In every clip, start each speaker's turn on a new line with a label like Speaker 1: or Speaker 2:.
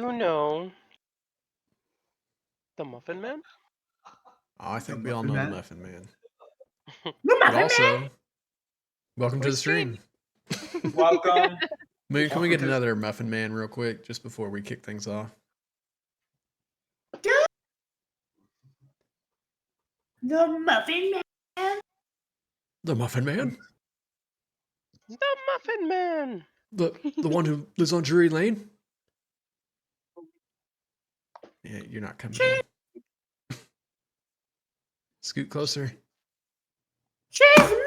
Speaker 1: who know the Muffin Man?
Speaker 2: I think
Speaker 3: The
Speaker 2: we all
Speaker 3: Muffin
Speaker 2: know the
Speaker 3: Man?
Speaker 2: Muffin Man.
Speaker 3: The
Speaker 2: But
Speaker 3: Muffin Man!
Speaker 2: also, welcome to
Speaker 1: We're
Speaker 2: the stream.
Speaker 3: Welcome.
Speaker 2: Moon, can we
Speaker 3: Welcome
Speaker 2: get
Speaker 3: to-
Speaker 2: another Muffin Man real quick, just before we kick things off?
Speaker 3: The Muffin Man!
Speaker 2: The Muffin Man?
Speaker 1: The Muffin Man!
Speaker 2: The one who lives on Drury Lane? Yeah, you're not coming in. Scoot closer.
Speaker 3: She's the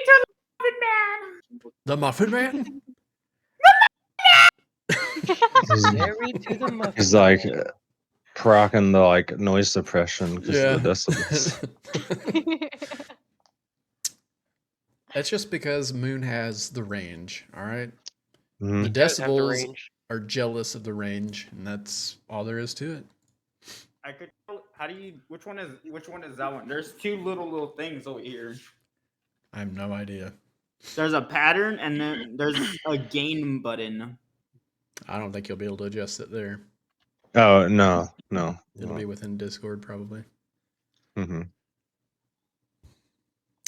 Speaker 3: Muffin Man!
Speaker 2: The Muffin Man?
Speaker 1: Married to the Muffin
Speaker 4: He's
Speaker 1: Man.
Speaker 4: like procking the like noise suppression because
Speaker 2: Yeah.
Speaker 4: of the decibels.
Speaker 2: That's just because Moon has the range, all right?
Speaker 4: Mhm.
Speaker 2: The
Speaker 1: Does have the
Speaker 2: decibels
Speaker 1: range.
Speaker 2: are jealous of the range, and that's all there is to it.
Speaker 3: I could tell. How do you? Which one is that one? There's two little things over here.
Speaker 2: I have no idea.
Speaker 3: There's a pattern, and then there's a gain button.
Speaker 2: I don't think you'll be able to adjust it there.
Speaker 4: Oh no.
Speaker 2: It'll be within Discord probably.
Speaker 4: Mm-hmm.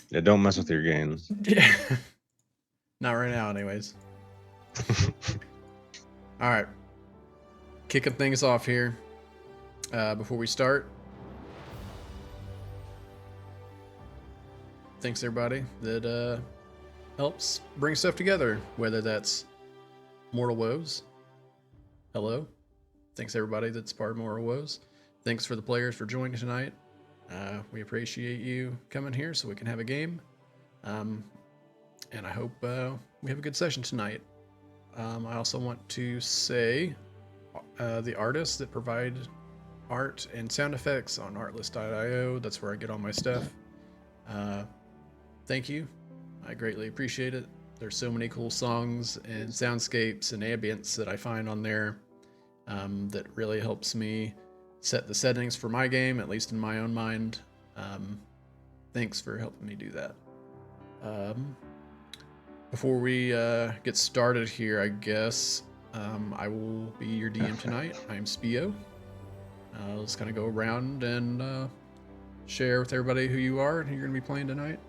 Speaker 4: Yeah, don't mess with your gains.
Speaker 2: Yeah. Not right now, anyways. All right. Kicking things off here. Before we start, thanks everybody that helps bring stuff together, whether that's Mortal Woes. Hello. Thanks everybody that's part of Mortal Woes. Thanks for the players for joining tonight. We appreciate you coming here so we can have a game. And I hope we have a good session tonight. I also want to say the artists that provide art and sound effects on artlist.io, that's where I get all my stuff. Thank you. I greatly appreciate it. There's so many cool songs and soundscapes and ambience that I find on there that really helps me set the settings for my game, at least in my own mind. Thanks for helping me do that. Before we get started here, I guess I will be your DM tonight. I'm Spio. Let's kind of go around and share with everybody who you are and who you're going to be playing tonight.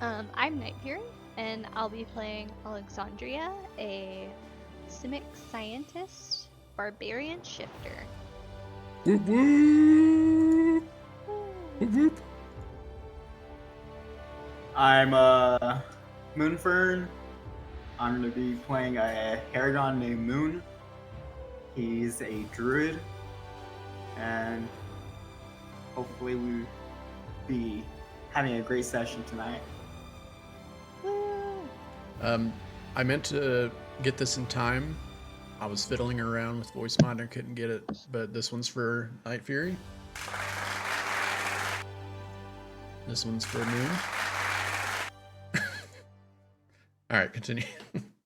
Speaker 5: I'm Night Fury, and I'll be playing Alexandria, a Simic scientist, barbarian shifter.
Speaker 2: Whoop whoop! Whoop whoop!
Speaker 3: I'm Moonfern. I'm gonna be playing a Haragon named Moon. He's a druid, and hopefully we'll be having a great session tonight.
Speaker 2: I meant to get this in time. I was fiddling around with voice mod and couldn't get it, but this one's for Night Fury. This one's for Moon. All right, continue.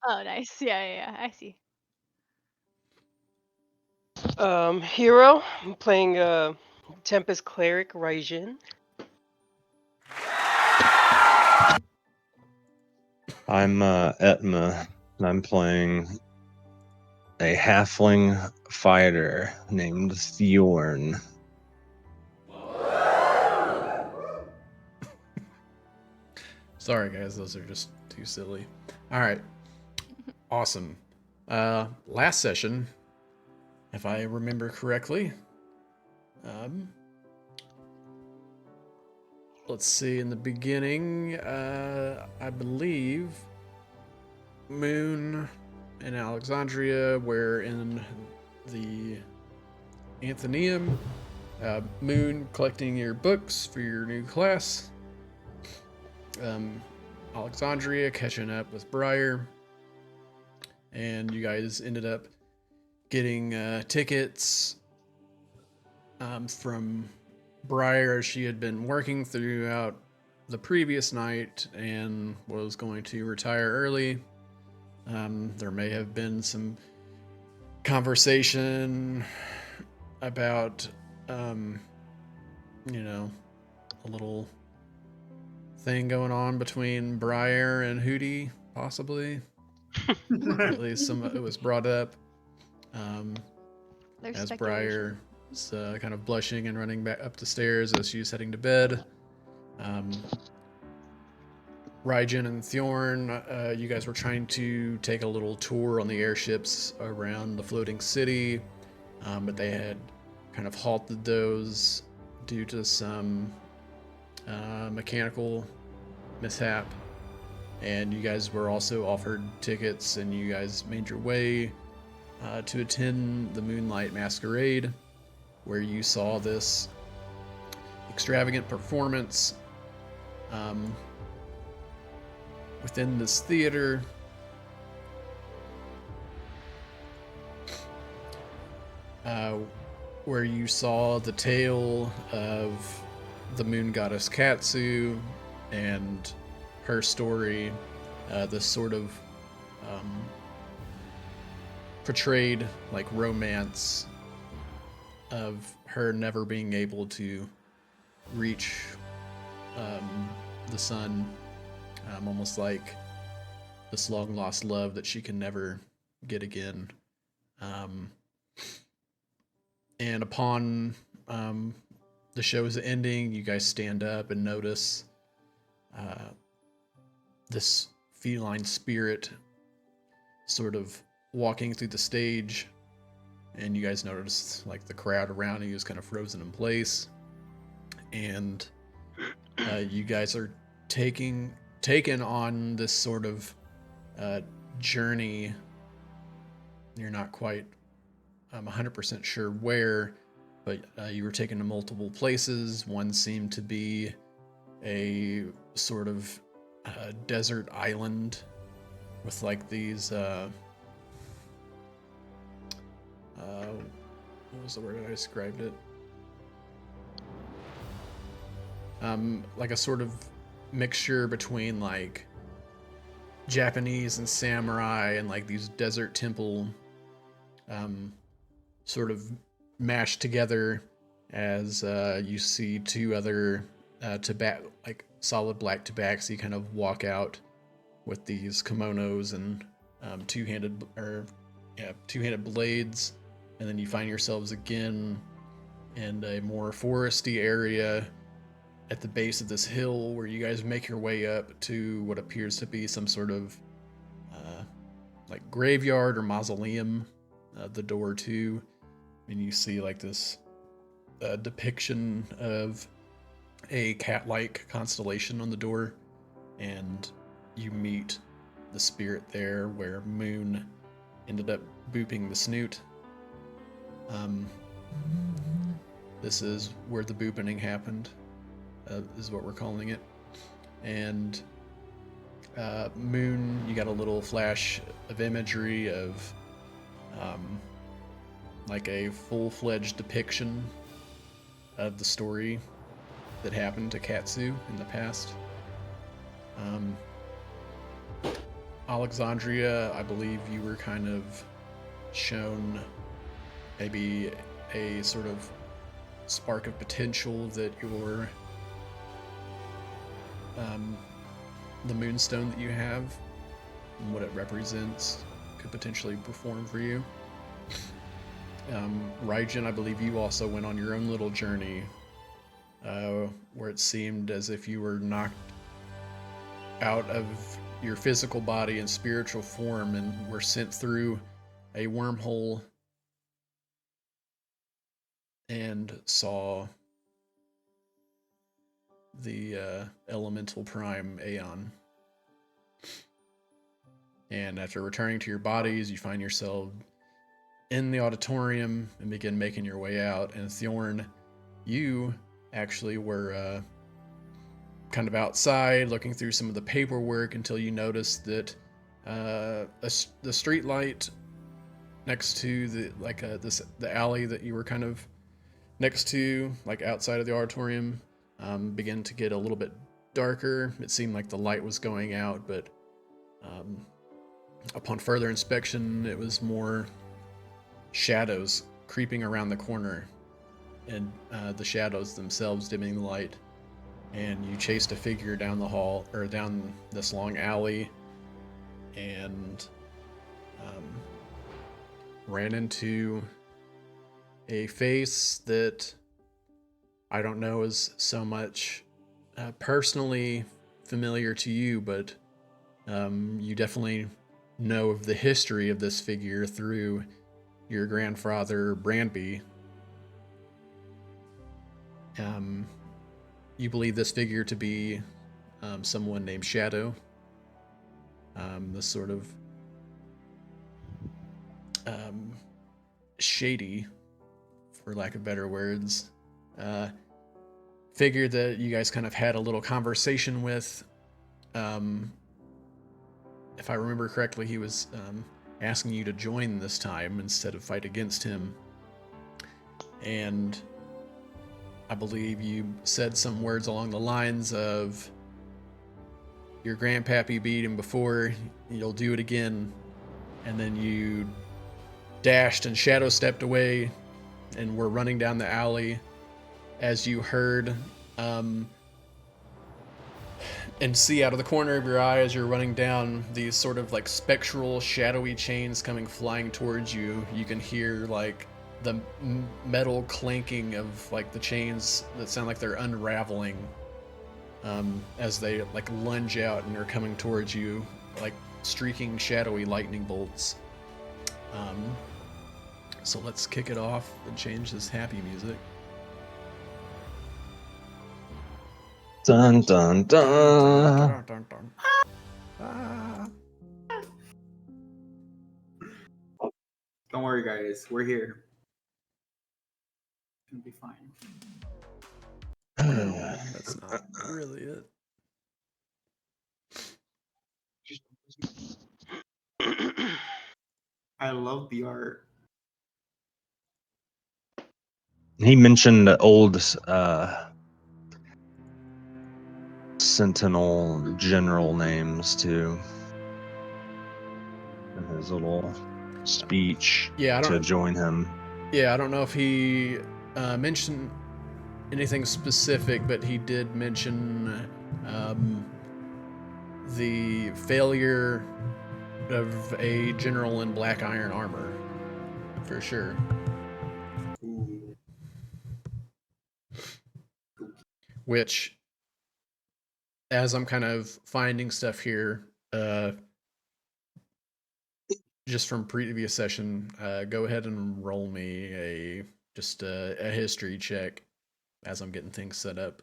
Speaker 5: Oh, nice. Yeah, I see.
Speaker 1: Hero. I'm playing Tempest Cleric Raijin.
Speaker 4: I'm Etma, and I'm playing a halfling fighter named Thorn.
Speaker 2: Sorry, guys, those are just too silly. All right, awesome. Last session, if I remember correctly, let's see. In the beginning, I believe Moon and Alexandria were in the Anthenium. Moon collecting your books for your new class. Alexandria catching up with Briar, and you guys ended up getting tickets from Briar. She had been working throughout the previous night and was going to retire early. There may have been some conversation about, a little thing going on between Briar and Hootie, possibly. At least some it was brought up.
Speaker 5: There's
Speaker 2: As
Speaker 5: speculation.
Speaker 2: Briar is kind of blushing and running back up the stairs as she's heading to bed. Raijin and Thorn, you guys were trying to take a little tour on the airships around the floating city, but they had kind of halted those due to some mechanical mishap. And you guys were also offered tickets, and you guys made your way to attend the Moonlight Masquerade, where you saw this extravagant performance within this theater. Where you saw the tale of the moon goddess Katsu and her story, this sort of portrayed like romance of her never being able to reach the sun, almost like this long lost love that she can never get again. And upon the show's ending, you guys stand up and notice this feline spirit sort of walking through the stage, and you guys notice like the crowd around you is kind of frozen in place, and you guys are taken on this sort of journey. You're not quite 100% sure where, but you were taken to multiple places. One seemed to be a sort of desert island with like these what was the word I described it? Like a sort of mixture between like Japanese and samurai, and like these desert temple sort of mashed together, as you see two other like solid black tabaxi kind of walk out with these kimonos and two-handed blades, and then you find yourselves again in a more foresty area at the base of this hill, where you guys make your way up to what appears to be some sort of like graveyard or mausoleum, the door to, and you see like this depiction of a cat-like constellation on the door, and you meet the spirit there where Moon ended up booping the snoot. This is where the booping happened, is what we're calling it. And Moon, you got a little flash of imagery of like a full-fledged depiction of the story that happened to Katsu in the past. Alexandria, I believe you were kind of shown maybe a sort of spark of potential that your the moonstone that you have and what it represents could potentially perform for you. Raijin, I believe you also went on your own little journey where it seemed as if you were knocked out of your physical body and spiritual form and were sent through a wormhole and saw the elemental prime Aeon. And after returning to your bodies, you find yourself in the auditorium and begin making your way out. And Thorn, you actually were kind of outside looking through some of the paperwork until you noticed that the street light next to the alley that you were kind of next to, like outside of the auditorium, began to get a little bit darker. It seemed like the light was going out, but upon further inspection, it was more shadows creeping around the corner, and the shadows themselves dimming the light. And you chased a figure down the hall, or down this long alley, and ran into a face that I don't know is so much personally familiar to you, but you definitely know of the history of this figure through your grandfather, Brandby. You believe this figure to be someone named Shadow. This sort of shady, for lack of better words, figure that you guys kind of had a little conversation with. If I remember correctly, he was asking you to join this time instead of fight against him. And I believe you said some words along the lines of, your grandpappy beat him before, you'll do it again. And then you dashed and shadow stepped away and were running down the alley as you heard and see out of the corner of your eye as you're running down these sort of like spectral shadowy chains coming flying towards you. You can hear like the metal clanking of like the chains that sound like they're unraveling as they like lunge out and are coming towards you like streaking shadowy lightning bolts. So let's kick it off and change this happy music.
Speaker 4: Dun dun dun.
Speaker 2: Ah.
Speaker 3: Don't worry, guys. We're here. It'll be fine.
Speaker 2: That's not really it.
Speaker 3: I love the art.
Speaker 4: He mentioned the old Sentinel general names too. In his little speech
Speaker 2: Yeah, I
Speaker 4: to
Speaker 2: don't.
Speaker 4: join him.
Speaker 2: Yeah, I don't know if he mentioned anything specific, but he did mention the failure of a general in black iron armor, for sure.
Speaker 3: Ooh.
Speaker 2: Which, as I'm kind of finding stuff here, just from previous session, go ahead and roll me a history check as I'm getting things set up.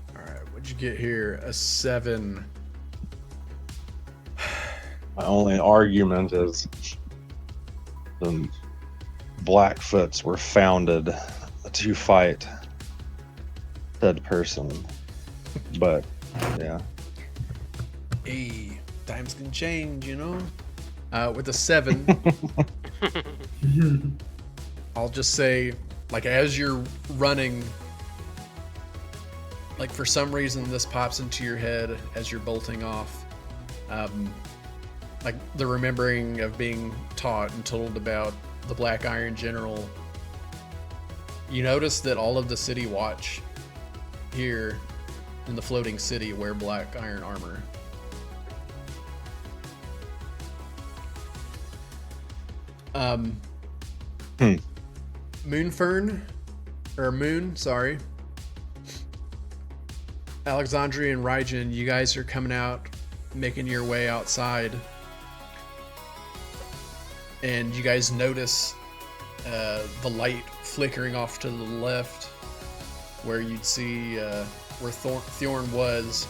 Speaker 2: All right, what'd you get here? A 7.
Speaker 4: My only argument is the Blackfoots were founded to fight said person. But yeah.
Speaker 2: Hey, times can change, you know? With a 7, I'll just say, like, as you're running, like, for some reason this pops into your head as you're bolting off. Like, the remembering of being taught and told about the Black Iron General. You notice that all of the City Watch here in the floating city wear black iron armor. Moonfern, or Moon, sorry. Alexandria and Raijin, you guys are coming out, making your way outside. And you guys notice the light flickering off to the left where you'd see where Thorn was.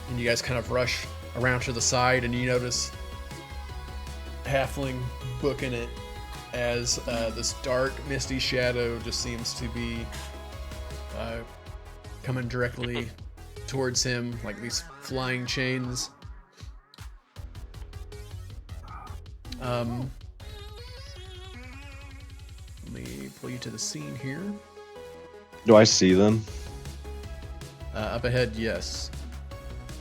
Speaker 2: And you guys kind of rush around to the side and you notice Halfling booking it as this dark, misty shadow just seems to be coming directly towards him, like these flying chains. Let me pull you to the scene here.
Speaker 4: Do I see them?
Speaker 2: Up ahead, yes.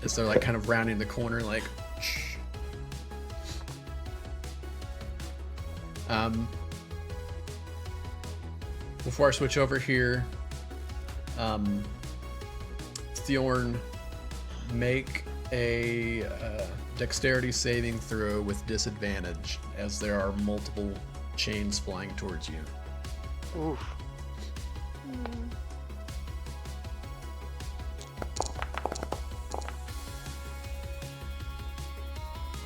Speaker 2: As they're like kind of rounding the corner, like. Before I switch over here, Thorn, make a dexterity saving throw with disadvantage, as there are multiple chains flying towards you.
Speaker 1: Oof.
Speaker 5: Mm.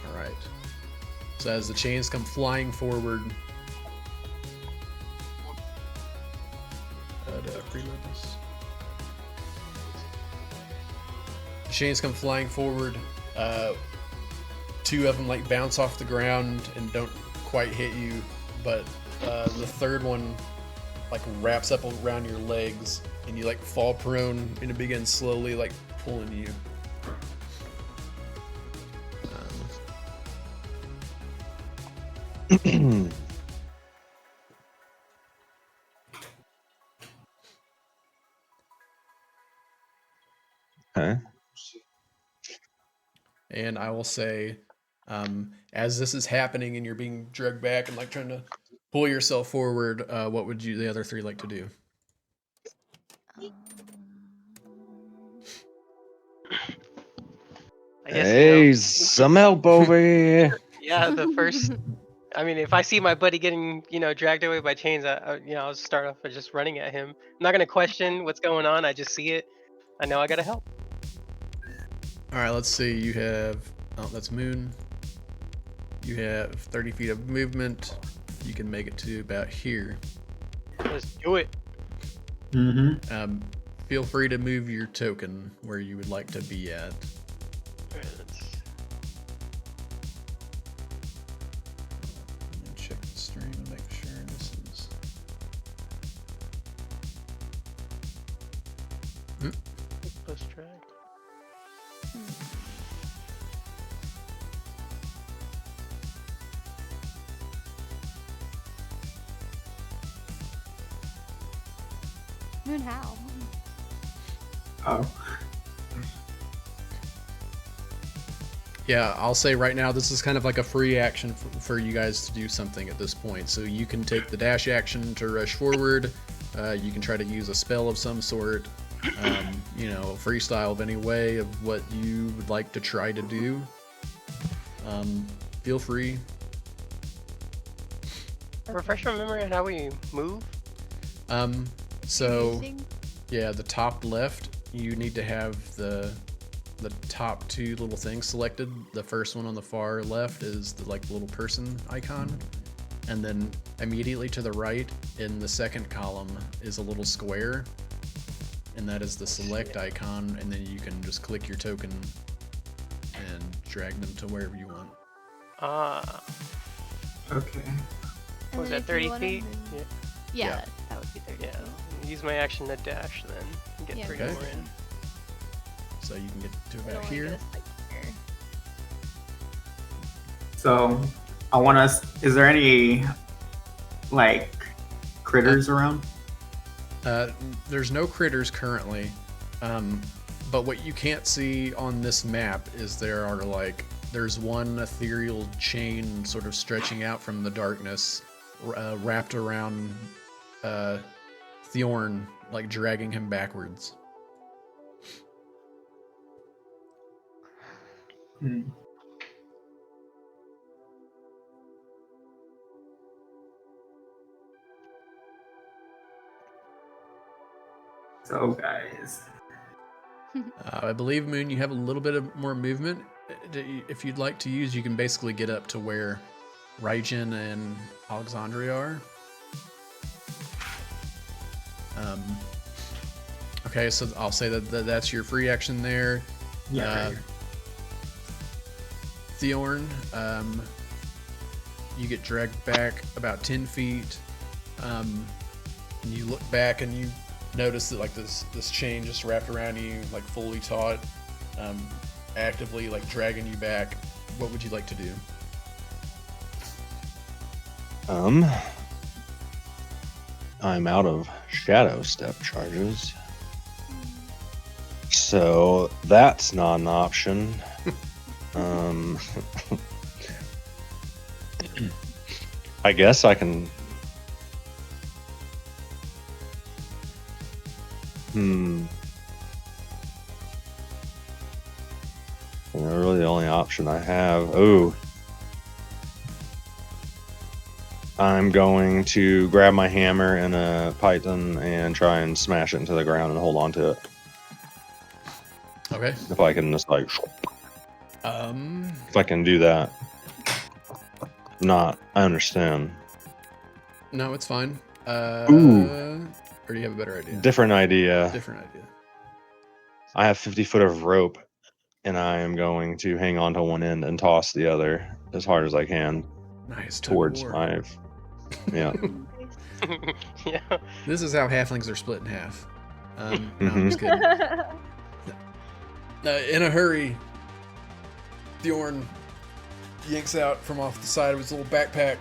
Speaker 2: All right. So as the chains come flying forward, did I preload this? The chains come flying forward. Two of them like bounce off the ground and don't quite hit you, but the third one like wraps up around your legs, and you like fall prone, and it begins slowly like pulling you.
Speaker 4: Okay.
Speaker 2: And I will say, as this is happening and you're being dragged back and like trying to pull yourself forward, what would you, the other three, like to do?
Speaker 1: I guess,
Speaker 4: Hey, some help over here.
Speaker 1: yeah, the first. I mean, if I see my buddy getting, dragged away by chains, I'll start off by just running at him. I'm not gonna question what's going on. I just see it. I know I gotta help.
Speaker 2: All right, let's see. You have, oh, that's Moon. You have 30 feet of movement. You can make it to about here.
Speaker 1: Let's do it.
Speaker 3: Mm-hmm.
Speaker 2: Feel free to move your token where you would like to be at.
Speaker 1: Alright, let's-
Speaker 2: Let me check the stream and make sure this is.
Speaker 1: Let's try.
Speaker 5: Moon, how?
Speaker 3: Oh.
Speaker 2: Yeah, I'll say right now this is kind of like a free action for you guys to do something at this point. So you can take the dash action to rush forward. You can try to use a spell of some sort. Freestyle of any way of what you would like to try to do. Feel free.
Speaker 1: Refresh my memory on how we move.
Speaker 2: So
Speaker 5: Using-
Speaker 2: yeah, the top left, you need to have the top two little things selected. The first one on the far left is the like little person icon, and then immediately to the right in the second column is a little square, and that is the select icon, and then you can just click your token and drag them to wherever you want.
Speaker 3: Okay.
Speaker 5: and
Speaker 1: Was
Speaker 5: then
Speaker 1: that
Speaker 5: if
Speaker 1: 30
Speaker 5: you wanna
Speaker 1: feet?
Speaker 5: move-
Speaker 1: Yeah.
Speaker 5: Yeah, that would be 30
Speaker 1: Yeah.
Speaker 5: feet.
Speaker 1: Use my action to dash then. And get
Speaker 5: Yeah,
Speaker 1: 3
Speaker 2: Okay.
Speaker 1: more in.
Speaker 2: So you can get to
Speaker 5: I don't
Speaker 2: about
Speaker 5: wanna
Speaker 2: here.
Speaker 5: get us, like, here.
Speaker 3: So I want us. Is there any like critters around?
Speaker 2: There's no critters currently, but what you can't see on this map is there's one ethereal chain sort of stretching out from the darkness, wrapped around Thorn, like dragging him backwards.
Speaker 3: Hmm. So guys,
Speaker 2: I believe, Moon, you have a little bit of more movement. If you'd like to use, you can basically get up to where Raijin and Alexandria are. Okay, so I'll say that's your free action there.
Speaker 3: yeah. Right.
Speaker 2: Thorn, you get dragged back about 10 feet. And you look back and you notice that like this chain just wrapped around you, like fully taut, actively like dragging you back. What would you like to do?
Speaker 4: I'm out of shadow step charges. So that's not an option. I guess I can. Really, the only option I have. Oh. I'm going to grab my hammer and a python and try and smash it into the ground and hold on to it.
Speaker 2: Okay.
Speaker 4: If I can just like. If I can do that. Not. I understand.
Speaker 2: No, it's fine.
Speaker 4: Ooh.
Speaker 2: Or do you have a better idea?
Speaker 4: Different idea.
Speaker 2: Different idea.
Speaker 4: I have 50 foot of rope, and I am going to hang on to one end and toss the other as hard as I can
Speaker 2: Nice.
Speaker 4: towards
Speaker 2: war.
Speaker 4: my. Yeah.
Speaker 1: Yeah.
Speaker 2: This is how halflings are split in half. No, I'm
Speaker 4: Mhm.
Speaker 2: just kidding. In a hurry, Bjorn yanks out from off the side of his little backpack,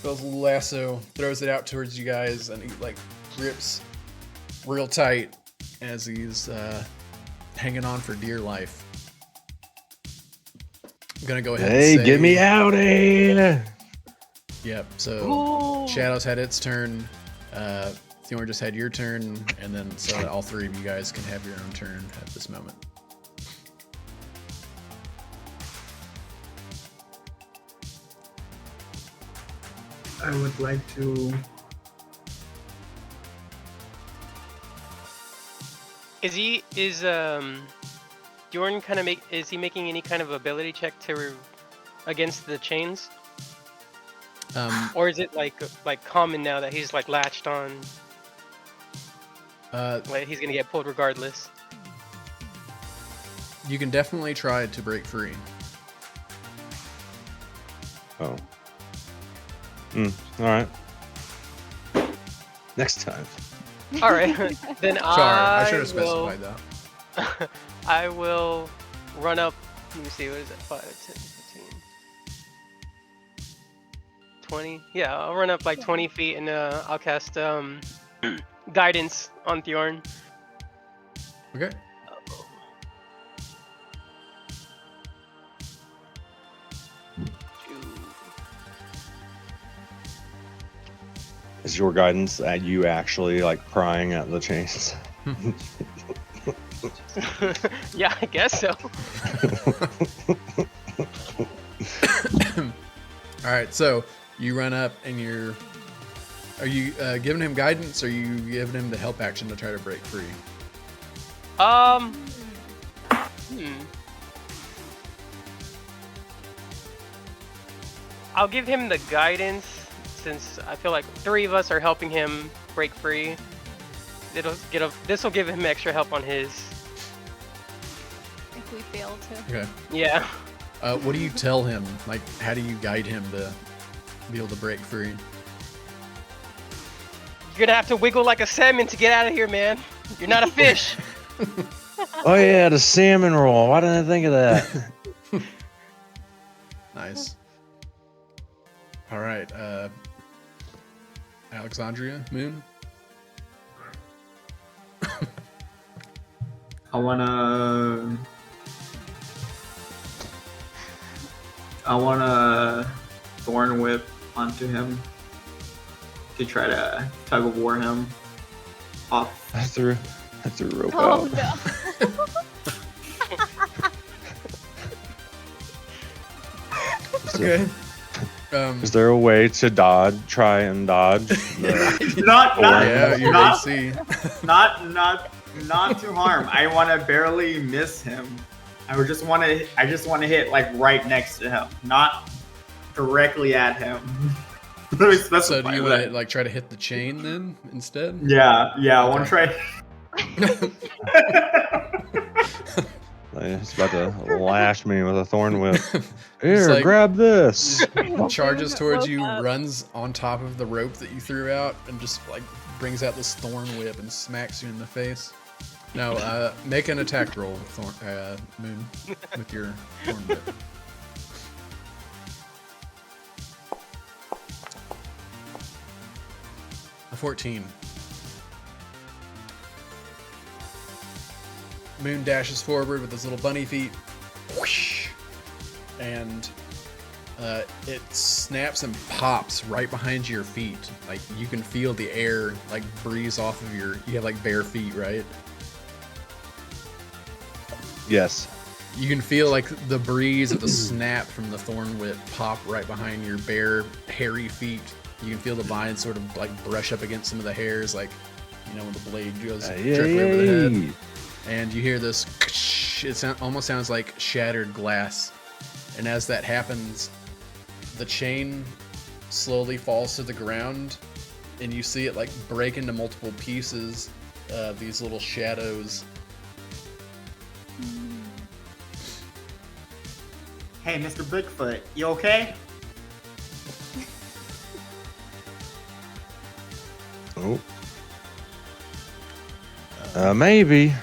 Speaker 2: fills a little lasso, throws it out towards you guys, and he like grips real tight as he's hanging on for dear life. I'm gonna go ahead.
Speaker 4: Hey,
Speaker 2: and say,
Speaker 4: get me out of here!
Speaker 2: Yep. So
Speaker 1: Ooh.
Speaker 2: Shadow's had its turn. Thorn just had your turn, and then so that all three of you guys can have your own turn at this moment.
Speaker 6: I would like to.
Speaker 1: Is Bjorn kind of is he making any kind of ability check to against the chains, or is it like common now that he's like latched on? Like he's gonna get pulled regardless.
Speaker 2: You can definitely try to break free.
Speaker 4: Oh. All right. Next time.
Speaker 1: All right, then
Speaker 2: Sorry, I should have
Speaker 1: will-
Speaker 2: specified that.
Speaker 1: I will run up. Let me see. What is that? 5, 10, 15, 20. Yeah, I'll run up like 20 feet and I'll cast guidance on Thorn.
Speaker 2: Okay.
Speaker 4: Is your guidance at you actually like prying at the chains?
Speaker 1: Yeah, I guess so.
Speaker 2: All right, so you run up and you're. Are you giving him guidance, or are you giving him the help action to try to break free?
Speaker 1: I'll give him the guidance since I feel like 3 of us are helping him break free. This will give him extra help on his.
Speaker 5: If we fail to.
Speaker 2: Okay.
Speaker 1: Yeah.
Speaker 2: What do you tell him? Like, how do you guide him to be able to break free?
Speaker 1: You're gonna have to wiggle like a salmon to get out of here, man. You're not a fish.
Speaker 4: Oh yeah, the salmon roll. Why didn't I think of that?
Speaker 2: Nice. All right, Alexandria, Moon.
Speaker 6: I wanna thorn whip onto him to try to tug of war him off.
Speaker 4: I threw rope
Speaker 5: Oh
Speaker 4: out.
Speaker 5: no.
Speaker 2: Okay.
Speaker 4: Is there a way to try and dodge? the-
Speaker 2: Yeah, you may
Speaker 6: not,
Speaker 2: see.
Speaker 6: not to harm. I want to barely miss him. I just want to hit like right next to him, not directly at him. Let me
Speaker 2: So
Speaker 6: specify
Speaker 2: do you
Speaker 6: that.
Speaker 2: want to like try to hit the chain then instead?
Speaker 6: Yeah, I want to try.
Speaker 4: It's about to lash me with a thorn whip. Here,
Speaker 2: like-
Speaker 4: grab this.
Speaker 2: Charges towards you,
Speaker 5: Woke up.
Speaker 2: runs on top of the rope that you threw out, and just like brings out this thorn whip and smacks you in the face. Now, make an attack roll, Moon, with your thorn whip. A 14. Moon dashes forward with his little bunny feet, whoosh, and it's snaps and pops right behind your feet. Like you can feel the air like breeze off of you have like bare feet, right?
Speaker 4: Yes.
Speaker 2: You can feel like the breeze of the snap from the thorn whip pop right behind your bare hairy feet. You can feel the vine sort of like brush up against some of the hairs, like, you know, when the blade goes directly over the head. And you hear this, it almost sounds like shattered glass. And as that happens, the chain slowly falls to the ground, and you see it like break into multiple pieces, these little shadows.
Speaker 6: Hey, Mr. Bigfoot, you okay?
Speaker 4: Oh. Maybe.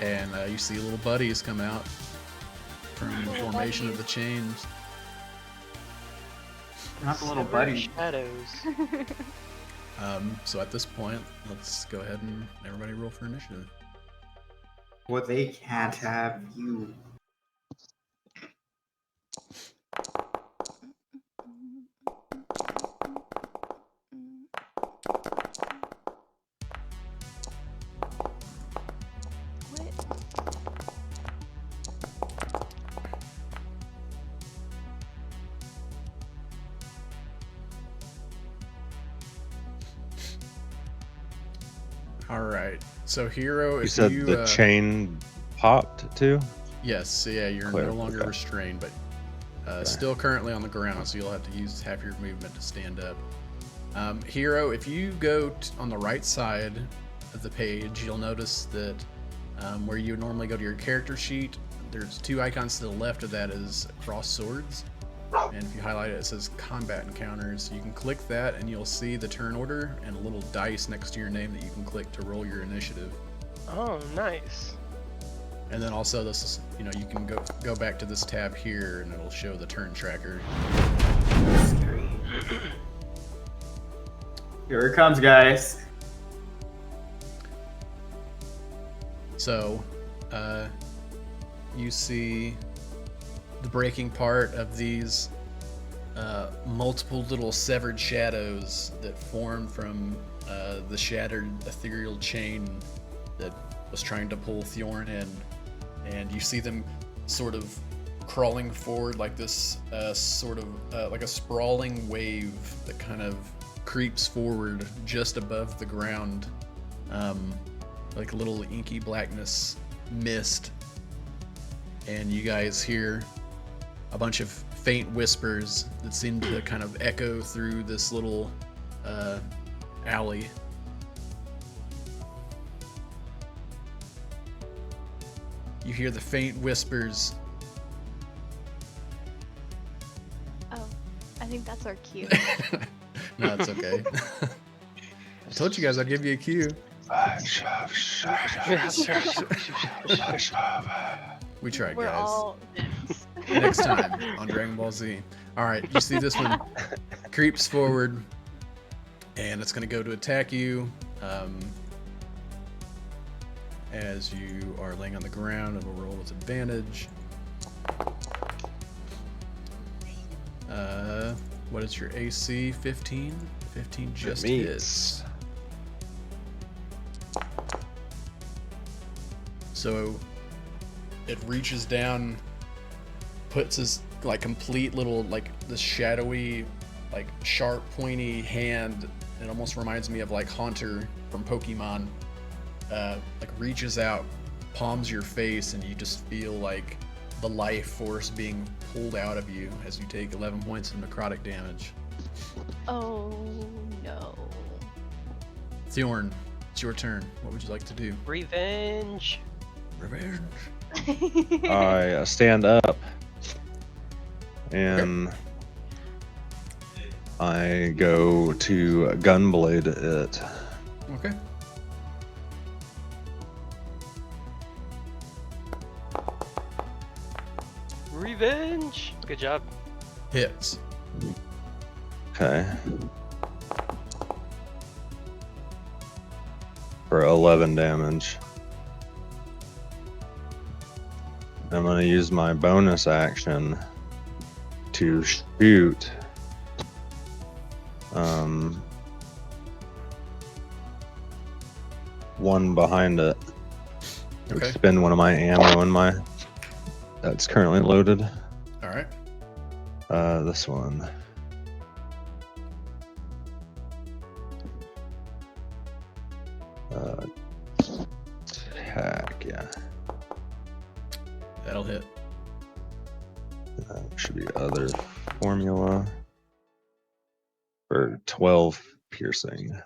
Speaker 2: And you see little buddies come out from the formation of the chains.
Speaker 6: Not the little buddy.
Speaker 1: Shadows.
Speaker 2: So at this point, let's go ahead and everybody roll for initiative.
Speaker 6: Well, they can't have you.
Speaker 2: All right. So Hero,
Speaker 4: You
Speaker 2: if
Speaker 4: said
Speaker 2: you
Speaker 4: the chain popped too?
Speaker 2: yes, so yeah, you're
Speaker 4: Clear,
Speaker 2: no longer
Speaker 4: okay.
Speaker 2: restrained, but
Speaker 4: Okay.
Speaker 2: still currently on the ground, so you'll have to use half your movement to stand up. Hero, if you go on the right side of the page, you'll notice that where you would normally go to your character sheet, there's two icons to the left of that is crossed swords. And if you highlight it, it says combat encounters. You can click that and you'll see the turn order and a little dice next to your name that you can click to roll your initiative.
Speaker 1: Oh, nice.
Speaker 2: And then also this is, you know, you can go back to this tab here and it'll show the turn tracker.
Speaker 6: Scary. Here it comes, guys.
Speaker 2: So, you see the breaking part of these multiple little severed shadows that formed from the shattered ethereal chain that was trying to pull Thorn in. And you see them sort of crawling forward like this sort of like a sprawling wave that kind of creeps forward just above the ground, like a little inky blackness mist. And you guys hear a bunch of faint whispers that seem to kind of echo through this little alley. You hear the faint whispers.
Speaker 5: Oh, I think that's our cue.
Speaker 2: No, it's okay. I told you guys I'd give you a cue. We tried,
Speaker 5: We're
Speaker 2: guys.
Speaker 5: all
Speaker 2: Next time on Dragon Ball Z. All right, you see this one creeps forward, and it's going to go to attack you. As you are laying on the ground, it'll roll with advantage. What is your AC? 15? 15 just hits. So it reaches down, puts his like complete little like this shadowy, like sharp pointy hand. It almost reminds me of like Haunter from Pokemon. Like reaches out, palms your face, and you just feel like the life force being pulled out of you as you take 11 points of necrotic damage.
Speaker 5: Oh no.
Speaker 2: Thorn, it's your turn. What would you like to do?
Speaker 1: Revenge.
Speaker 2: Revenge.
Speaker 4: I stand up and I go to gunblade it.
Speaker 2: Okay.
Speaker 1: Revenge. Good job.
Speaker 2: Hits.
Speaker 4: Okay. For 11 damage. I'm gonna use my bonus action to shoot. One behind it.
Speaker 2: Okay.
Speaker 4: Spend one of my ammo in my that's currently loaded.
Speaker 2: All right.
Speaker 4: This one. Attack, yeah.
Speaker 2: That'll hit.
Speaker 4: Should be other formula for 12 piercing.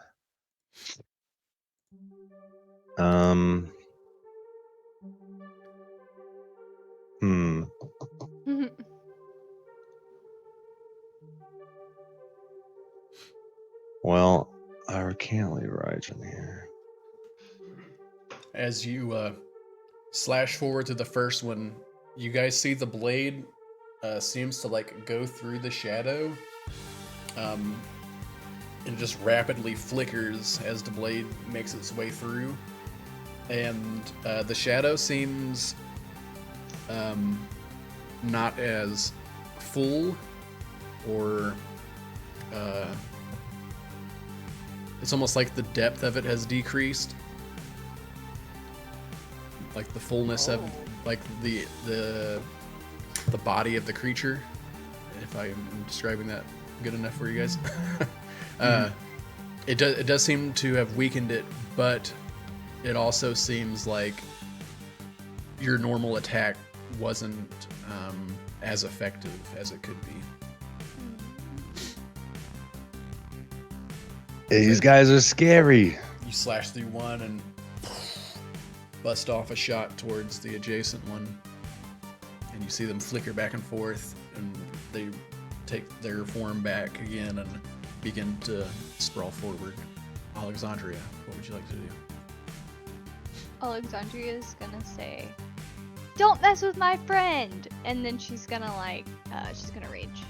Speaker 4: Well, I can't leave Raijin here.
Speaker 2: As you slash forward to the first one, you guys see the blade seems to like go through the shadow, and just rapidly flickers as the blade makes its way through, and the shadow seems not as full, or it's almost like the depth of it has decreased, like the fullness of like the body of the creature, if I am describing that good enough for you guys. It does seem to have weakened it, but it also seems like your normal attack wasn't as effective as it could be.
Speaker 4: These guys are scary.
Speaker 2: You slash through one and bust off a shot towards the adjacent one, and you see them flicker back and forth, and they take their form back again and begin to sprawl forward. Alexandria, what would you like to do?
Speaker 5: Alexandria is gonna say, "Don't mess with my friend," and then she's gonna she's gonna rage.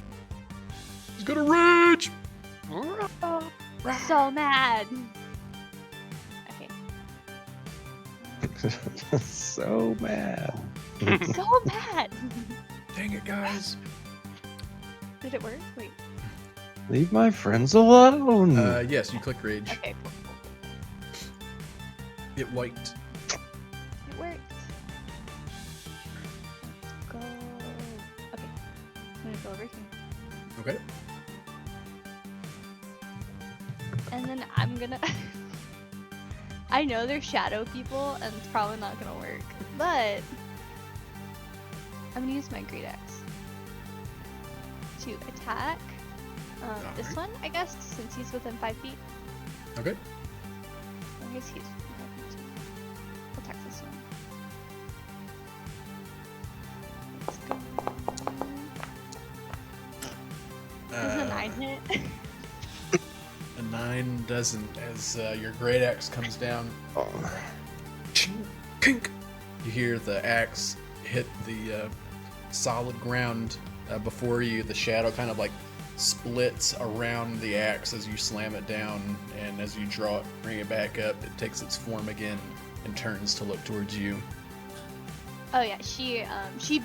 Speaker 2: He's gonna rage.
Speaker 5: So mad. Okay.
Speaker 4: So mad.
Speaker 5: So mad.
Speaker 2: Dang it, guys.
Speaker 5: Did it work? Wait.
Speaker 4: Leave my friends alone.
Speaker 2: Yes, you click rage.
Speaker 5: Okay. Cool.
Speaker 2: It wiped.
Speaker 5: It worked. Let's go. Okay. I'm gonna go over here.
Speaker 2: Okay.
Speaker 5: And then I'm gonna... I know they're shadow people, and it's probably not gonna work, but... I'm gonna use my great axe to attack this one, I guess, since he's within 5 feet.
Speaker 2: Okay.
Speaker 5: I guess he's within 5 feet. I'll attack this one. Let's go. Does a 9 hit?
Speaker 2: A 9 doesn't, as your great axe comes down. Kink! You hear the axe hit the solid ground before you. The shadow kind of like splits around the axe as you slam it down, and as you draw it, bring it back up, it takes its form again and turns to look towards you.
Speaker 5: Oh yeah, she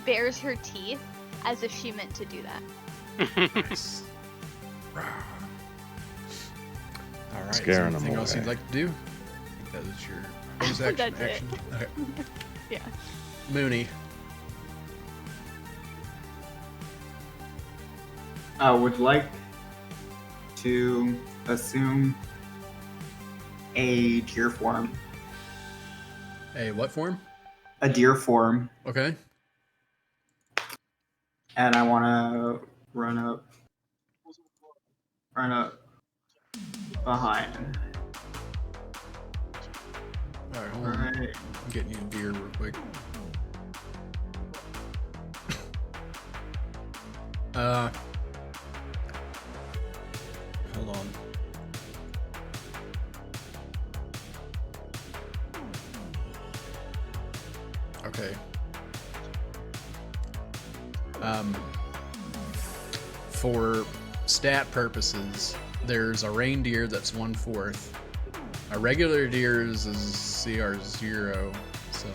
Speaker 5: bares her teeth as if she meant to do that.
Speaker 2: Nice. All right.
Speaker 4: Scaring
Speaker 2: Anything
Speaker 4: them
Speaker 2: else
Speaker 4: away.
Speaker 2: you'd like to do? I think that is your bonus action.
Speaker 5: That's it.
Speaker 2: action. Okay.
Speaker 5: Yeah.
Speaker 2: Mooney.
Speaker 6: I would like to assume a deer form.
Speaker 2: Hey, what form?
Speaker 6: A deer form.
Speaker 2: Okay.
Speaker 6: And I want to run up behind.
Speaker 2: All right, hold on.
Speaker 6: Right.
Speaker 2: I'm getting you a deer real quick. Hold on. Okay. For stat purposes, there's a reindeer that's 1/4. A regular deer is CR0, so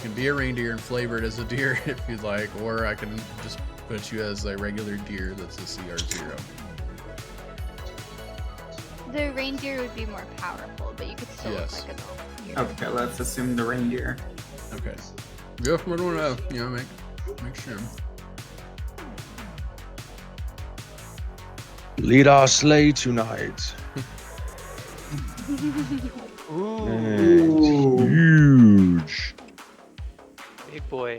Speaker 2: can be a reindeer and flavor it as a deer if you'd like, or I can just put you as a regular deer that's a CR0.
Speaker 5: The reindeer would be more powerful, but you could still
Speaker 2: Yes.
Speaker 5: look like a normal deer.
Speaker 6: Okay, let's assume the reindeer.
Speaker 2: Okay. Go from one to make sure.
Speaker 4: Lead our sleigh tonight.
Speaker 1: Ooh,
Speaker 4: Nice. Huge.
Speaker 1: big boy.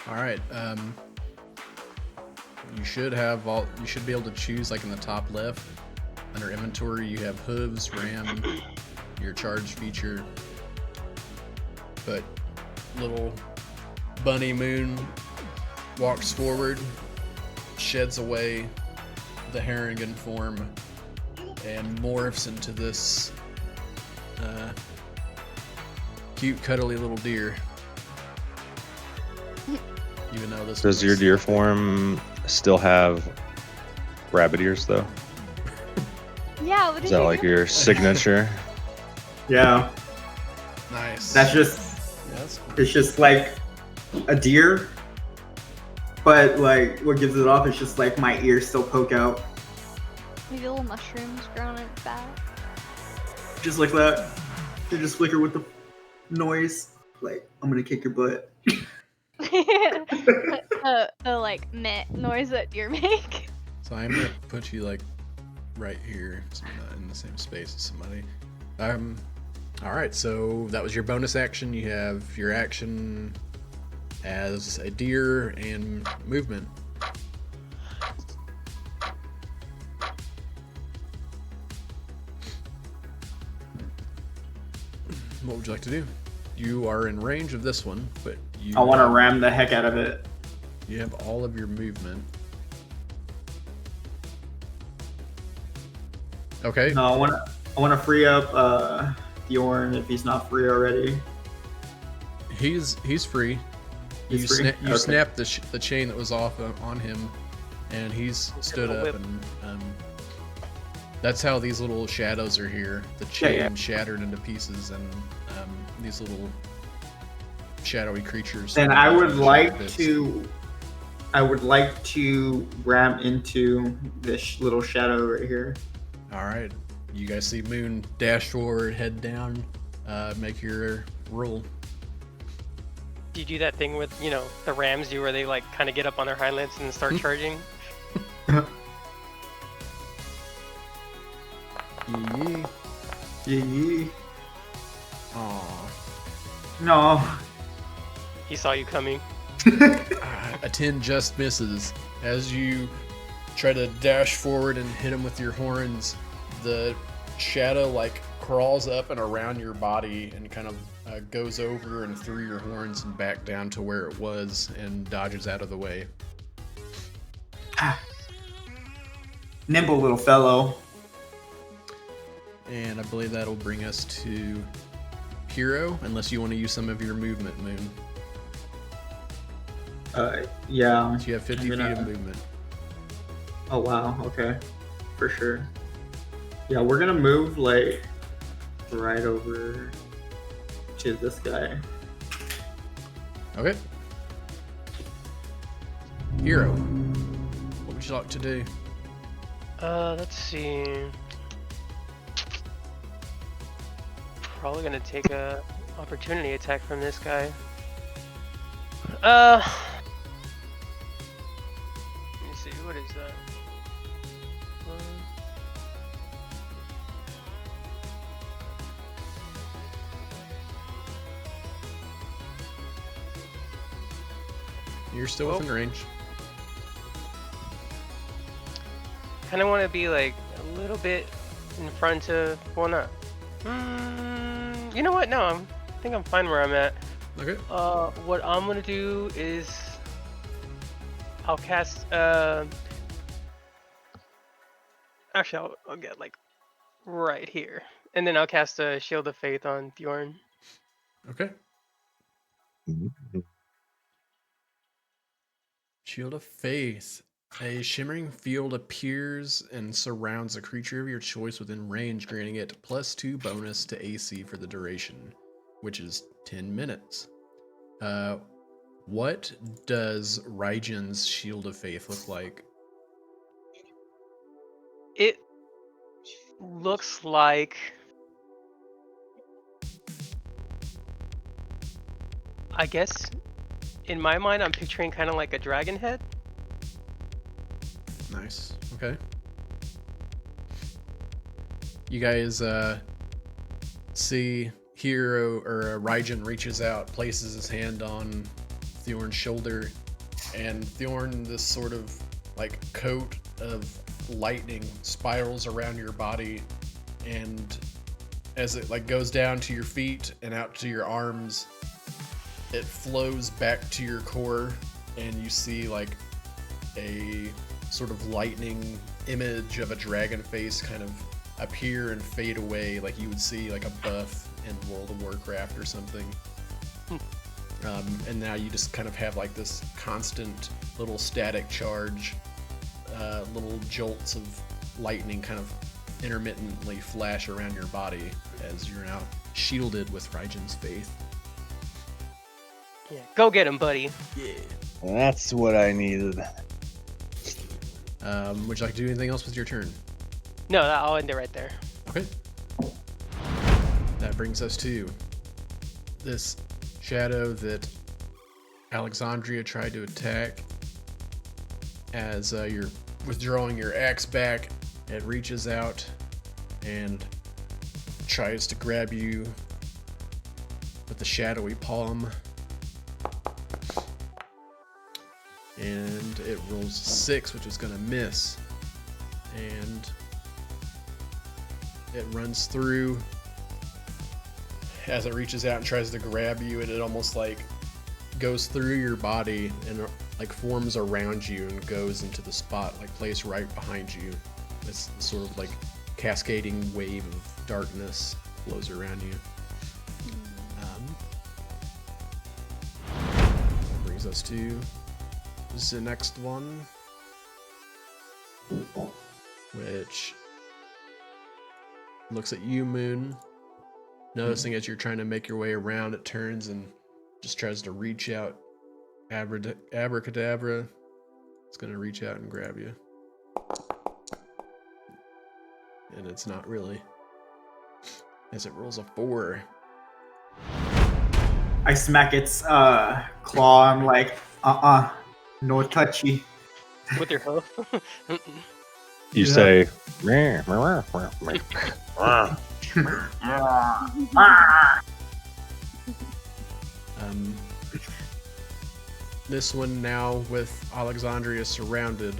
Speaker 2: All right. You should have all. You should be able to choose like in the top left under inventory. You have hooves, ram, your charge feature. But little bunny moon walks forward, sheds away the Harrigan form, and morphs into this cute, cuddly little deer. Even though this
Speaker 4: Does
Speaker 2: one
Speaker 4: your
Speaker 2: is-
Speaker 4: deer form still have rabbit ears though?
Speaker 5: Yeah, what
Speaker 4: Is
Speaker 5: did
Speaker 4: that
Speaker 5: you
Speaker 4: like
Speaker 5: do?
Speaker 4: your signature?
Speaker 6: Yeah,
Speaker 2: Nice.
Speaker 6: that's just
Speaker 2: Yeah, that's cool.
Speaker 6: it's just like a deer, but like what gives it off is just like my ears still poke out,
Speaker 5: Maybe little mushrooms growing in its back.
Speaker 6: just like that. They just flicker with the noise, like I'm gonna kick your butt.
Speaker 5: the like meh noise that deer make.
Speaker 2: So I'm gonna put you like right here, so you're not in the same space as somebody. All right. So that was your bonus action. You have your action as a deer and movement. What would you like to do? You are in range of this one, but you
Speaker 6: I want to ram the heck out of it.
Speaker 2: You have all of your movement. Okay.
Speaker 6: No, I want to free up Bjorn if he's not free already.
Speaker 2: He's free.
Speaker 6: He's
Speaker 2: you
Speaker 6: free?
Speaker 2: you
Speaker 6: Okay.
Speaker 2: snapped the chain that was off on him, and he's stood
Speaker 1: a
Speaker 2: up.
Speaker 1: whip.
Speaker 2: And that's how these little shadows are here. The chain
Speaker 6: Yeah.
Speaker 2: shattered into pieces, and these little shadowy creatures.
Speaker 6: And I would like
Speaker 2: bits.
Speaker 6: to ram into this little shadow right here.
Speaker 2: All right. You guys see Moon dash forward, head down. Make your roll.
Speaker 1: Do you do that thing with, the rams do where they like kind of get up on their hind legs and start charging?
Speaker 2: Yee.
Speaker 6: Yee.
Speaker 2: Aw.
Speaker 6: No.
Speaker 1: He saw you coming.
Speaker 2: A 10 just misses. As you try to dash forward and hit him with your horns, the shadow like crawls up and around your body and kind of goes over and through your horns and back down to where it was and dodges out of the way.
Speaker 6: Nimble little fellow.
Speaker 2: And I believe that'll bring us to Hero, unless you want to use some of your movement, Moon.
Speaker 6: Yeah.
Speaker 2: So you have 50
Speaker 6: I'm
Speaker 2: feet
Speaker 6: gonna-
Speaker 2: of movement.
Speaker 6: Oh wow. Okay. For sure. Yeah, we're gonna move like right over to this guy.
Speaker 2: Okay. Hero, what would you like to do?
Speaker 1: Let's see. Probably gonna take a opportunity attack from this guy. Let me see, what is that?
Speaker 2: You're still
Speaker 1: Oh.
Speaker 2: within range.
Speaker 1: Kind of want to be like a little bit in front of. Well, not. You know what? No, I think I'm fine where I'm at.
Speaker 2: Okay.
Speaker 1: What I'm gonna do is I'll cast. Actually, I'll get like right here, and then I'll cast a Shield of Faith on Bjorn.
Speaker 2: Okay. Shield of Faith. A shimmering field appears and surrounds a creature of your choice within range, granting it +2 bonus to AC for the duration, which is 10 minutes. What does Raijin's Shield of Faith look like?
Speaker 1: It looks like, I guess, in my mind, I'm picturing kind of like a dragon head.
Speaker 2: Nice. Okay. You guys see Hero or Raijin reaches out, places his hand on Thorn's shoulder, and Thorn, this sort of like coat of lightning spirals around your body, and as it like goes down to your feet and out to your arms, it flows back to your core, and you see like a sort of lightning image of a dragon face kind of appear and fade away, like you would see like a buff in World of Warcraft or something. And now you just kind of have like this constant little static charge, little jolts of lightning kind of intermittently flash around your body as you're now shielded with Raijin's Faith.
Speaker 1: Yeah, go get him, buddy.
Speaker 2: Yeah.
Speaker 4: That's what I needed.
Speaker 2: Would you like to do anything else with your turn?
Speaker 1: No, I'll end it right there.
Speaker 2: Okay. That brings us to this shadow that Alexandria tried to attack. As you're withdrawing your axe back, it reaches out and tries to grab you with the shadowy palm. And it rolls a 6, which is going to miss. And it runs through. As it reaches out and tries to grab you, and it almost like goes through your body and like forms around you and goes into the spot, like placed right behind you. This sort of like cascading wave of darkness flows around you. Brings us to the next one, which looks at you, Moon. Noticing as you're trying to make your way around, it turns and just tries to reach out. Abracadabra. It's going to reach out and grab you. And it's not really. As it rolls a 4.
Speaker 6: I smack its claw. I'm like, no touchy.
Speaker 1: With your hoof.
Speaker 4: You say,
Speaker 2: this one now with Alexandria surrounded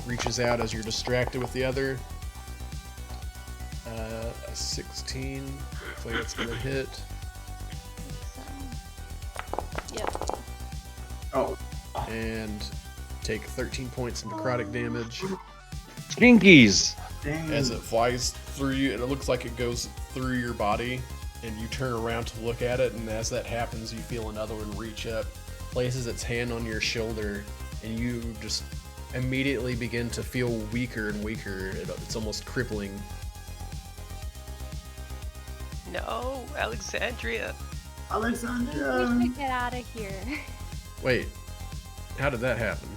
Speaker 2: reaches out as you're distracted with the other. A 16. Looks like it's gonna hit.
Speaker 5: Yep.
Speaker 6: Oh.
Speaker 2: And take 13 points of necrotic damage.
Speaker 4: Stinkies!
Speaker 6: Dang.
Speaker 2: As it flies through you, and it looks like it goes through your body, and you turn around to look at it, and as that happens, you feel another one reach up, places its hand on your shoulder, and you just immediately begin to feel weaker and weaker. It's almost crippling.
Speaker 1: No, Alexandria.
Speaker 5: We
Speaker 6: Alexandria.
Speaker 5: should get out of here.
Speaker 2: Wait, how did that happen?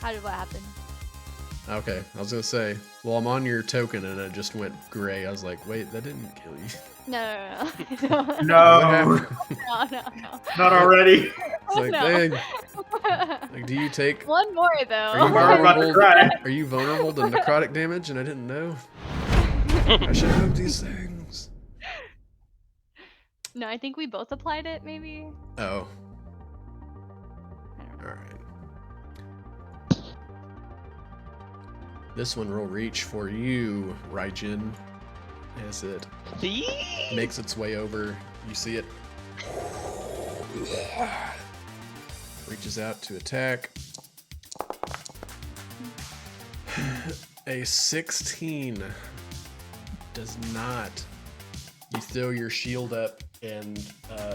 Speaker 5: How did what happen?
Speaker 2: Okay, I was gonna say, well, I'm on your token, and it just went gray. I was like, wait, that didn't kill you.
Speaker 5: No.
Speaker 2: What
Speaker 6: No,
Speaker 2: happened?
Speaker 5: No.
Speaker 6: not already.
Speaker 2: It's like,
Speaker 5: No.
Speaker 2: dang. Like, do you take?
Speaker 5: One more though.
Speaker 2: Are you
Speaker 6: We're about to
Speaker 2: vulnerable?
Speaker 6: cry.
Speaker 2: Are you vulnerable to necrotic damage? And I didn't know. I should have known these things.
Speaker 5: No, I think we both applied it, maybe.
Speaker 2: Oh,
Speaker 5: I don't know.
Speaker 2: all right. This one will reach for you, Raijin, as it makes its way over. You see it. Reaches out to attack. A 16 does not. You throw your shield up, and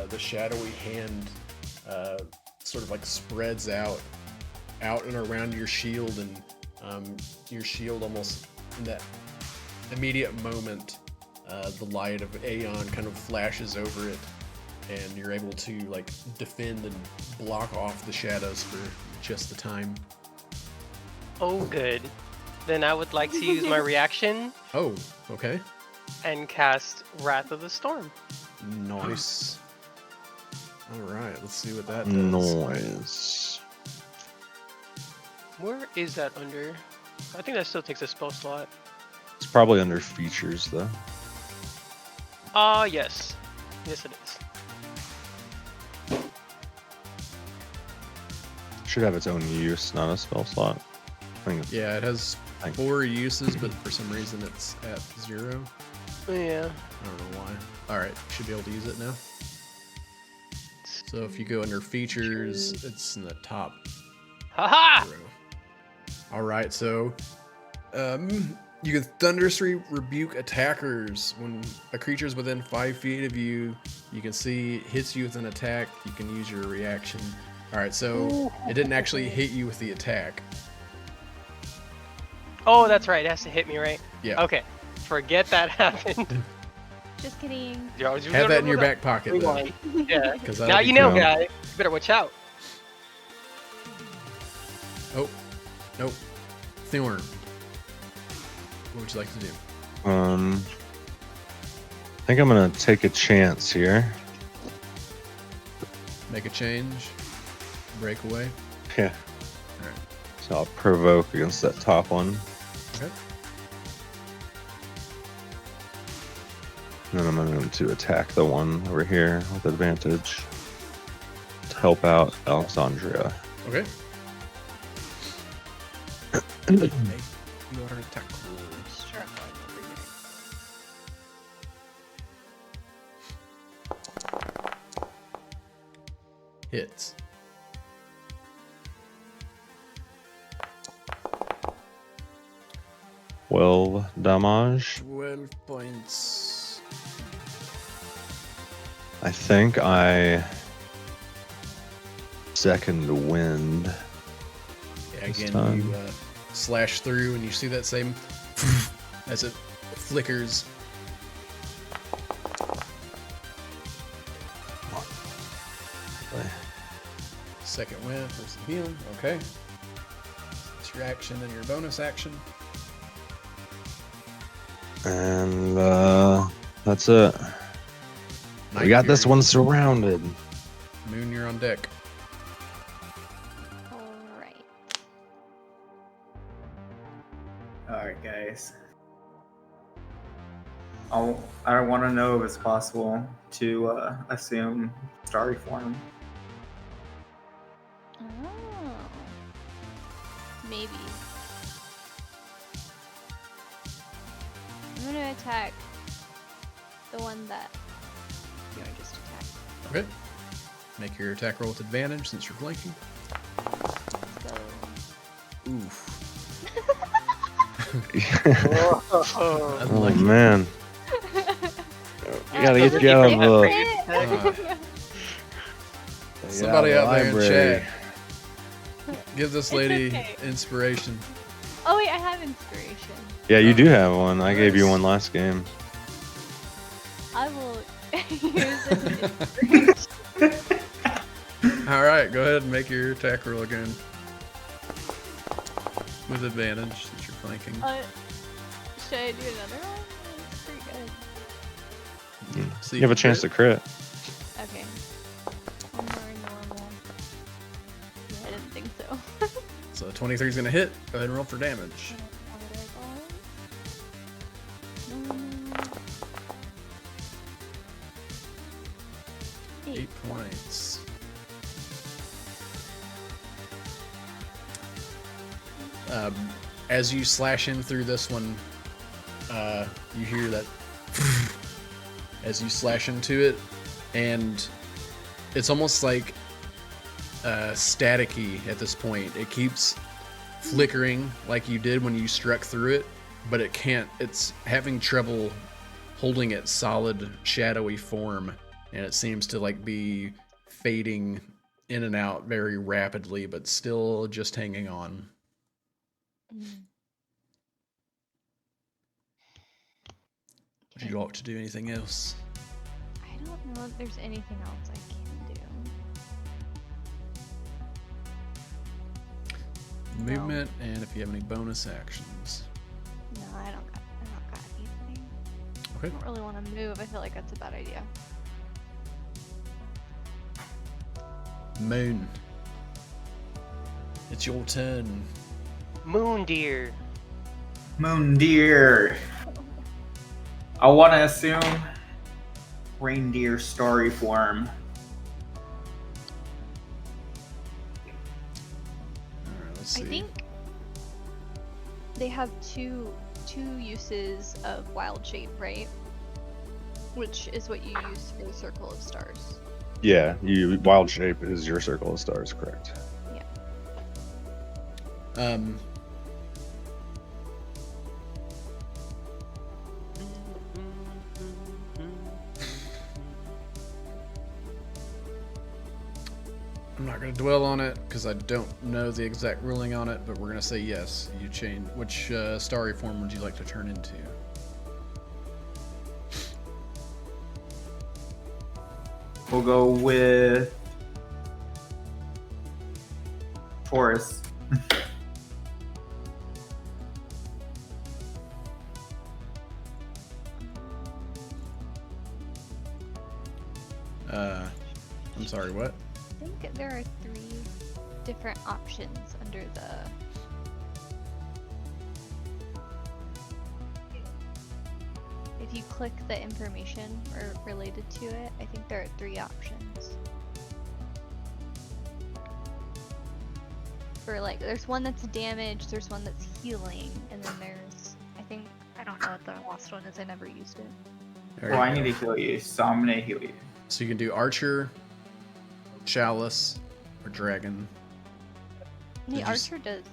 Speaker 2: the shadowy hand sort of like spreads out and around your shield, and your shield almost in that immediate moment, the light of Aeon kind of flashes over it, and you're able to like defend and block off the shadows for just the time.
Speaker 1: Oh, good. Then I would like to use my reaction
Speaker 2: Oh, okay.
Speaker 1: and cast Wrath of the Storm.
Speaker 2: Nice. All right, let's see what that does.
Speaker 4: Noise.
Speaker 1: Where is that under? I think that still takes a spell slot.
Speaker 4: It's probably under features though.
Speaker 1: Yes. Yes, it is.
Speaker 4: Should have its own use, not a spell slot. I think
Speaker 2: Yeah, it has
Speaker 4: Thank
Speaker 2: 4 uses, but for some reason it's at 0.
Speaker 1: Yeah.
Speaker 2: I don't know why. All right, should be able to use it now. So if you go under features, it's in the top
Speaker 1: Haha!
Speaker 2: row. All right, so you can thunderously rebuke attackers. When a creature is within 5 feet of you, you can see hits you with an attack. You can use your reaction. All right, so it didn't actually hit you with the attack.
Speaker 1: Oh, that's right. It has to hit me, right?
Speaker 2: Yeah.
Speaker 1: Okay. Forget that happened.
Speaker 5: Just kidding.
Speaker 2: Have that in your back pocket, though.
Speaker 1: Rewind. Yeah.
Speaker 2: 'Cause
Speaker 1: Now
Speaker 2: that'll
Speaker 1: you
Speaker 2: be
Speaker 1: know,
Speaker 2: cool.
Speaker 1: guys. You better watch out.
Speaker 2: Oh, nope. Thorn. What would you like to do?
Speaker 4: I think I'm gonna take a chance here.
Speaker 2: Make a change? Break away?
Speaker 4: Yeah.
Speaker 2: All right.
Speaker 4: So I'll provoke against that top one.
Speaker 2: Okay.
Speaker 4: And then I'm going to attack the one over here with advantage to help out Alexandria.
Speaker 2: Okay. Make your attack roll. Hits.
Speaker 4: Well, damage.
Speaker 2: 12 points.
Speaker 4: I think I second wind.
Speaker 2: Yeah,
Speaker 4: This
Speaker 2: again,
Speaker 4: time.
Speaker 2: you slash through and you see that same as it flickers. Second wind for some healing. Okay. It's your action and your bonus action.
Speaker 4: And that's it. We
Speaker 2: Night
Speaker 4: got this
Speaker 2: Fury.
Speaker 4: one surrounded.
Speaker 2: Moon, you're on deck.
Speaker 5: Alright.
Speaker 6: Alright, guys. I want to know if it's possible to assume starry form.
Speaker 5: Oh. Maybe. I'm gonna attack the one that you just attacked.
Speaker 2: Okay. Make your attack roll with advantage since you're flanking.
Speaker 5: Let's go.
Speaker 2: Oof.
Speaker 1: Oh.
Speaker 4: Oh
Speaker 2: Unlucky.
Speaker 4: man. We gotta get you out of the
Speaker 2: Somebody out there in
Speaker 4: library.
Speaker 2: chat. Give this lady
Speaker 5: okay.
Speaker 2: inspiration.
Speaker 5: Oh wait, I have inspiration.
Speaker 4: Yeah, you do have one. I gave you one last game.
Speaker 5: I will use it.
Speaker 2: All right, go ahead and make your attack roll again. With advantage since you're flanking.
Speaker 5: Should I do another one? That's pretty good.
Speaker 2: See
Speaker 4: You have a
Speaker 2: if
Speaker 4: chance to crit.
Speaker 5: Okay. One more normal. Yeah, I didn't think so.
Speaker 2: So 23 is going to hit. Go ahead and roll for damage.
Speaker 5: Eight.
Speaker 2: 8 points. As you slash in through this one, you hear that as you slash into it, and it's almost like staticky at this point. It keeps flickering like you did when you struck through it, but it can't. It's having trouble holding its solid shadowy form, and it seems to like be fading in and out very rapidly, but still just hanging on.
Speaker 5: Mm.
Speaker 2: Would you like to do anything else?
Speaker 5: I don't know if there's anything else I can do.
Speaker 2: Movement, and if you have any bonus actions.
Speaker 5: No, I don't got anything.
Speaker 2: Okay.
Speaker 5: I don't really want to move. I feel like that's a bad idea.
Speaker 2: Moon. It's your turn.
Speaker 1: Moon deer.
Speaker 6: Moon deer. I want to assume reindeer starry form.
Speaker 2: Alright, let's see.
Speaker 5: I think they have two uses of wild shape, right? Which is what you use for the Circle of Stars.
Speaker 4: Yeah, wild shape is your circle of stars, correct?
Speaker 2: I'm not going to dwell on it because I don't know the exact ruling on it, but we're going to say yes. You change. Which starry form would you like to turn into?
Speaker 6: We'll go with Taurus.
Speaker 2: I'm sorry, what?
Speaker 5: I think there are 3 different options under the. If you click the information or related to it, I think there are 3 options. For like, there's one that's damage, there's one that's healing, and then there's, I don't know what the last one is, I never used it.
Speaker 2: There
Speaker 6: Well,
Speaker 2: you
Speaker 6: I
Speaker 2: go.
Speaker 6: need to heal you, so I'm gonna heal you.
Speaker 2: So you can do archer, chalice, or dragon.
Speaker 5: The
Speaker 2: Did you s-
Speaker 5: archer does.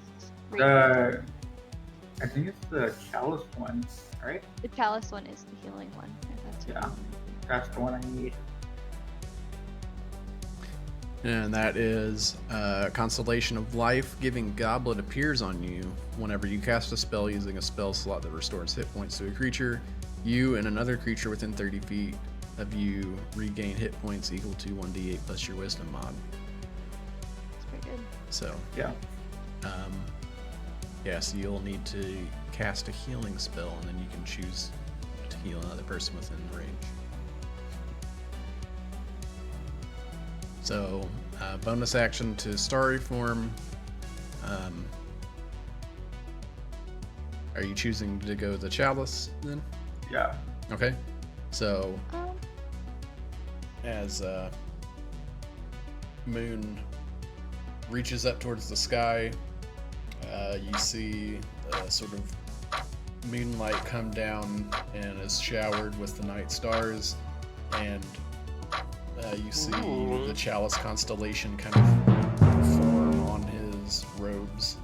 Speaker 6: I think it's the chalice one, right?
Speaker 5: The chalice one is the healing one. If that's what
Speaker 6: Yeah.
Speaker 5: you want.
Speaker 6: That's the one I need.
Speaker 2: And that is Constellation of Life. Giving Goblet appears on you whenever you cast a spell using a spell slot that restores hit points to a creature. You and another creature within 30 feet of you regain hit points equal to 1d8 plus your wisdom mod.
Speaker 5: It's pretty good.
Speaker 2: So,
Speaker 6: Yeah.
Speaker 2: yeah, so you'll need to cast a healing spell and then you can choose to heal another person within range. So, bonus action to starry form. Are you choosing to go the chalice then?
Speaker 6: Yeah.
Speaker 2: Okay. So,
Speaker 5: Um,
Speaker 2: as Moon reaches up towards the sky, you see sort of moonlight come down and is showered with the night stars, and you see
Speaker 1: Ooh.
Speaker 2: the chalice constellation kind of form on his robes.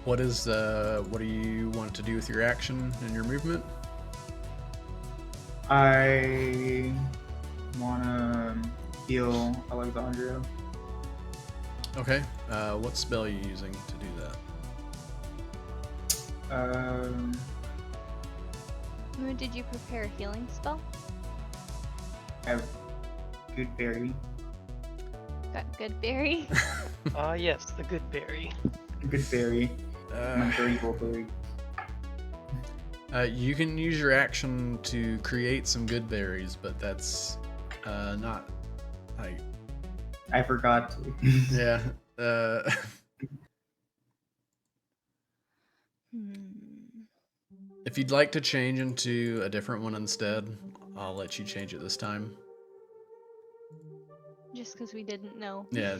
Speaker 2: What do you want to do with your action and your movement?
Speaker 6: I wanna heal Alexandria.
Speaker 2: Okay. What spell are you using to do that?
Speaker 5: Moon, did you prepare a healing spell?
Speaker 6: I have good berry.
Speaker 5: Got good berry.
Speaker 1: Ah, yes, the good berry.
Speaker 6: Good berry. My berry will berry.
Speaker 2: You can use your action to create some good berries, but that's not like
Speaker 6: I forgot to.
Speaker 2: yeah. If you'd like to change into a different one instead, I'll let you change it this time.
Speaker 5: Just because we didn't know.
Speaker 2: Yeah.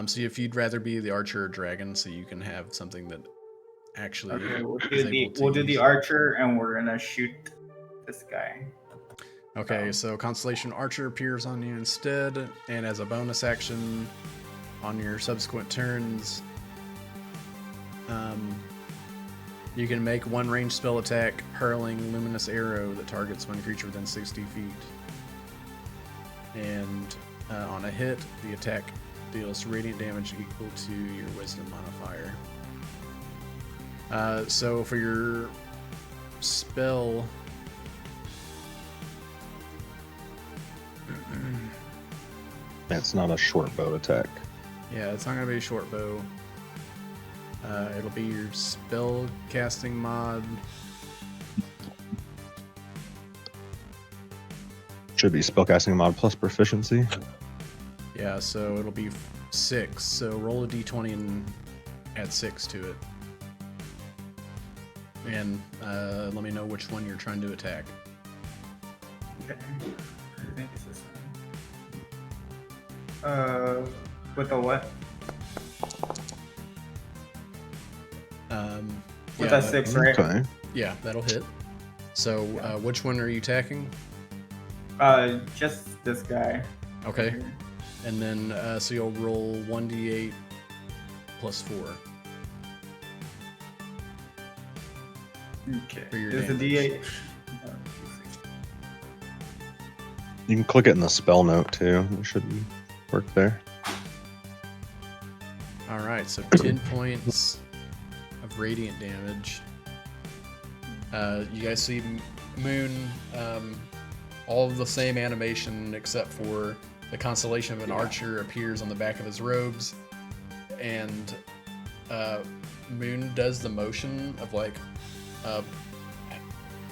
Speaker 2: So if you'd rather be the archer or dragon, so you can have something that actually
Speaker 6: Okay,
Speaker 2: is
Speaker 6: we'll do the
Speaker 2: use-
Speaker 6: archer, and we're gonna shoot this guy.
Speaker 2: Okay, so Constellation Archer appears on you instead, and as a bonus action on your subsequent turns, You can make one ranged spell attack hurling luminous arrow that targets one creature within 60 feet. And on a hit, the attack deals radiant damage equal to your wisdom modifier. So for your spell,
Speaker 4: It's not a short bow attack.
Speaker 2: yeah, it's not gonna be a short bow. It'll be your spell casting mod.
Speaker 4: Should be spellcasting mod plus proficiency.
Speaker 2: Yeah, so it'll be 6. So roll a d20 and add 6 to it. And let me know which one you're trying to attack.
Speaker 6: Okay. I think it's this one. With the what? With
Speaker 2: yeah,
Speaker 6: that 6, right?
Speaker 4: Okay.
Speaker 2: Yeah, that'll hit. So which one are you attacking?
Speaker 6: Just this guy.
Speaker 2: Okay. And then, so you'll roll 1d8 plus 4.
Speaker 6: Okay.
Speaker 2: For your
Speaker 6: Is the
Speaker 2: damage.
Speaker 6: D8?
Speaker 4: You can click it in the spell note too. It should work there.
Speaker 2: Alright, so 10 points of radiant damage. You guys see Moon, all of the same animation except for the constellation of an archer appears on the back of his robes. And Moon does the motion of like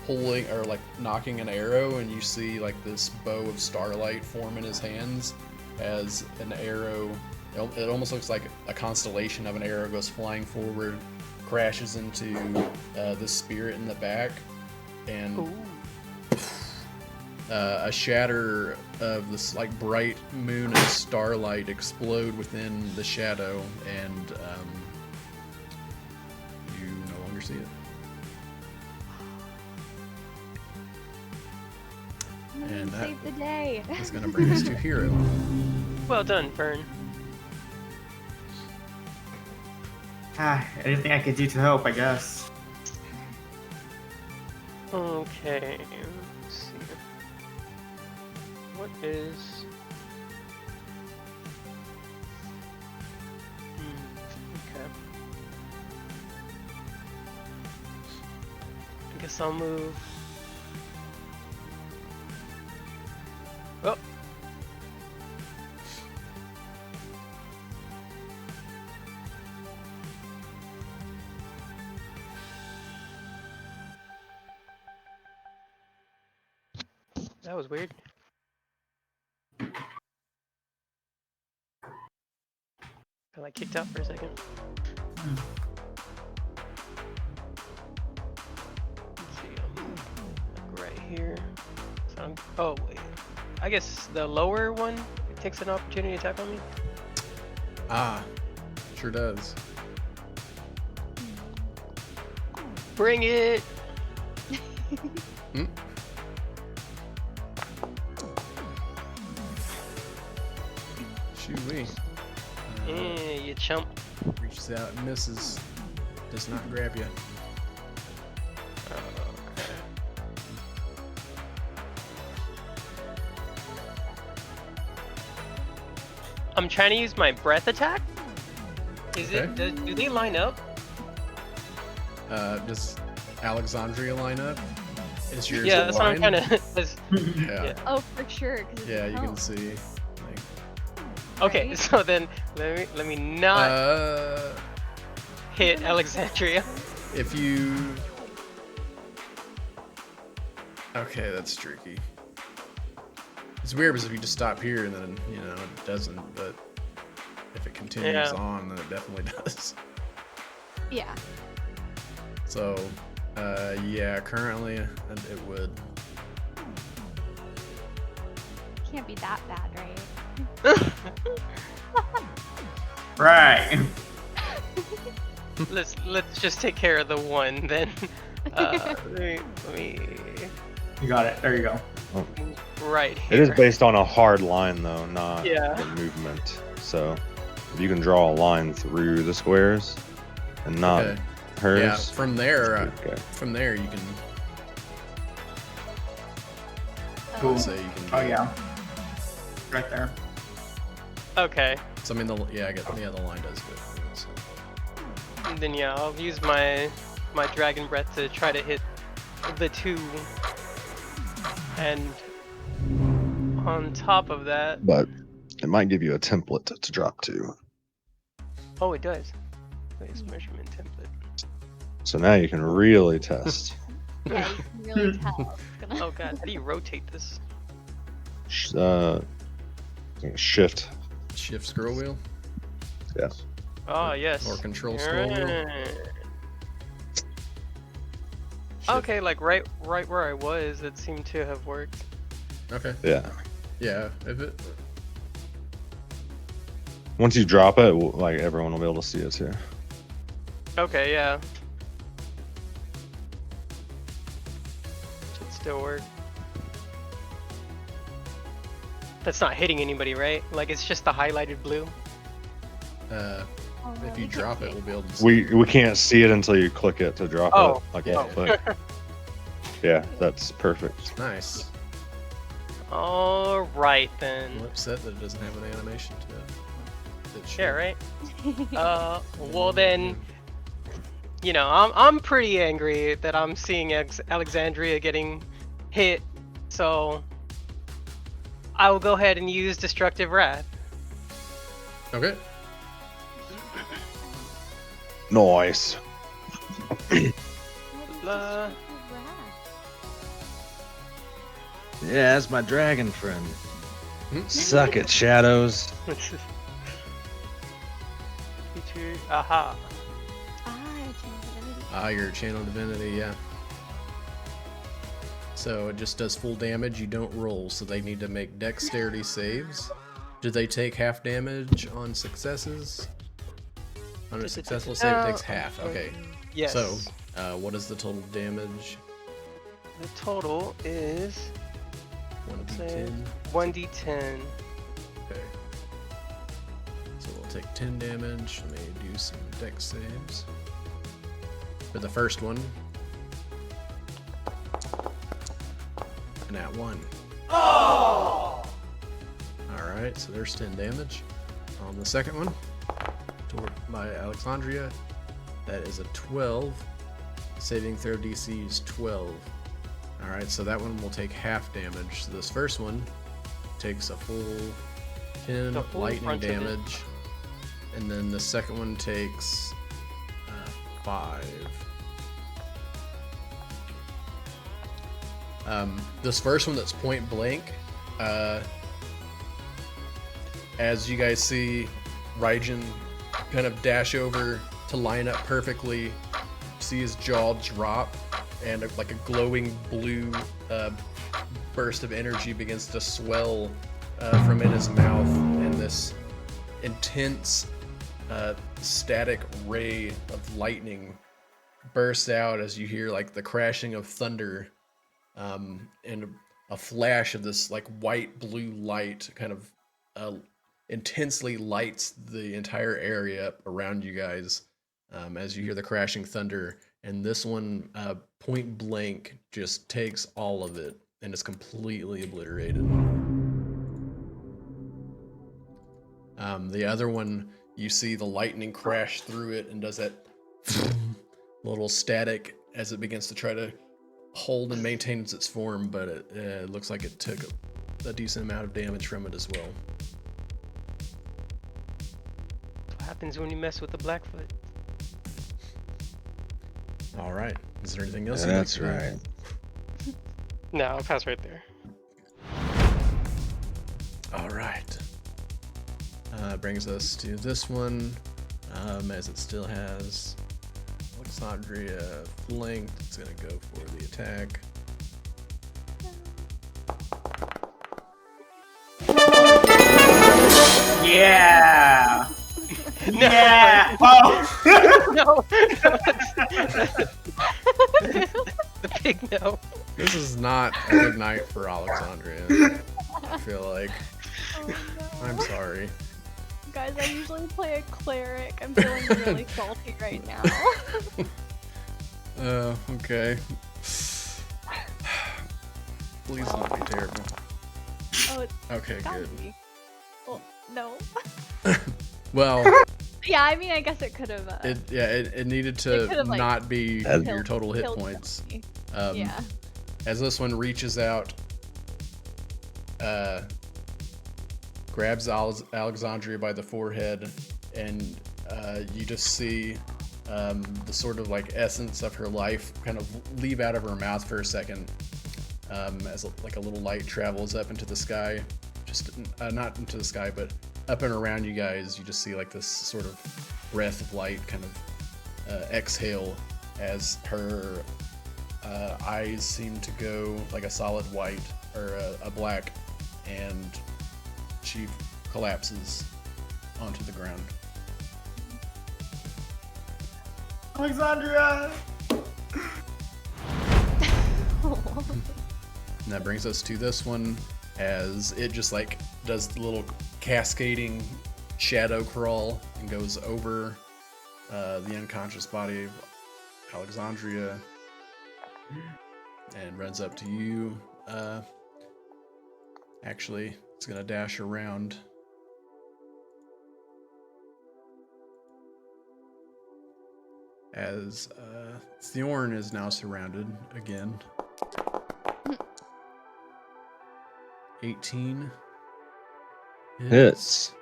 Speaker 2: pulling or like knocking an arrow, and you see like this bow of starlight form in his hands as an arrow. It almost looks like a constellation of an arrow goes flying forward, crashes into the spirit in the back, and a shatter of this like bright moon and starlight explode within the shadow, and you no longer see it. And that
Speaker 5: Save the day.
Speaker 2: is going to bring us to Hero.
Speaker 1: Well done, Fern.
Speaker 6: Anything I could do to help, I guess.
Speaker 1: Okay. Let's see. What is? Okay. I guess I'll move. Oh. That was weird. I like kicked out for a second. Let's see, like right here. So oh wait, I guess the lower one takes an opportunity attack on me.
Speaker 2: Ah, sure does.
Speaker 1: Bring it.
Speaker 2: Hmm? Shoo-wee.
Speaker 1: You chump.
Speaker 2: Reaches out and misses. Does not grab you.
Speaker 1: Okay. I'm trying to use my breath attack. Is it? Do they line up?
Speaker 2: Does Alexandria line up? Is yours
Speaker 1: Yeah, that's what I'm
Speaker 2: aligned?
Speaker 1: kind of.
Speaker 2: Yeah.
Speaker 5: Oh, for sure. 'cause it's
Speaker 2: Yeah, you can
Speaker 5: help.
Speaker 2: see. Like,
Speaker 1: Okay,
Speaker 5: Right?
Speaker 1: so then let me not hit Alexandria.
Speaker 2: if you. Okay, that's tricky. It's weird because if you just stop here and then it doesn't, but if it continues
Speaker 1: Yeah.
Speaker 2: on, then it definitely does.
Speaker 5: Yeah.
Speaker 2: So, yeah, currently it would.
Speaker 5: Can't be that bad, right?
Speaker 6: Right.
Speaker 1: let's just take care of the one then. Let me
Speaker 6: You got it. There you go.
Speaker 1: right
Speaker 4: It
Speaker 1: here.
Speaker 4: is based on a hard line though, not
Speaker 1: Yeah.
Speaker 4: the movement. So if you can draw a line through the squares and not
Speaker 2: Okay.
Speaker 4: hers.
Speaker 2: Yeah, from there,
Speaker 4: Okay.
Speaker 2: you can
Speaker 6: Cool.
Speaker 2: say you can.
Speaker 6: Oh yeah. Right there.
Speaker 1: Okay.
Speaker 2: So I mean, the line does good. So.
Speaker 1: And then yeah, I'll use my dragon breath to try to hit the 2. And on top of that,
Speaker 4: But it might give you a template to drop to.
Speaker 1: oh, it does. Place measurement template.
Speaker 4: So now you can really test.
Speaker 5: Yeah, you can really tell. It's gonna...
Speaker 1: Oh god, how do you rotate this?
Speaker 4: Shift.
Speaker 2: Shift scroll wheel
Speaker 1: Oh yes.
Speaker 2: or control scroll wheel.
Speaker 1: Alright.
Speaker 2: Shift.
Speaker 1: Okay, like right where I was, it seemed to have worked.
Speaker 2: Okay.
Speaker 4: Yeah.
Speaker 2: Yeah. If it.
Speaker 4: Once you drop it, like everyone will be able to see it too.
Speaker 1: Okay, yeah. Should still work. That's not hitting anybody, right? Like it's just the highlighted blue.
Speaker 5: Oh,
Speaker 2: If
Speaker 5: we
Speaker 2: you
Speaker 5: can
Speaker 2: drop
Speaker 5: see
Speaker 2: it, we'll be able to see.
Speaker 4: We can't see it until you click it to drop
Speaker 1: Oh.
Speaker 4: it. Like
Speaker 2: Yeah.
Speaker 4: click. Yeah, that's perfect.
Speaker 2: Nice.
Speaker 1: All right then.
Speaker 2: I'm upset that it doesn't have an animation to it. It should.
Speaker 1: Yeah, right. Well then, you know, I'm pretty angry that I'm seeing Alexandria getting hit, so I will go ahead and use Destructive Wrath.
Speaker 2: Okay.
Speaker 4: Nice.
Speaker 1: Blah.
Speaker 4: Yeah, that's my dragon friend.
Speaker 2: Hmm?
Speaker 4: Suck it, shadows.
Speaker 1: Feature. Aha.
Speaker 2: Your channel divinity, yeah. So it just does full damage. You don't roll, so they need to make dexterity saves. Do they take half damage on successes? On a successful save, it takes half. Okay.
Speaker 1: Yes.
Speaker 2: So, what is the total damage?
Speaker 1: The total is
Speaker 2: 1d10.
Speaker 1: 1d10.
Speaker 2: Okay. So we'll take 10 damage. Let me do some dex saves. For the first one. And at 1. Oh! Alright, so there's 10 damage. On the second one, by Alexandria, that is a 12. Saving throw DC is 12. Alright, so that one will take half damage. So this first one takes a full 10
Speaker 1: The full
Speaker 2: lightning
Speaker 1: brunt of it.
Speaker 2: damage. And then the second one takes 5. This first one that's point blank, as you guys see Raijin kind of dash over to line up perfectly, see his jaw drop, and like a glowing blue burst of energy begins to swell from in his mouth, and this intense static ray of lightning bursts out as you hear like the crashing of thunder, and a flash of this like white blue light kind of intensely lights the entire area around you guys, as you hear the crashing thunder, and this one point blank just takes all of it and is completely obliterated. The other one, you see the lightning crash through it and does that little static as it begins to try to hold and maintain its form, but it looks like it took a decent amount of damage from it as well.
Speaker 1: What happens when you mess with the Blackfoot?
Speaker 2: All right. Is there anything else?
Speaker 4: That's right.
Speaker 1: No, I'll pass right there.
Speaker 2: All right. Brings us to this one, as it still has Alexandria flanked. It's gonna go for the attack.
Speaker 6: Yeah.
Speaker 1: No.
Speaker 6: Yeah. Oh.
Speaker 1: No. The big no.
Speaker 2: This is not a good night for Alexandria. I feel like.
Speaker 5: Oh, no.
Speaker 2: I'm sorry.
Speaker 5: Guys, I usually play a cleric. I'm feeling really salty right now.
Speaker 2: Okay. Please don't be terrible.
Speaker 5: Oh, it's
Speaker 2: Okay,
Speaker 5: gotta
Speaker 2: good.
Speaker 5: be. Well, no.
Speaker 2: Well,
Speaker 5: Yeah, I mean, I guess it could have.
Speaker 2: it needed
Speaker 5: It
Speaker 2: to
Speaker 5: could've, like,
Speaker 2: not be
Speaker 4: Killed-
Speaker 2: your total hit
Speaker 5: killed
Speaker 2: points.
Speaker 5: somebody. Yeah.
Speaker 2: As this one reaches out, grabs Alexandria by the forehead, and you just see the sort of like essence of her life kind of leave out of her mouth for a second, as like a little light travels up into the sky. Just not into the sky, but up and around you guys. You just see like this sort of breath of light kind of exhale as her eyes seem to go like a solid white or a black, and she collapses onto the ground.
Speaker 6: Alexandria!
Speaker 2: And that brings us to this one, as it just like does the little cascading shadow crawl and goes over the unconscious body of Alexandria and runs up to you. Actually, it's gonna dash around. As Thorn is now surrounded again. 18
Speaker 4: Hits.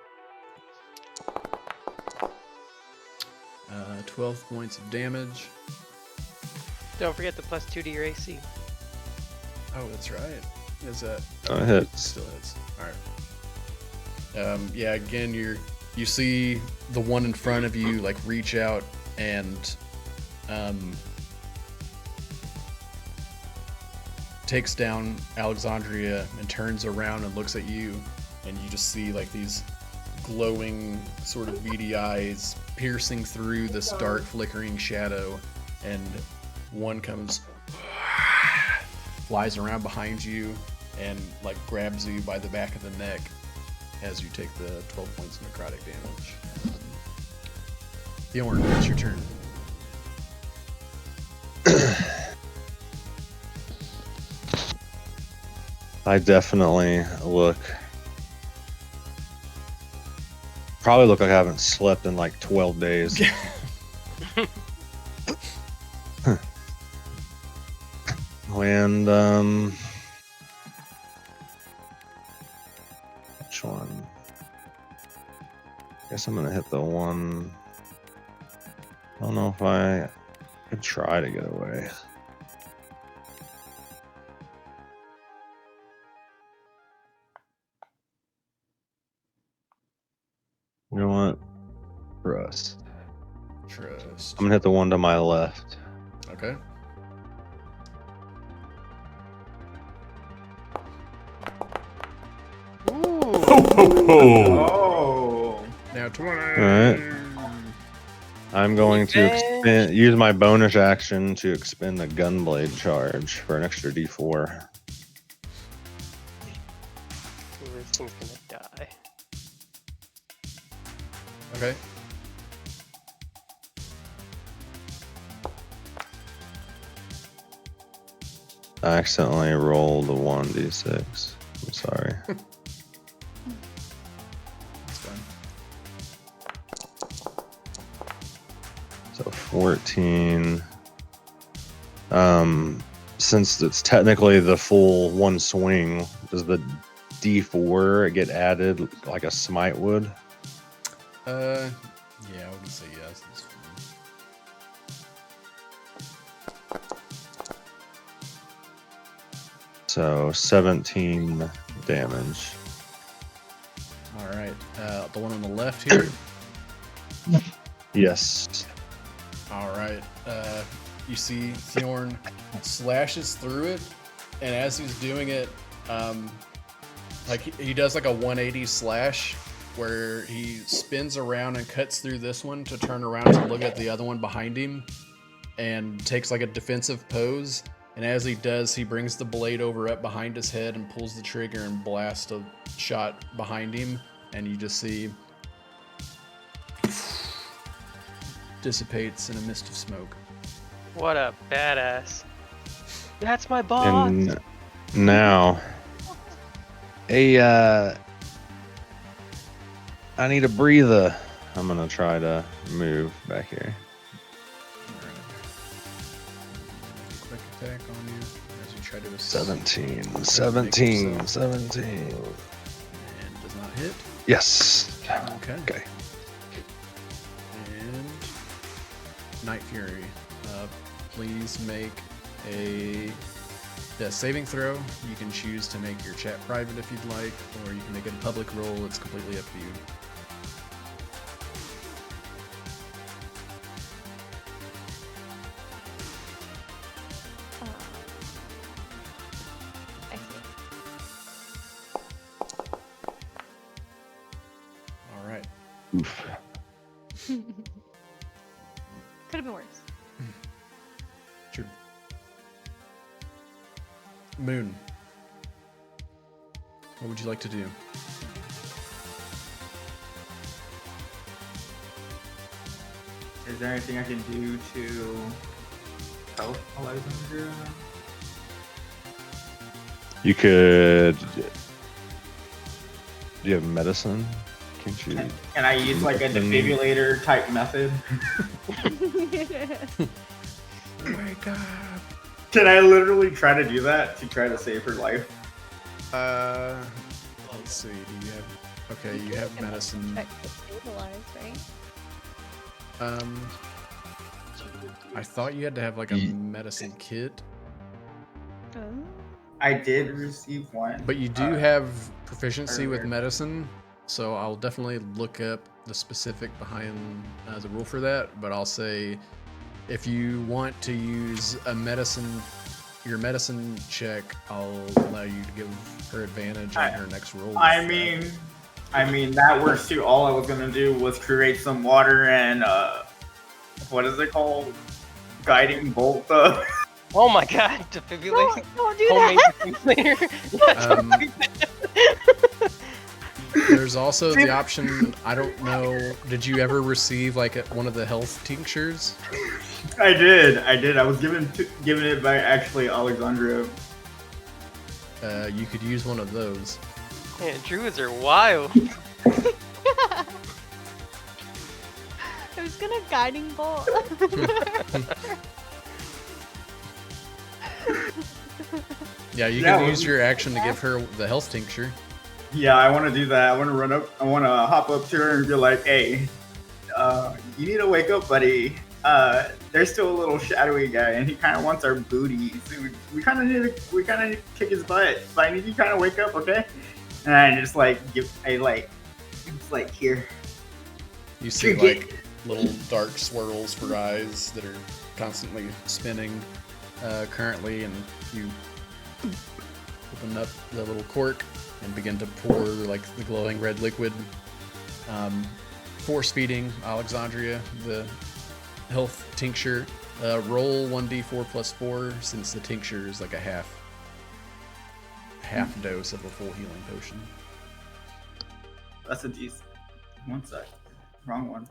Speaker 2: 12 points of damage.
Speaker 1: Don't forget the +2 to your AC.
Speaker 2: Oh, that's right. Is that
Speaker 4: Hits.
Speaker 2: still hits? All right. Yeah. Again, you see the one in front of you like reach out and takes down Alexandria and turns around and looks at you, and you just see like these glowing sort of beady eyes piercing through this dark flickering shadow, and one comes flies around behind you and like grabs you by the back of the neck as you take the 12 points of necrotic damage. Thorn, it's your turn.
Speaker 4: I definitely probably look like I haven't slept in like 12 days. And which one? Guess I'm gonna hit the one. I don't know if I could try to get away. You know what? Trust.
Speaker 2: Trust.
Speaker 4: I'm gonna hit the one to my left.
Speaker 2: Okay.
Speaker 6: Oh.
Speaker 2: Now 20.
Speaker 4: Alright. I'm going to use my bonus action to expend a gunblade charge for an extra D4.
Speaker 1: Ooh, this thing's gonna die.
Speaker 2: Okay.
Speaker 4: I accidentally rolled a 1d6. I'm sorry.
Speaker 2: That's fine.
Speaker 4: So 14. Since it's technically the full one swing, does the D4 get added like a smite would?
Speaker 2: Yeah, I would say yes. That's fine.
Speaker 4: So 17 damage.
Speaker 2: All right. The one on the left here.
Speaker 4: Yes.
Speaker 2: All right. You see Thorn slashes through it, and as he's doing it, like he does like a 180 slash, where he spins around and cuts through this one to turn around to look at the other one behind him, and takes like a defensive pose. And as he does, he brings the blade over up behind his head and pulls the trigger and blasts a shot behind him, and you just see dissipates in a mist of smoke.
Speaker 1: What a badass. That's my boss.
Speaker 4: And now, I need a breather. I'm gonna try to move back here.
Speaker 2: Quick attack on you as you try to
Speaker 4: 17,
Speaker 2: Make
Speaker 4: 17,
Speaker 2: yourself.
Speaker 4: 17.
Speaker 2: And does not hit.
Speaker 4: Yes.
Speaker 2: Okay.
Speaker 4: Okay.
Speaker 2: And Night Fury, please make a saving throw. You can choose to make your chat private if you'd like, or you can make it a public roll. It's completely up to you.
Speaker 5: I see.
Speaker 2: All right.
Speaker 4: Oof.
Speaker 5: Could have been worse.
Speaker 2: Sure. Moon. What would you like to do?
Speaker 6: Is there anything I can do to help Alexandria?
Speaker 4: You could. Do you have medicine? Can you?
Speaker 6: Can I use like a defibrillator type method?
Speaker 2: Wake up.
Speaker 6: Can I literally try to do that to try to save her life?
Speaker 2: Let's see. Do you have? Okay, you have medicine.
Speaker 5: Check to stabilize, right?
Speaker 2: I thought you had to have like a medicine kit,
Speaker 5: Oh.
Speaker 6: I did receive one.
Speaker 2: but you do have proficiency with
Speaker 6: earlier.
Speaker 2: medicine, so I'll definitely look up the specific behind the rule for that. But I'll say, if you want to use your medicine check, I'll allow you to give her advantage on her next roll.
Speaker 6: I
Speaker 2: with
Speaker 6: mean that works too. All I was gonna do was create some water and what is it called? Guiding bolt.
Speaker 1: Oh my god, defibrillator.
Speaker 5: Don't do
Speaker 1: Homemade
Speaker 5: that!
Speaker 1: defibrillator.
Speaker 2: There's also the option. I don't know. Did you ever receive like one of the health tinctures?
Speaker 6: I did. I was given it by actually Alexandria.
Speaker 2: You could use one of those.
Speaker 1: Man, druids are wild.
Speaker 5: I was gonna guiding bolt.
Speaker 2: Yeah, you
Speaker 6: Yeah,
Speaker 2: can
Speaker 6: well-
Speaker 2: use your action to give her the health tincture.
Speaker 6: Yeah, I want to do that. I want to run up. I want to hop up to her and be like, "Hey, you need to wake up, buddy. There's still a little shadowy guy, and he kind of wants our booty. So we kind of need to kick his butt. But I need you kind of wake up, okay?" And I just like it's like here.
Speaker 2: You see
Speaker 6: Sure,
Speaker 2: like little dark swirls for eyes that are constantly spinning currently, and you open up the little cork and begin to pour like the glowing red liquid, force feeding Alexandria the health tincture. Roll 1d4 plus 4 since the tincture is like a half dose of a full healing potion.
Speaker 6: That's a decent. One sec. Wrong one.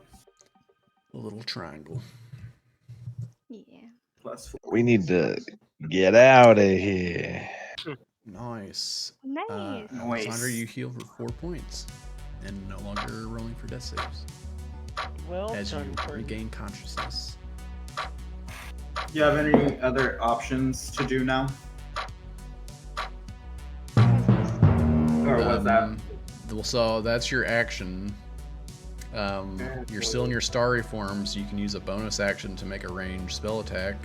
Speaker 2: A little triangle.
Speaker 5: Yeah.
Speaker 6: +4.
Speaker 4: We need to get out of here.
Speaker 2: Nice.
Speaker 5: Nice.
Speaker 6: Nice.
Speaker 2: Alexandria, you heal for 4 points and no longer rolling for death saves
Speaker 1: Well
Speaker 2: as you
Speaker 1: done, Courtney.
Speaker 2: regain consciousness.
Speaker 6: Do you have any other options to do now? Or was that?
Speaker 2: So that's your action. You're still in your starry form, so you can use a bonus action to make a ranged spell attack.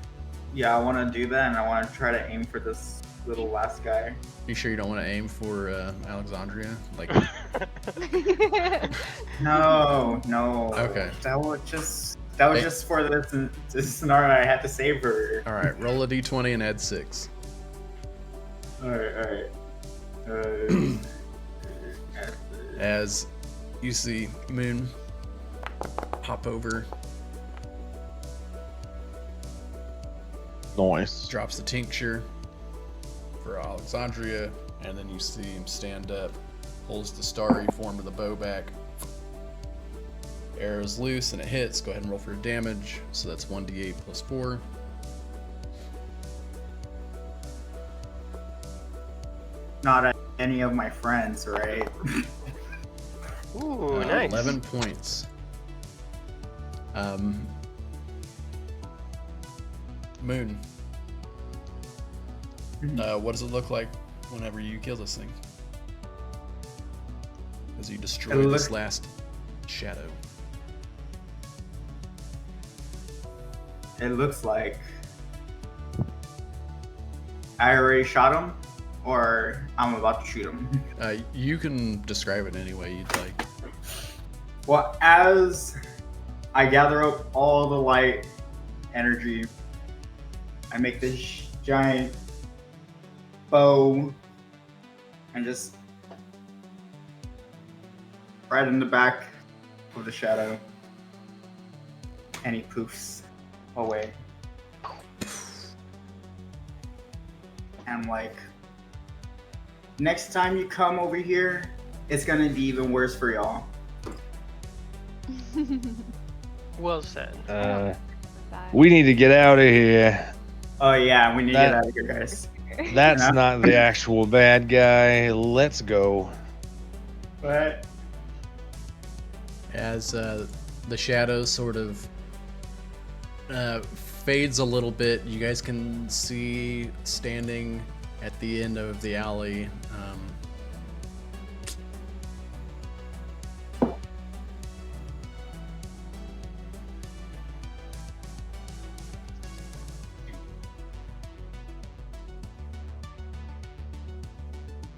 Speaker 6: Yeah, I want to do that, and I want to try to aim for this little last guy.
Speaker 2: You sure you don't want to aim for Alexandria? Like,
Speaker 6: No.
Speaker 2: Okay.
Speaker 6: That was just for this scenario. I had to save her.
Speaker 2: all right, roll a d20 and add 6.
Speaker 6: All right.
Speaker 2: As you see Moon hop over,
Speaker 4: Nice.
Speaker 2: drops the tincture for Alexandria, and then you see him stand up, pulls the starry form of the bow back. Arrow's loose and it hits. Go ahead and roll for damage. So that's 1d8 plus 4.
Speaker 6: not any of my friends, right?
Speaker 1: Ooh, nice.
Speaker 2: 11 points. Moon. What does it look like whenever you kill this thing? As you destroy this last shadow.
Speaker 6: It looks like I already shot him, or I'm about to shoot him.
Speaker 2: You can describe it any way you'd like.
Speaker 6: Well, as I gather up all the light energy, I make this giant bow and just right in the back of the shadow, and he poofs away. And I'm like, next time you come over here, it's gonna be even worse for y'all.
Speaker 1: Well said.
Speaker 5: Bye.
Speaker 4: We need to get out of here.
Speaker 6: Oh yeah, we need to get
Speaker 4: That-
Speaker 6: out of here, guys.
Speaker 4: That's
Speaker 6: Yeah.
Speaker 4: not the actual bad guy. Let's go.
Speaker 6: But
Speaker 2: As the shadow sort of fades a little bit, you guys can see standing at the end of the alley.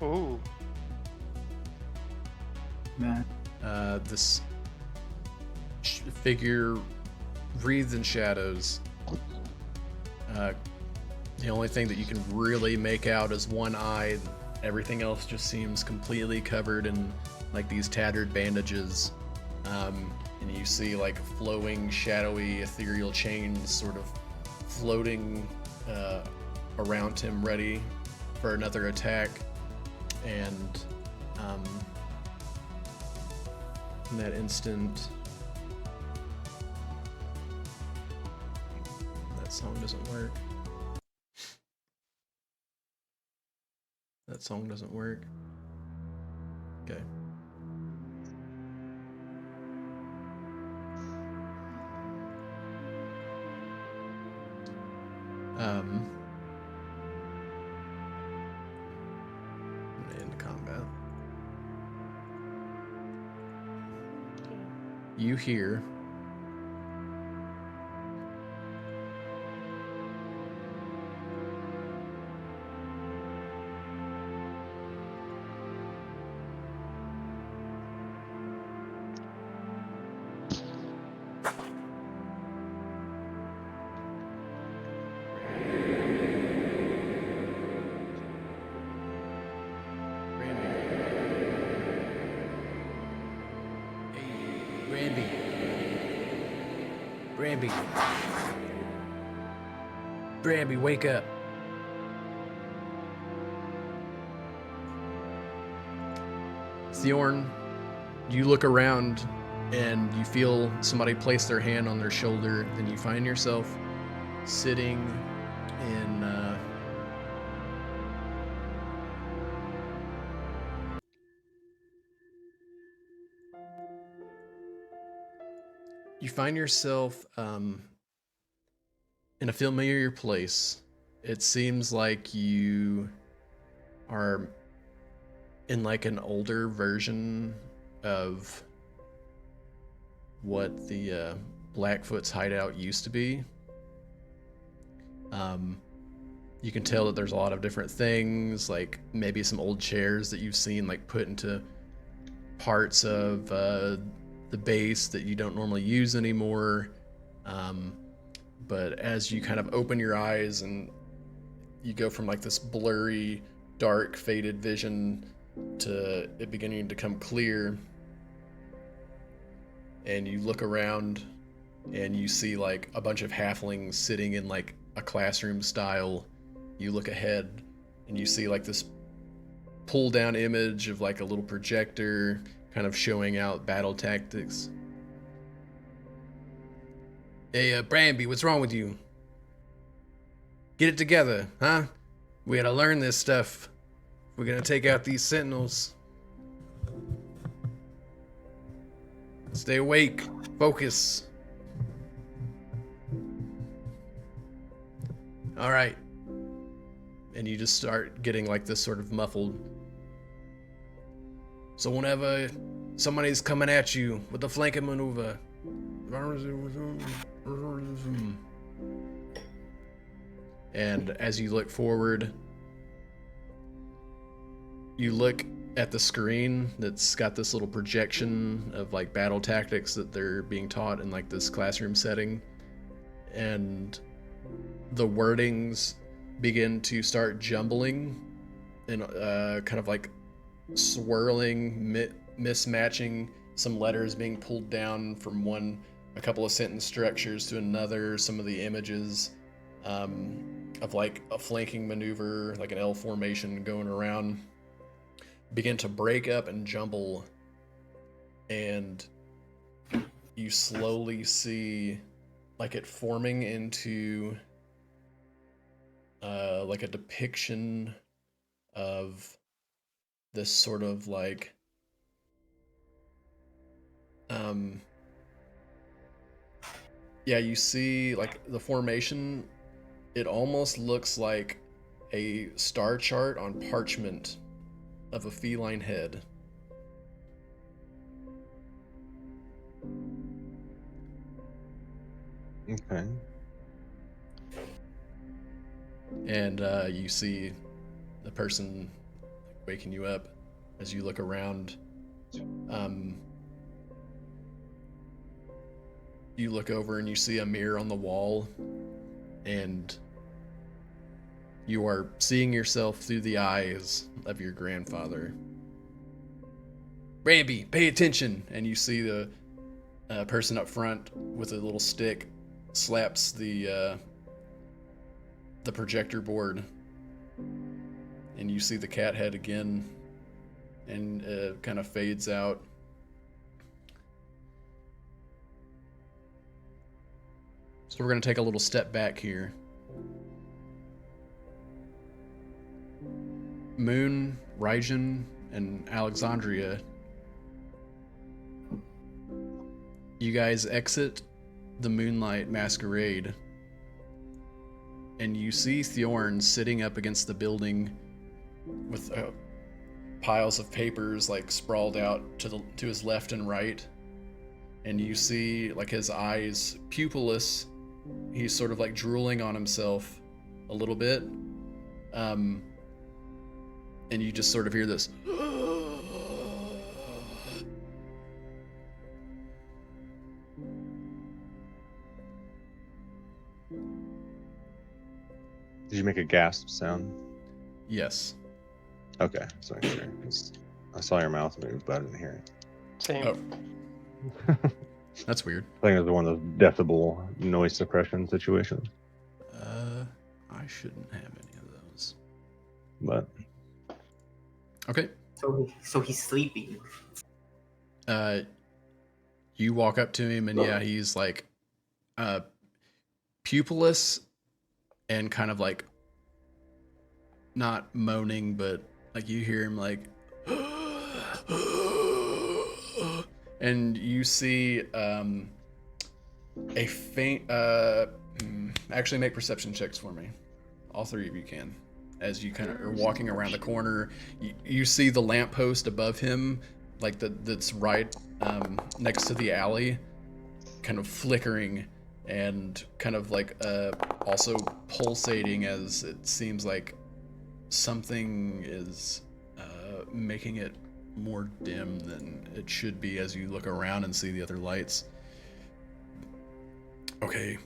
Speaker 1: Ooh.
Speaker 6: man,
Speaker 2: This figure wreathed in shadows. The only thing that you can really make out is one eye. Everything else just seems completely covered in like these tattered bandages. And you see like flowing, shadowy, ethereal chains sort of floating around him, ready for another attack. And in that instant, that song doesn't work. That song doesn't work. Okay. In combat. You hear Bramby, wake up. Thorn, you look around and you feel somebody place their hand on their shoulder, and you find yourself sitting in you find yourself in a familiar place. It seems like you are in like an older version of what the Blackfoot's hideout used to be. You can tell that there's a lot of different things, like maybe some old chairs that you've seen like put into parts of the base that you don't normally use anymore. But as you kind of open your eyes and you go from like this blurry, dark, faded vision to it beginning to come clear, and you look around and you see like a bunch of halflings sitting in like a classroom style. You look ahead and you see like this pull down image of like a little projector kind of showing out battle tactics. Hey, Bramby, what's wrong with you? Get it together, huh? We gotta learn this stuff We're gonna take out these sentinels. Stay awake. Focus. All right. And you just start getting like this sort of muffled. So whenever somebody's coming at you with the flanking maneuver, and as you look forward, you look at the screen that's got this little projection of like battle tactics that they're being taught in like this classroom setting, and the wordings begin to start jumbling and kind of like swirling, mismatching, some letters being pulled down from a couple of sentence structures to another, some of the images of like a flanking maneuver, like an L formation going around, begin to break up and jumble, and you slowly see like it forming into like a depiction of this sort of like you see like the formation, it almost looks like a star chart on parchment of a feline head.
Speaker 4: Okay.
Speaker 2: And you see the person waking you up as you look around. You look over and you see a mirror on the wall, and you are seeing yourself through the eyes of your grandfather. Rambi, pay attention! And you see the person up front with a little stick slaps the projector board, and you see the cat head again, and kind of fades out. So we're going to take a little step back here. Moon, Raijin, and Alexandria, you guys exit the Moonlight Masquerade, and you see Thorn sitting up against the building with piles of papers like sprawled out to his left and right, and you see like his eyes pupilless. He's sort of like drooling on himself a little bit, and you just sort of hear this.
Speaker 4: Did you make a gasp sound?
Speaker 2: Yes.
Speaker 4: Okay, so make sure, 'cause I saw your mouth move, but I didn't hear it.
Speaker 1: Same.
Speaker 2: Oh. That's weird.
Speaker 4: I think it was one of those decibel noise suppression situations.
Speaker 2: I shouldn't have any of those.
Speaker 4: But
Speaker 2: Okay.
Speaker 6: So he's sleeping.
Speaker 2: You walk up to him, and yeah, he's like pupilless and kind of like not moaning, but like you hear him like and you see a faint actually make perception checks for me. All three of you can. As you kind of are walking around the corner, you see the lamppost above him, like that's right next to the alley, kind of flickering and kind of like also pulsating, as it seems like something is making it more dim than it should be as you look around and see the other lights. Okay.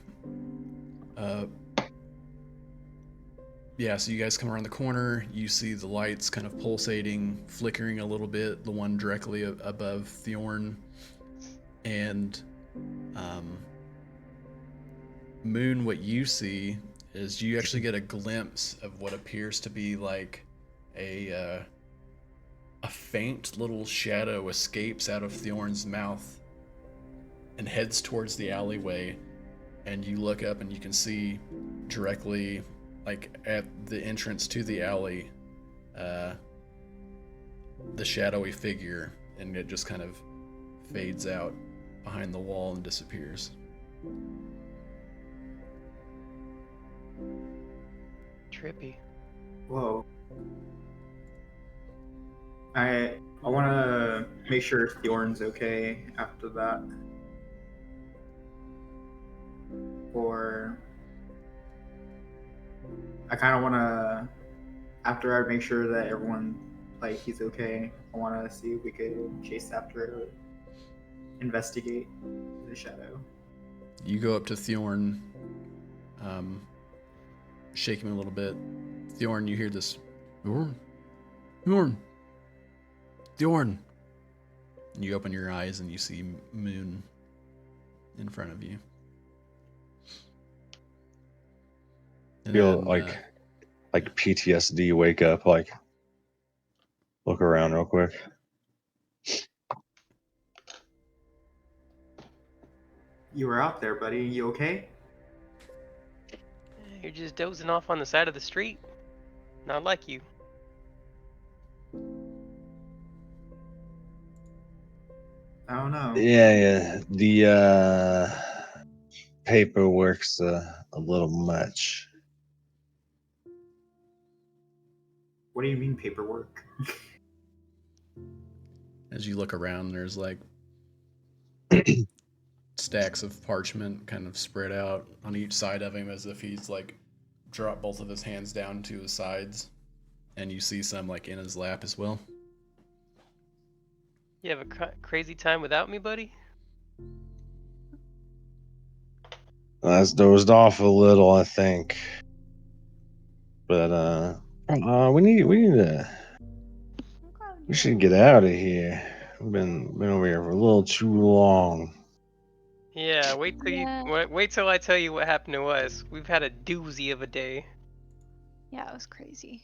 Speaker 2: Yeah, so you guys come around the corner, you see the lights kind of pulsating, flickering a little bit, the one directly above Thorn. And Moon, what you see is you actually get a glimpse of what appears to be like a faint little shadow escapes out of Thorn's mouth and heads towards the alleyway. And you look up and you can see directly, like at the entrance to the alley, the shadowy figure, and it just kind of fades out behind the wall and disappears.
Speaker 1: Trippy.
Speaker 6: Whoa. I want to make sure Thorn's okay after that. Or I kind of want to, after I make sure that everyone, like, he's okay, I want to see if we could chase after it, investigate the shadow.
Speaker 2: You go up to Thorn, shake him a little bit. Thorn, you hear this, Thorn. And you open your eyes and you see Moon in front of you. And
Speaker 4: Feel
Speaker 2: then,
Speaker 4: like PTSD. Wake up. Like, look around real quick.
Speaker 6: You were out there, buddy. You okay?
Speaker 1: You're just dozing off on the side of the street. Not like you.
Speaker 6: I don't know.
Speaker 4: Yeah. The paperwork's a little much.
Speaker 6: What do you mean paperwork?
Speaker 2: as you look around, there's like stacks of parchment kind of spread out on each side of him, as if he's like dropped both of his hands down to his sides, and you see some like in his lap as well.
Speaker 1: You have a crazy time without me, buddy?
Speaker 4: I dozed off a little, I think. But we should get out of here. We've been over here for a little too long.
Speaker 1: Yeah, wait till I tell you what happened to us. We've had a doozy of a day.
Speaker 5: Yeah, it was crazy.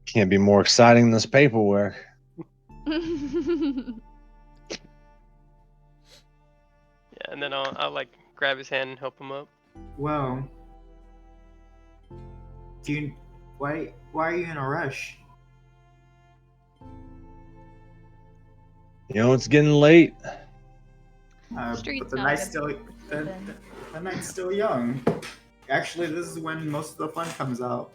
Speaker 4: Can't be more exciting than this paperwork.
Speaker 1: Yeah, and then I'll like grab his hand and help him up.
Speaker 6: Well, why are you in a rush?
Speaker 4: You know, it's getting late.
Speaker 5: Street's
Speaker 6: But the
Speaker 5: not
Speaker 6: night's
Speaker 5: a
Speaker 6: still
Speaker 5: big
Speaker 6: the night's still young. Actually, this is when most of the fun comes out.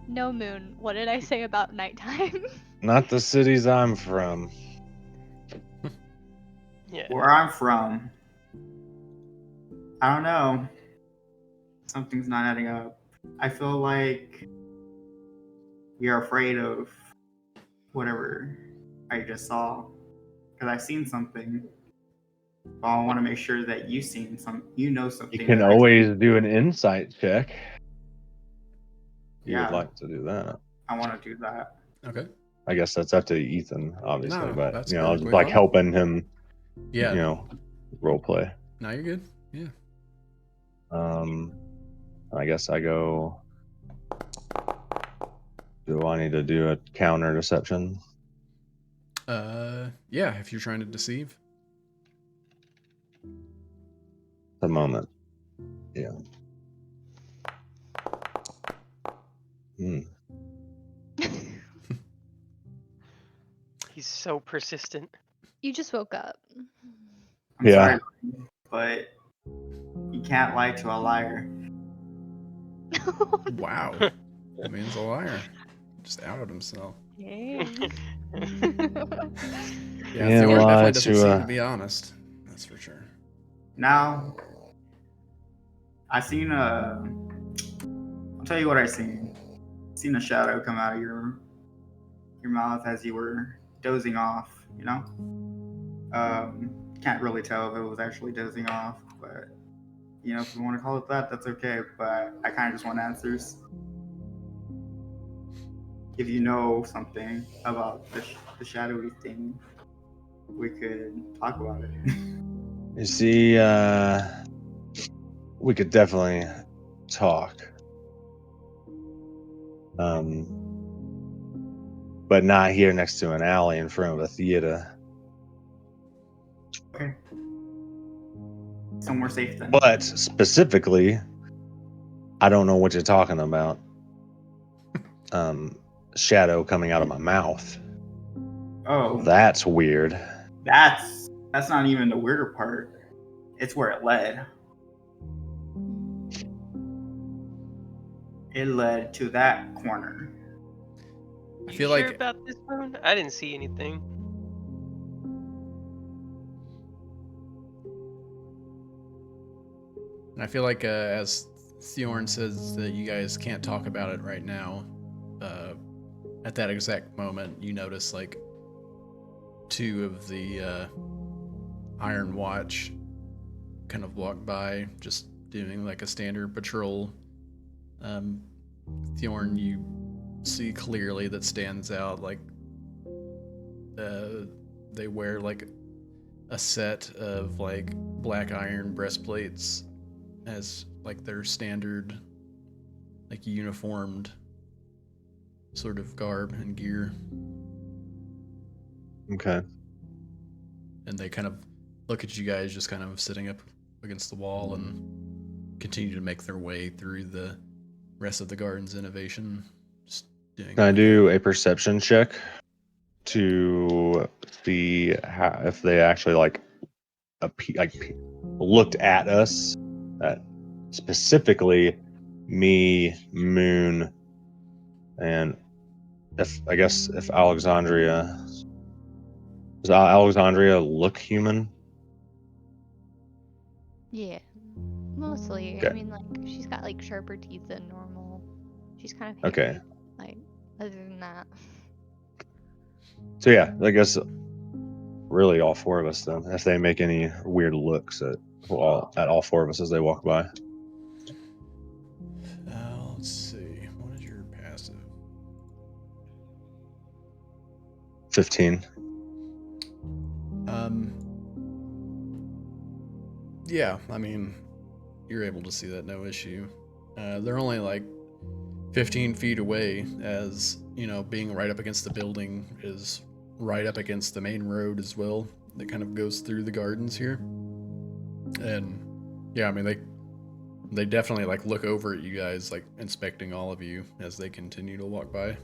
Speaker 5: No, Moon. What did I say about nighttime?
Speaker 4: Not the cities I'm from.
Speaker 1: Yeah.
Speaker 6: Where I'm from, I don't know. Something's not adding up. I feel like we are afraid of whatever I just saw, because I've seen something. But I want to make sure that you know something.
Speaker 4: You can
Speaker 6: that I-
Speaker 4: always do an insight check. You
Speaker 6: Yeah.
Speaker 4: would like to do that.
Speaker 6: I want to do that.
Speaker 2: Okay.
Speaker 4: I guess that's up to Ethan, obviously.
Speaker 2: No,
Speaker 4: but
Speaker 2: that's
Speaker 4: you know, I was
Speaker 2: perfectly
Speaker 4: like
Speaker 2: fine.
Speaker 4: helping him.
Speaker 2: Yeah.
Speaker 4: You know, role play.
Speaker 2: Now you're good. Yeah.
Speaker 4: I guess I go. Do I need to do a counter deception?
Speaker 2: Yeah. If you're trying to deceive.
Speaker 4: The moment. Yeah.
Speaker 1: He's so persistent.
Speaker 5: You just woke up.
Speaker 6: I'm
Speaker 4: Yeah.
Speaker 6: sorry, but you can't lie to a liar.
Speaker 2: Wow. That man's a liar. Just outed himself.
Speaker 5: Dang.
Speaker 2: Yeah,
Speaker 4: Yeah,
Speaker 2: Theodore
Speaker 4: lie
Speaker 2: definitely doesn't
Speaker 4: to,
Speaker 2: seem to be honest. That's for sure.
Speaker 6: Now, I'll tell you what I seen. Seen a shadow come out of your mouth as you were dozing off, you know? Can't really tell if it was actually dozing off, but you know, if you want to call it that, that's okay. But I kind of just want answers. If you know something about the shadowy thing, we could talk about it.
Speaker 4: You see, we could definitely talk. But not here next to an alley in front of a theater.
Speaker 6: Okay. Somewhere safe then.
Speaker 4: But specifically, I don't know what you're talking about. Shadow coming out of my mouth.
Speaker 6: Oh,
Speaker 4: That's weird.
Speaker 6: that's not even the weirder part. It's where it led. It led to that corner.
Speaker 2: I
Speaker 1: You
Speaker 2: feel
Speaker 1: sure
Speaker 2: like
Speaker 1: about this one? I didn't see anything.
Speaker 2: And I feel like as Thorn says that you guys can't talk about it right now, at that exact moment, you notice like two of the Iron Watch kind of walk by, just doing like a standard patrol. Thorn, you see clearly that stands out, like they wear like a set of like black iron breastplates as like their standard like uniformed sort of garb and gear,
Speaker 4: Okay.
Speaker 2: and they kind of look at you guys just kind of sitting up against the wall and continue to make their way through the rest of the garden's innovation. Just doing
Speaker 4: Can I
Speaker 2: like
Speaker 4: do a perception check to see if they actually like looked at us, specifically me, Moon, and if Alexandria, does Alexandria look human?
Speaker 5: Yeah, mostly. I
Speaker 4: Okay.
Speaker 5: mean, like she's got like sharper teeth than normal. She's kind of
Speaker 4: Okay.
Speaker 5: hairy. Like other than that,
Speaker 4: So yeah, I guess really all four of us then, if they make any weird looks at all four of us as they walk by.
Speaker 2: let's see, what is your passive?
Speaker 4: 15.
Speaker 2: Yeah, I mean, you're able to see that, no issue. They're only like 15 feet away, as you know, being right up against the building is right up against the main road as well that kind of goes through the gardens here. And yeah, I mean, they definitely like look over at you guys, like inspecting all of you as they continue to walk by.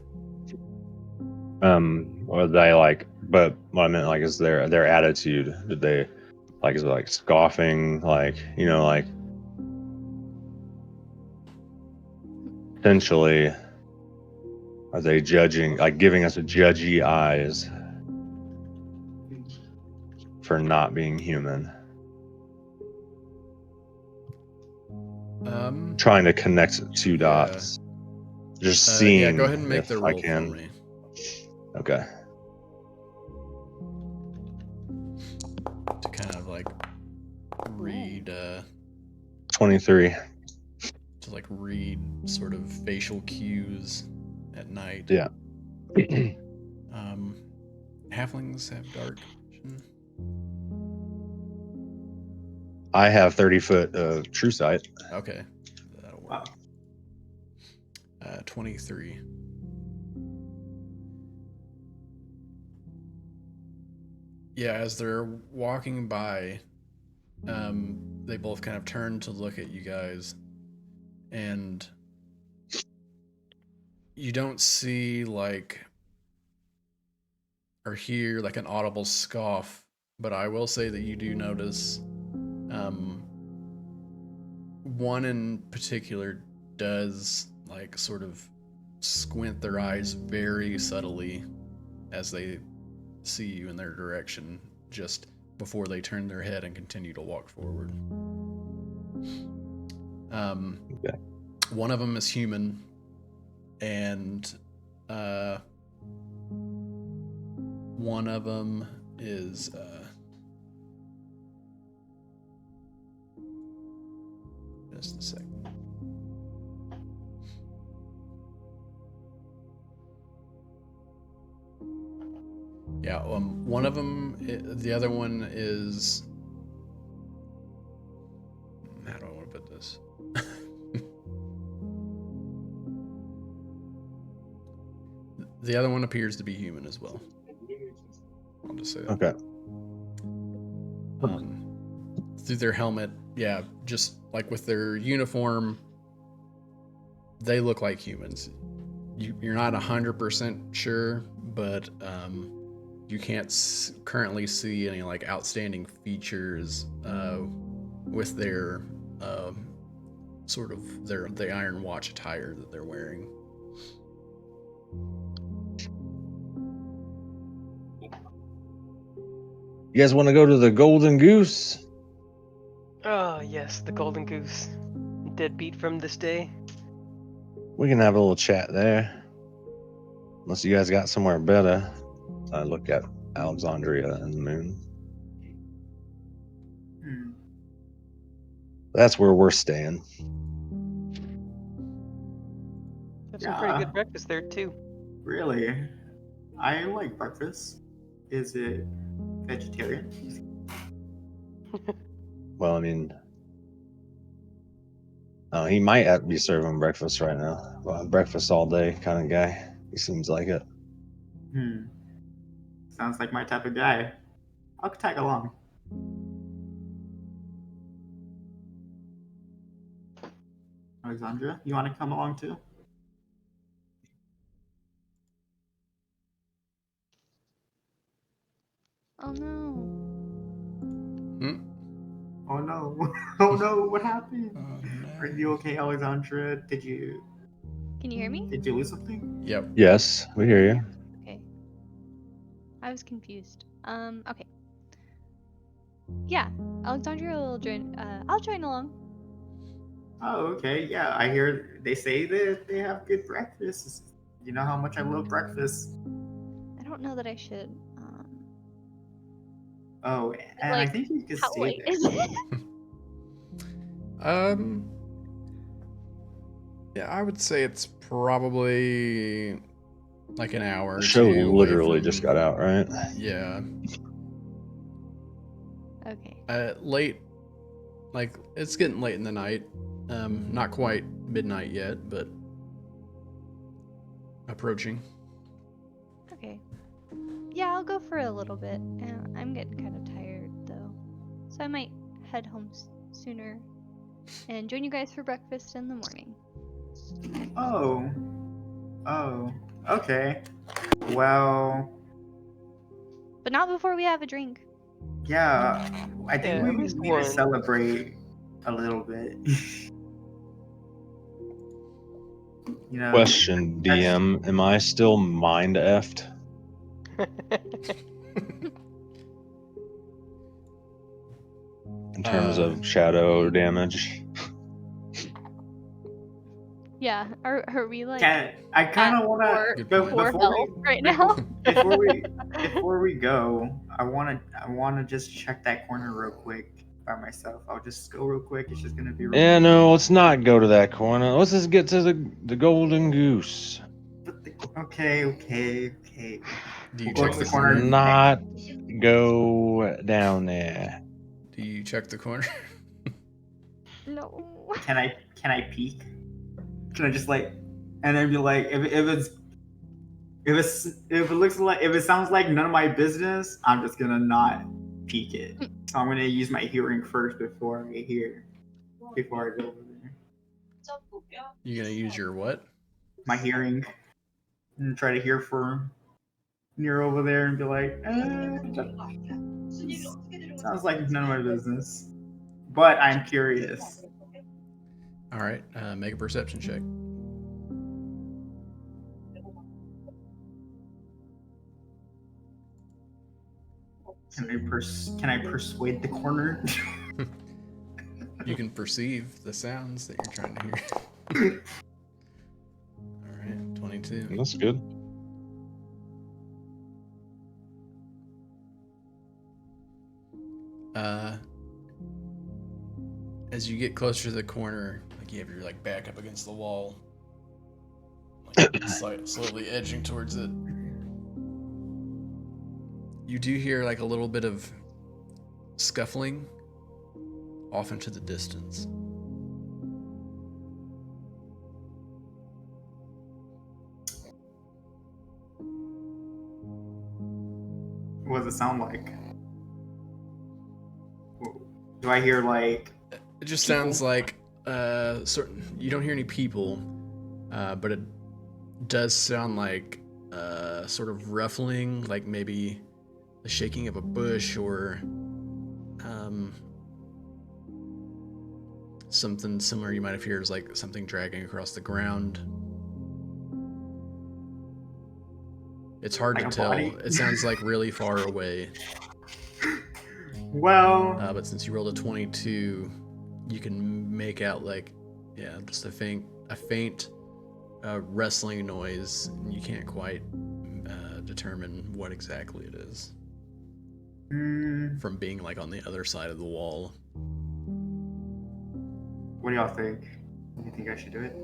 Speaker 4: Or they like, but what I meant like is their attitude. Did they like, is it like scoffing, like, you know, like essentially are they judging, like giving us a judgy eyes for not being human? Trying to connect two dots. Just seeing.
Speaker 2: Yeah, go ahead and make
Speaker 4: if
Speaker 2: the
Speaker 4: I
Speaker 2: roll
Speaker 4: can.
Speaker 2: for me.
Speaker 4: Okay.
Speaker 2: To kind of like read
Speaker 4: 23.
Speaker 2: to like read sort of facial cues at night.
Speaker 4: Yeah.
Speaker 2: Halflings have dark vision.
Speaker 4: I have 30-foot true sight.
Speaker 2: Okay, that'll work. 23. Yeah, as they're walking by, they both kind of turn to look at you guys, and you don't see like or hear like an audible scoff, but I will say that you do notice one in particular does like sort of squint their eyes very subtly as they see you in their direction, just before they turn their head and continue to walk forward.
Speaker 4: Okay.
Speaker 2: One of them is human, and one of them is just a second. Yeah, one of them, the other one is, how do I want to put this? The other one appears to be human as well. I'll just say that.
Speaker 4: Okay.
Speaker 2: Through their helmet, yeah, just like with their uniform, they look like humans. You're not 100% sure, but you can't currently see any like outstanding features with their sort of the Iron Watch attire that they're wearing.
Speaker 4: You guys want to go to the Golden Goose?
Speaker 1: Oh yes, the golden goose. Deadbeat from this day.
Speaker 4: We can have a little chat there. Unless you guys got somewhere better. I look at Alexandria and the moon.
Speaker 6: Hmm.
Speaker 4: That's where we're staying.
Speaker 1: Have some pretty
Speaker 6: Yeah.
Speaker 1: good breakfast there too.
Speaker 6: Really? I like breakfast. Is it vegetarian?
Speaker 4: Well, I mean, he might be serving breakfast right now. Well, breakfast all day kind of guy. He seems like it.
Speaker 6: Sounds like my type of guy. I'll tag along. Alexandria, you want to come along too?
Speaker 5: Oh no.
Speaker 2: Hmm?
Speaker 6: Oh no! Oh no! What happened?
Speaker 2: no.
Speaker 6: Are you okay, Alexandria? Did you
Speaker 5: Can you hear me?
Speaker 6: lose something?
Speaker 2: Yep.
Speaker 4: Yes, we hear you.
Speaker 5: Okay. I was confused. Okay. Yeah, Alexandria will join. I'll join along.
Speaker 6: Oh, okay. Yeah, I hear they say that they have good breakfast. You know how much I love breakfast.
Speaker 5: I don't know that I should.
Speaker 6: Oh, and I
Speaker 5: Like,
Speaker 6: think you could
Speaker 5: How
Speaker 6: stay
Speaker 5: late
Speaker 6: there.
Speaker 5: is it?
Speaker 2: Yeah, I would say it's probably like an hour.
Speaker 4: The
Speaker 2: or
Speaker 4: show
Speaker 2: two away
Speaker 4: literally
Speaker 2: from-
Speaker 4: just got out, right?
Speaker 2: Yeah.
Speaker 5: Okay.
Speaker 2: Late, like it's getting late in the night. Not quite midnight yet, but approaching.
Speaker 5: Okay. Yeah, I'll go for a little bit. I'm getting kind of tired though, so I might head home sooner and join you guys for breakfast in the morning.
Speaker 6: Oh. Oh. Okay. Well,
Speaker 5: But not before we have a drink.
Speaker 6: yeah. I think
Speaker 1: Yeah,
Speaker 6: we
Speaker 1: at least
Speaker 6: need to
Speaker 1: one.
Speaker 6: celebrate a little bit. You know.
Speaker 4: Question, DM, am I still mind effed? In terms of shadow damage?
Speaker 5: Yeah. Are we like
Speaker 6: I kind of want to
Speaker 2: Good point.
Speaker 5: for help right now?
Speaker 6: before we go, I want to just check that corner real quick by myself. I'll just go real quick. It's just gonna be real
Speaker 4: Yeah, no, let's not go to that corner. Let's just get to the Golden Goose.
Speaker 6: Okay.
Speaker 2: Do you
Speaker 6: We'll go
Speaker 2: check
Speaker 6: to
Speaker 2: the
Speaker 6: the
Speaker 2: corner?
Speaker 6: corner.
Speaker 4: Not go down there.
Speaker 2: Do you check the corner?
Speaker 5: No.
Speaker 6: Can I peek? Can I just like, and then be like, if it looks like, if it sounds like none of my business, I'm just gonna not peek it. So I'm gonna use my hearing first before I go over there.
Speaker 2: You gonna use your what?
Speaker 6: My hearing and try to hear for near over there and be like, sounds like none of my business. But I'm curious.
Speaker 2: All right. Make a perception check.
Speaker 6: Can I persuade the corner?
Speaker 2: You can perceive the sounds that you're trying to hear. All right. 22.
Speaker 4: That's good.
Speaker 2: As you get closer to the corner, like you have your like back up against the wall, like slowly edging towards it. You do hear like a little bit of scuffling off into the distance.
Speaker 6: What does it sound like? Do I hear like
Speaker 2: It just
Speaker 6: people?
Speaker 2: sounds like certain. You don't hear any people. but it does sound like sort of ruffling, like maybe the shaking of a bush or something similar you might have heard, is like something dragging across the ground. It's hard
Speaker 6: Like
Speaker 2: to
Speaker 6: a
Speaker 2: tell.
Speaker 6: body?
Speaker 2: It sounds like really far away.
Speaker 6: Well,
Speaker 2: But since you rolled a 22, you can make out like, yeah, just a faint wrestling noise. And you can't quite determine what exactly it is from being like on the other side of the wall.
Speaker 6: what do y'all think? You think I should do it?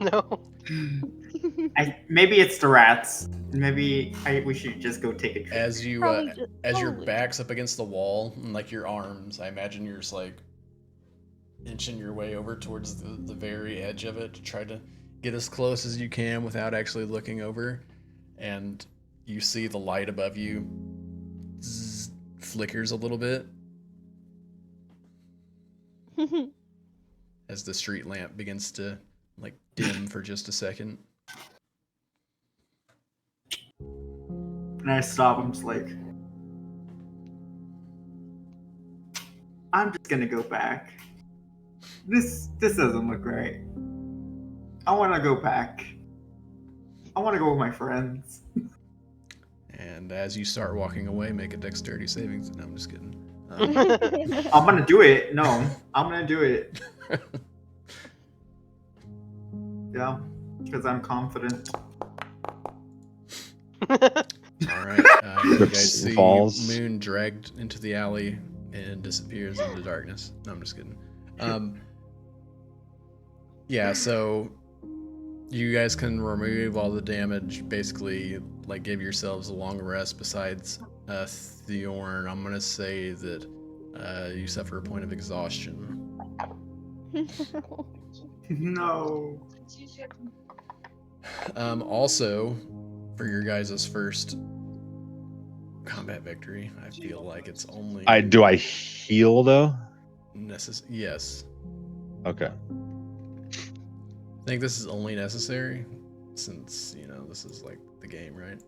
Speaker 1: No.
Speaker 6: Maybe it's the rats. Maybe we should just go take a trip.
Speaker 2: As you
Speaker 5: Probably
Speaker 2: as your
Speaker 5: probably.
Speaker 2: back's up against the wall and like your arms, I imagine you're just like inching your way over towards the very edge of it to try to get as close as you can without actually looking over, and you see the light above you flickers a little bit as the street lamp begins to like dim for just a second.
Speaker 6: And I stop. I'm just like, I'm just gonna go back. This doesn't look right. I want to go back. I want to go with my friends.
Speaker 2: And as you start walking away, make a dexterity savings. No, I'm just kidding.
Speaker 6: I'm gonna do it. No, I'm gonna do it. Yeah, because I'm confident.
Speaker 2: All right, you guys see
Speaker 4: Falls.
Speaker 2: Moon dragged into the alley and disappears into darkness. No, I'm just kidding. Yeah, so you guys can remove all the damage, basically, like give yourselves a long rest. Besides Thorn, I'm gonna say that you suffer a point of exhaustion.
Speaker 6: No.
Speaker 2: Also, for your guys' first combat victory, I feel like it's only
Speaker 4: Do I heal though?
Speaker 2: Yes.
Speaker 4: Okay.
Speaker 2: I think this is only necessary since, you know, this is like the game, right?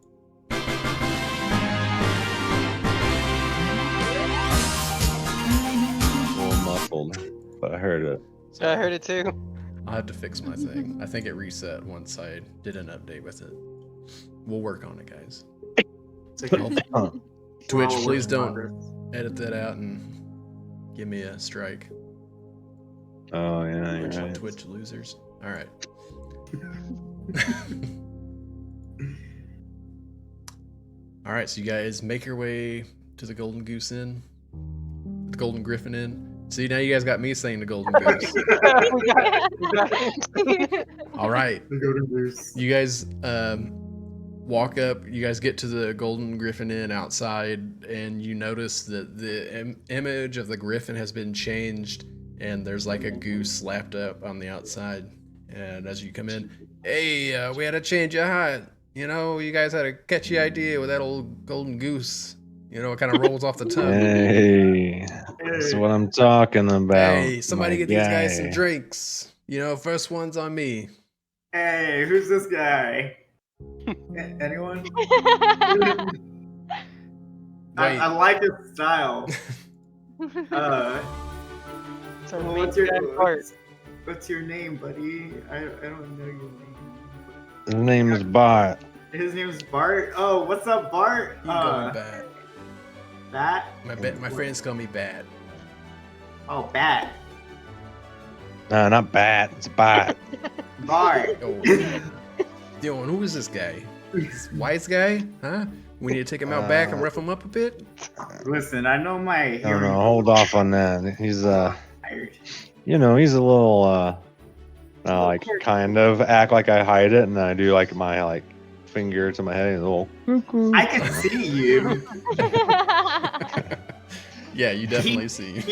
Speaker 4: A little muffled, but I heard it.
Speaker 1: I heard it too.
Speaker 2: I'll have to fix my thing. I think it reset once I did an update with it. We'll work on it, guys.
Speaker 4: Huh.
Speaker 2: Twitch,
Speaker 6: Well,
Speaker 2: please
Speaker 6: in
Speaker 2: don't
Speaker 6: progress.
Speaker 2: edit that out and give me a strike.
Speaker 4: Oh yeah,
Speaker 2: Twitch,
Speaker 4: you're right.
Speaker 2: Twitch losers. All right. All right, so you guys make your way to the Golden Goose Inn, the Golden Griffin Inn. See, now you guys got me saying the Golden Goose. All right,
Speaker 6: The Golden Goose.
Speaker 2: you guys walk up. You guys get to the Golden Griffin Inn outside, and you notice that the image of the griffin has been changed, and there's like a goose slapped up on the outside. And as you come in, hey, we had to change your height. You know, you guys had a catchy idea with that old golden goose. You know, it kind of rolls off the tongue.
Speaker 4: Hey, that's what I'm talking about.
Speaker 2: Hey, somebody
Speaker 4: my
Speaker 2: get these guys some
Speaker 4: guy.
Speaker 2: drinks. You know, first one's on me.
Speaker 6: Hey, who's this guy? Anyone? I like his style.
Speaker 1: So
Speaker 6: Well, what's your name, buddy? I don't know your name.
Speaker 4: His name is Bart.
Speaker 6: His name's Bart. Oh, what's up, Bart?
Speaker 2: You going bad.
Speaker 6: Bat?
Speaker 2: My friends call me Bad.
Speaker 6: Oh, Bat.
Speaker 4: No, not Bat. It's Bart.
Speaker 6: Bart.
Speaker 2: Oh, yo, and who is this guy? This wise guy? Huh? We need to take him out back and rough him up a bit?
Speaker 6: Listen, I know my
Speaker 4: No,
Speaker 6: hearing.
Speaker 4: no, hold off on that. He's
Speaker 6: Tired.
Speaker 4: you know, he's a little like kind of act like I hide it, and I do like my like finger to my head, and a little cuckoo.
Speaker 6: I can see you.
Speaker 2: Yeah, you definitely see.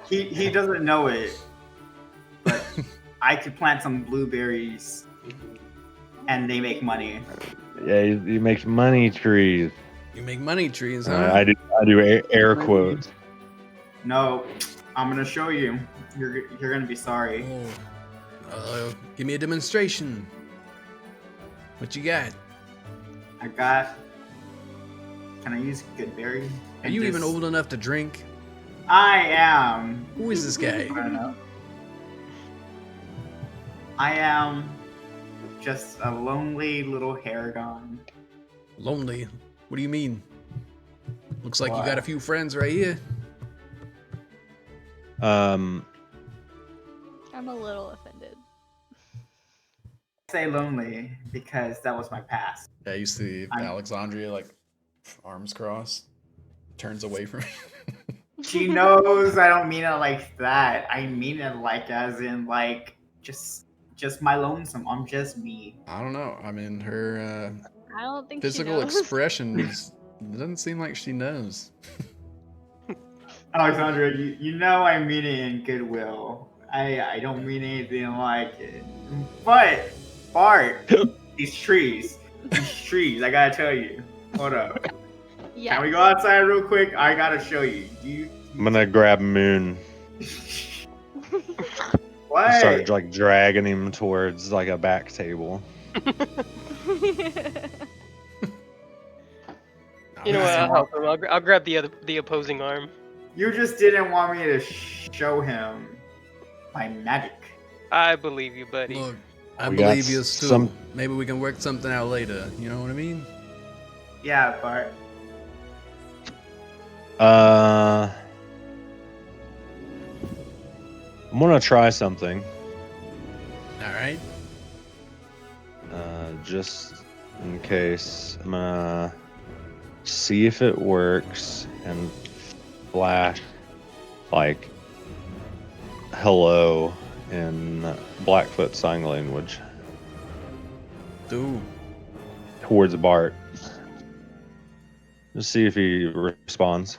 Speaker 6: He doesn't know it, but I could plant some blueberries, and they make money.
Speaker 4: Yeah, he makes money trees.
Speaker 2: You make money trees, huh?
Speaker 4: I do air quotes.
Speaker 6: No, I'm gonna show you. You're gonna be sorry.
Speaker 2: Oh, Give me a demonstration. What you got?
Speaker 6: I got. Can I use Goodberry?
Speaker 2: Are you even old enough to drink?
Speaker 6: I am.
Speaker 2: Who is this guy?
Speaker 6: I don't know. I am just a lonely little Haragon.
Speaker 2: Lonely? What do you mean? Looks like you
Speaker 6: What?
Speaker 2: got a few friends right here.
Speaker 5: I'm a little offended.
Speaker 6: I say lonely because that was my past.
Speaker 2: Yeah, you see
Speaker 6: I'm-
Speaker 2: Alexandria like arms crossed, turns away from me.
Speaker 6: She knows I don't mean it like that. I mean it like as in like just my lonesome. I'm just me.
Speaker 2: I don't know. I mean, her
Speaker 5: I don't think
Speaker 2: physical
Speaker 5: she knows.
Speaker 2: expression doesn't seem like she knows.
Speaker 6: Alexandra, you know I mean it in goodwill. I don't mean anything like it. But Bart, these trees, I gotta tell you. Hold up.
Speaker 5: Yeah.
Speaker 6: Can we go outside real quick? I gotta show you.
Speaker 4: I'm gonna grab Moon,
Speaker 6: What?
Speaker 4: start like dragging him towards like a back table.
Speaker 1: You know what? I'll help him. I'll grab the opposing arm.
Speaker 6: You just didn't want me to show him my magic.
Speaker 1: I believe you, buddy.
Speaker 2: Look, I
Speaker 4: We got
Speaker 2: believe you too.
Speaker 4: some-
Speaker 2: Maybe we can work something out later. You know what I mean?
Speaker 6: Yeah, Bart.
Speaker 4: I'm gonna try something.
Speaker 2: All right.
Speaker 4: Just in case. I'm gonna see if it works and flash like hello in Blackfoot sign language
Speaker 2: Do.
Speaker 4: towards Bart. Just see if he responds.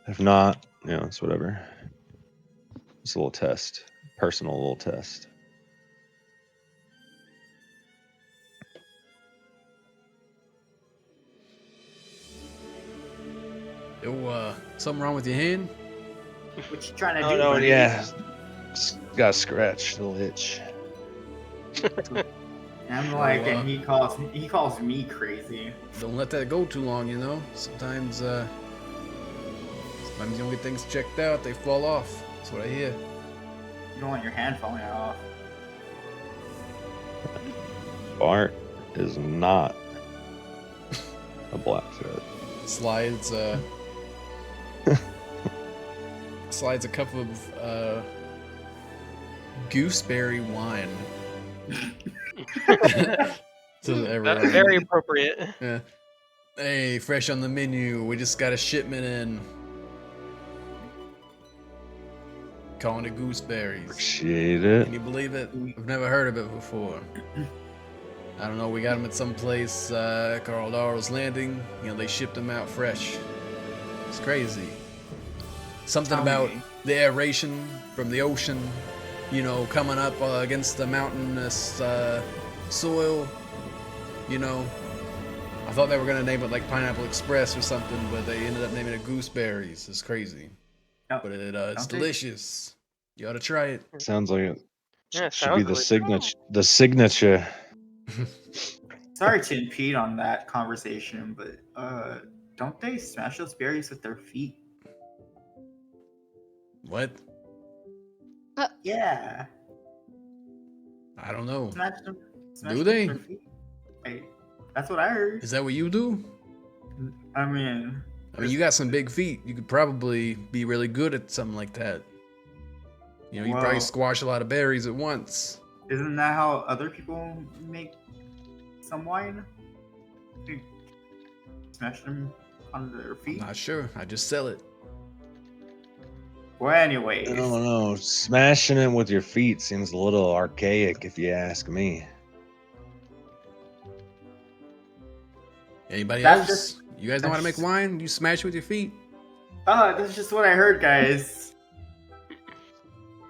Speaker 4: If not, you know, it's whatever. It's a little test. Personal little test.
Speaker 2: Yo, something wrong with your hand?
Speaker 6: What you trying to
Speaker 4: Oh,
Speaker 6: do?
Speaker 4: no,
Speaker 6: buddy?
Speaker 4: yeah. Got a scratch, little itch.
Speaker 6: I'm like,
Speaker 2: So,
Speaker 6: and he calls me crazy.
Speaker 2: Don't let that go too long, you know? Sometimes you don't get things checked out, they fall off. That's what I hear.
Speaker 6: You don't want your hand falling off.
Speaker 4: Bart is not a Blackfoot.
Speaker 2: Slides, slides a cup of, gooseberry wine. To everyone.
Speaker 1: Very appropriate.
Speaker 2: Yeah. Hey, fresh on the menu. We just got a shipment in. Calling it gooseberries.
Speaker 4: Appreciate it.
Speaker 2: Can you believe it? I've never heard of it before. I don't know. We got them at some place called Arles Landing. You know, they shipped them out fresh. It's crazy. Something
Speaker 6: Tell
Speaker 2: about
Speaker 6: me.
Speaker 2: the aeration from the ocean, you know, coming up against the mountainous soil. You know, I thought they were gonna name it like Pineapple Express or something, but they ended up naming it Gooseberries. It's crazy,
Speaker 6: No,
Speaker 2: but it's
Speaker 6: don't they?
Speaker 2: delicious. You ought to try it.
Speaker 4: Sounds like it
Speaker 1: Yeah,
Speaker 4: should be
Speaker 1: sounds
Speaker 4: the
Speaker 1: really
Speaker 4: signature. The signature.
Speaker 6: Sorry to impede on that conversation, but don't they smash those berries with their feet?
Speaker 2: What?
Speaker 6: Yeah.
Speaker 2: I don't know.
Speaker 6: Smash them. Smash
Speaker 2: Do
Speaker 6: them
Speaker 2: they?
Speaker 6: with their feet. Hey, that's what I heard.
Speaker 2: Is that what you do?
Speaker 6: I mean,
Speaker 2: I mean, you got some big feet. You could probably be really good at something like that. You know, you probably
Speaker 6: Well-
Speaker 2: squash a lot of berries at once.
Speaker 6: isn't that how other people make some wine? They smash them on their
Speaker 2: I'm
Speaker 6: feet.
Speaker 2: not sure. I just sell it.
Speaker 6: Well, anyways,
Speaker 4: I don't know. Smashing it with your feet seems a little archaic, if you ask me.
Speaker 2: Anybody
Speaker 6: That's
Speaker 2: else?
Speaker 6: just-
Speaker 2: You guys know how to make
Speaker 6: that's-
Speaker 2: wine? You smash it with your feet.
Speaker 6: that's just what I heard, guys.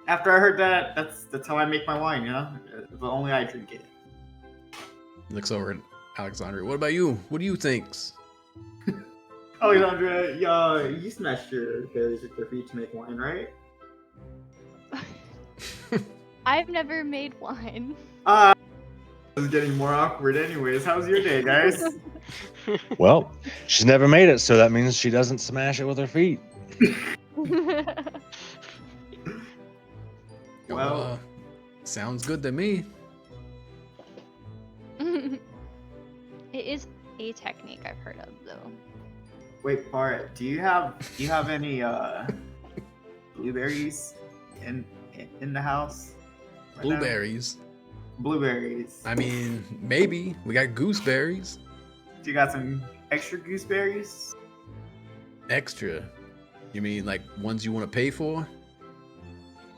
Speaker 6: After I heard that, that's how I make my wine. You know, but only I drink it.
Speaker 2: He looks over at Alexandria. What about you? What do you think?
Speaker 6: Alexandra, you smashed your berries with your feet to make wine, right?
Speaker 5: I've never made wine.
Speaker 6: This is getting more awkward anyways. How's your day, guys?
Speaker 4: Well, she's never made it, so that means she doesn't smash it with her feet.
Speaker 6: Well-
Speaker 2: Sounds good to me.
Speaker 5: It is a technique I've heard of, though.
Speaker 6: Wait, Bart, do you have any blueberries in the house? right now?
Speaker 2: Blueberries.
Speaker 6: Blueberries.
Speaker 2: I mean, maybe. We got gooseberries.
Speaker 6: Do you got some extra gooseberries?
Speaker 2: Extra. You mean like ones you want to pay for?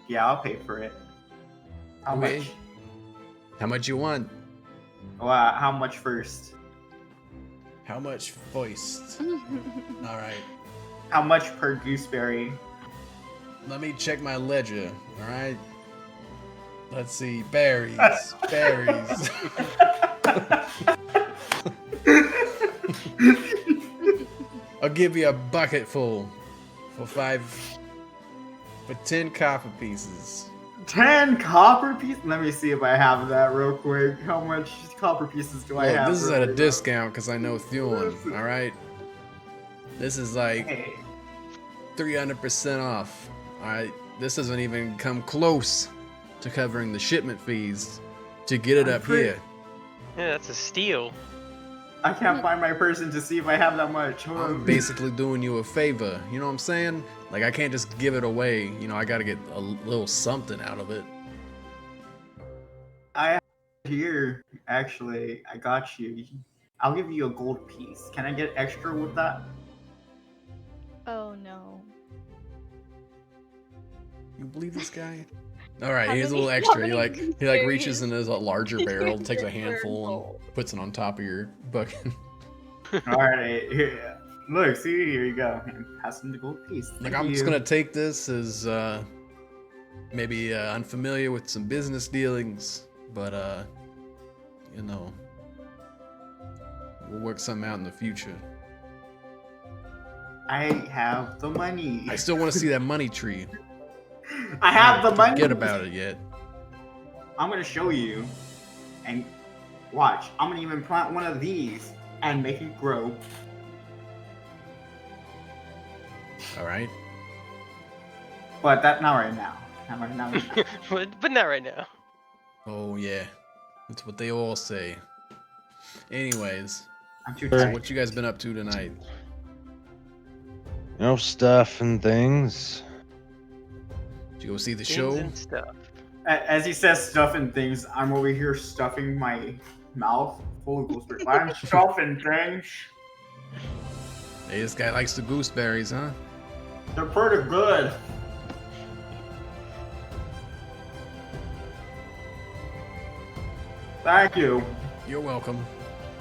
Speaker 6: Yeah, I'll pay for it. How
Speaker 2: Okay.
Speaker 6: much?
Speaker 2: How much you want?
Speaker 6: Well, how much first?
Speaker 2: How much first? All right.
Speaker 6: How much per gooseberry?
Speaker 2: Let me check my ledger. All right. Let's see. Berries. Berries. I'll give you a bucket full for 10 copper pieces.
Speaker 6: 10 copper pieces? Let me see if I have that real quick. How much copper pieces do I
Speaker 2: Look,
Speaker 6: have?
Speaker 2: this is at a
Speaker 6: right now?
Speaker 2: discount because I know Thorn. All right. This is like
Speaker 6: Hey,
Speaker 2: 300% off. All right. This doesn't even come close to covering the shipment fees to get it
Speaker 6: I'm
Speaker 2: up
Speaker 6: pretty-
Speaker 2: here.
Speaker 1: Yeah, that's a steal.
Speaker 6: I can't find my person to see if I have that much. Hold
Speaker 2: I'm
Speaker 6: on.
Speaker 2: basically doing you a favor. You know what I'm saying? Like, I can't just give it away. You know, I got to get a little something out of it.
Speaker 6: I have it here, actually. I got you. I'll give you a gold piece. Can I get extra with that?
Speaker 5: Oh no.
Speaker 2: You believe this guy? All right,
Speaker 5: How
Speaker 2: here's a
Speaker 5: many-
Speaker 2: little
Speaker 5: how
Speaker 2: extra.
Speaker 5: many
Speaker 2: He reaches
Speaker 5: gooseberries
Speaker 2: into a larger
Speaker 5: is
Speaker 2: barrel,
Speaker 5: in
Speaker 2: takes a
Speaker 5: your
Speaker 2: handful,
Speaker 5: bowl?
Speaker 2: and puts it on top of your bucket.
Speaker 6: Alright, here. Look, see, here you go. Pass him the gold piece.
Speaker 2: Like,
Speaker 6: Thank
Speaker 2: I'm just
Speaker 6: you.
Speaker 2: gonna take this as maybe unfamiliar with some business dealings, but you know, we'll work something out in the future.
Speaker 6: I have the money.
Speaker 2: I still want to see that money tree.
Speaker 6: I have the money.
Speaker 2: Forget about it yet.
Speaker 6: I'm gonna show you, and watch. I'm gonna even plant one of these and make it grow.
Speaker 2: All right.
Speaker 6: But that not right now. Not right now.
Speaker 1: but not right now.
Speaker 2: Oh yeah, that's what they all say. Anyways,
Speaker 6: I'm too
Speaker 2: so
Speaker 6: tired.
Speaker 2: what you guys been up to tonight?
Speaker 4: You know, stuff and things.
Speaker 2: Did you go see the
Speaker 1: Things
Speaker 2: show?
Speaker 1: and stuff.
Speaker 6: As he says stuff and things, I'm over here stuffing my mouth full of gooseberries. I'm stuffing things.
Speaker 2: Hey, this guy likes the gooseberries, huh?
Speaker 6: They're pretty good. Thank you.
Speaker 2: You're welcome.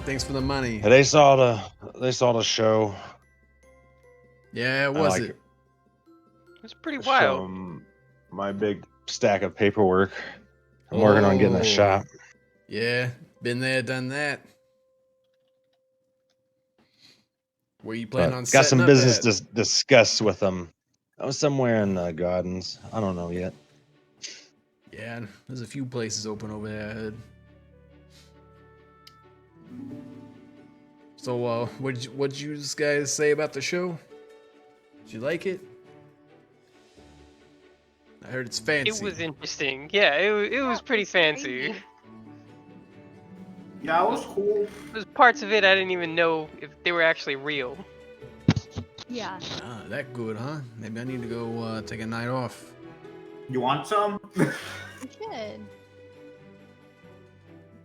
Speaker 2: Thanks for the money.
Speaker 4: Yeah, they saw the show.
Speaker 2: Yeah,
Speaker 4: I
Speaker 2: was
Speaker 4: like
Speaker 2: it?
Speaker 1: It was pretty
Speaker 4: Show
Speaker 1: wild.
Speaker 4: 'em my big stack of paperwork. I'm working on getting
Speaker 2: Oh.
Speaker 4: a shop.
Speaker 2: Yeah, been there, done that. Where you planning
Speaker 4: But
Speaker 2: on
Speaker 4: got some
Speaker 2: setting up
Speaker 4: business
Speaker 2: at?
Speaker 4: to discuss with them. I was somewhere in the gardens. I don't know yet.
Speaker 2: Yeah, there's a few places open over there. I heard. So, what'd you guys say about the show? Did you like it? I heard it's fancy.
Speaker 1: It was interesting. Yeah, it was pretty fancy.
Speaker 5: Crazy.
Speaker 6: Yeah, it was cool.
Speaker 1: There's parts of it I didn't even know if they were actually real.
Speaker 5: Yeah.
Speaker 2: Ah, that good, huh? Maybe I need to go take a night off.
Speaker 6: You want some?
Speaker 5: You should.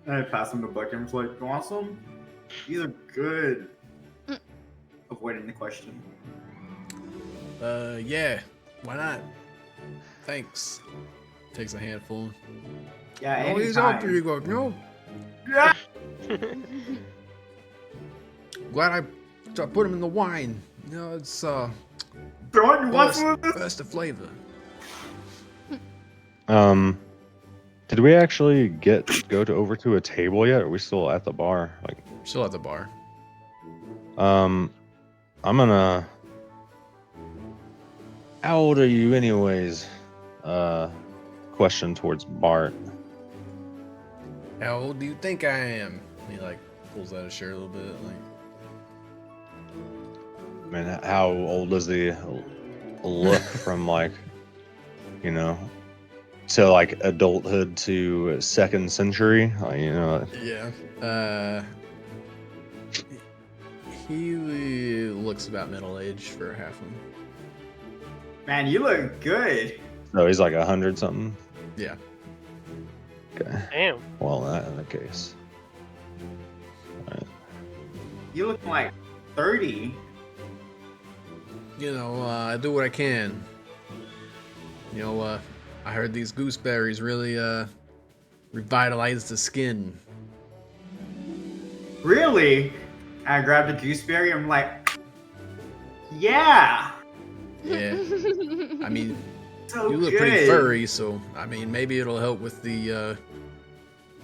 Speaker 6: I passed him the bucket and was like, you want some? These are good.
Speaker 5: Mm.
Speaker 6: Avoiding the question.
Speaker 2: Yeah, why not? Thanks. Takes a handful.
Speaker 6: Yeah,
Speaker 2: Oh, he's out
Speaker 6: anytime.
Speaker 2: there. You go, no.
Speaker 6: Yeah.
Speaker 2: Glad I put him in the wine. You know, it's
Speaker 6: Don't you want
Speaker 2: burst,
Speaker 6: some of this?
Speaker 2: burst of flavor.
Speaker 4: Did we actually go over to a table yet? Or are we still at the bar? Like,
Speaker 2: Still at the bar.
Speaker 4: I'm gonna. How old are you, anyways? question towards Bart.
Speaker 2: How old do you think I am? He like pulls out his shirt a little bit, like.
Speaker 4: I mean, how old does he look from like, you know, to like adulthood to second century? You know.
Speaker 2: Yeah. He looks about middle age for a halfling.
Speaker 6: Man, you look good.
Speaker 4: So he's like 100 something.
Speaker 2: Yeah.
Speaker 4: Okay.
Speaker 1: Damn.
Speaker 4: Well, that in the case.
Speaker 6: You look like 30.
Speaker 2: You know, I do what I can. You know, I heard these gooseberries really revitalize the skin.
Speaker 6: Really? I grabbed a gooseberry. I'm like, yeah.
Speaker 2: Yeah. I mean,
Speaker 6: So
Speaker 2: you look
Speaker 6: good.
Speaker 2: pretty furry, so I mean, maybe it'll help with the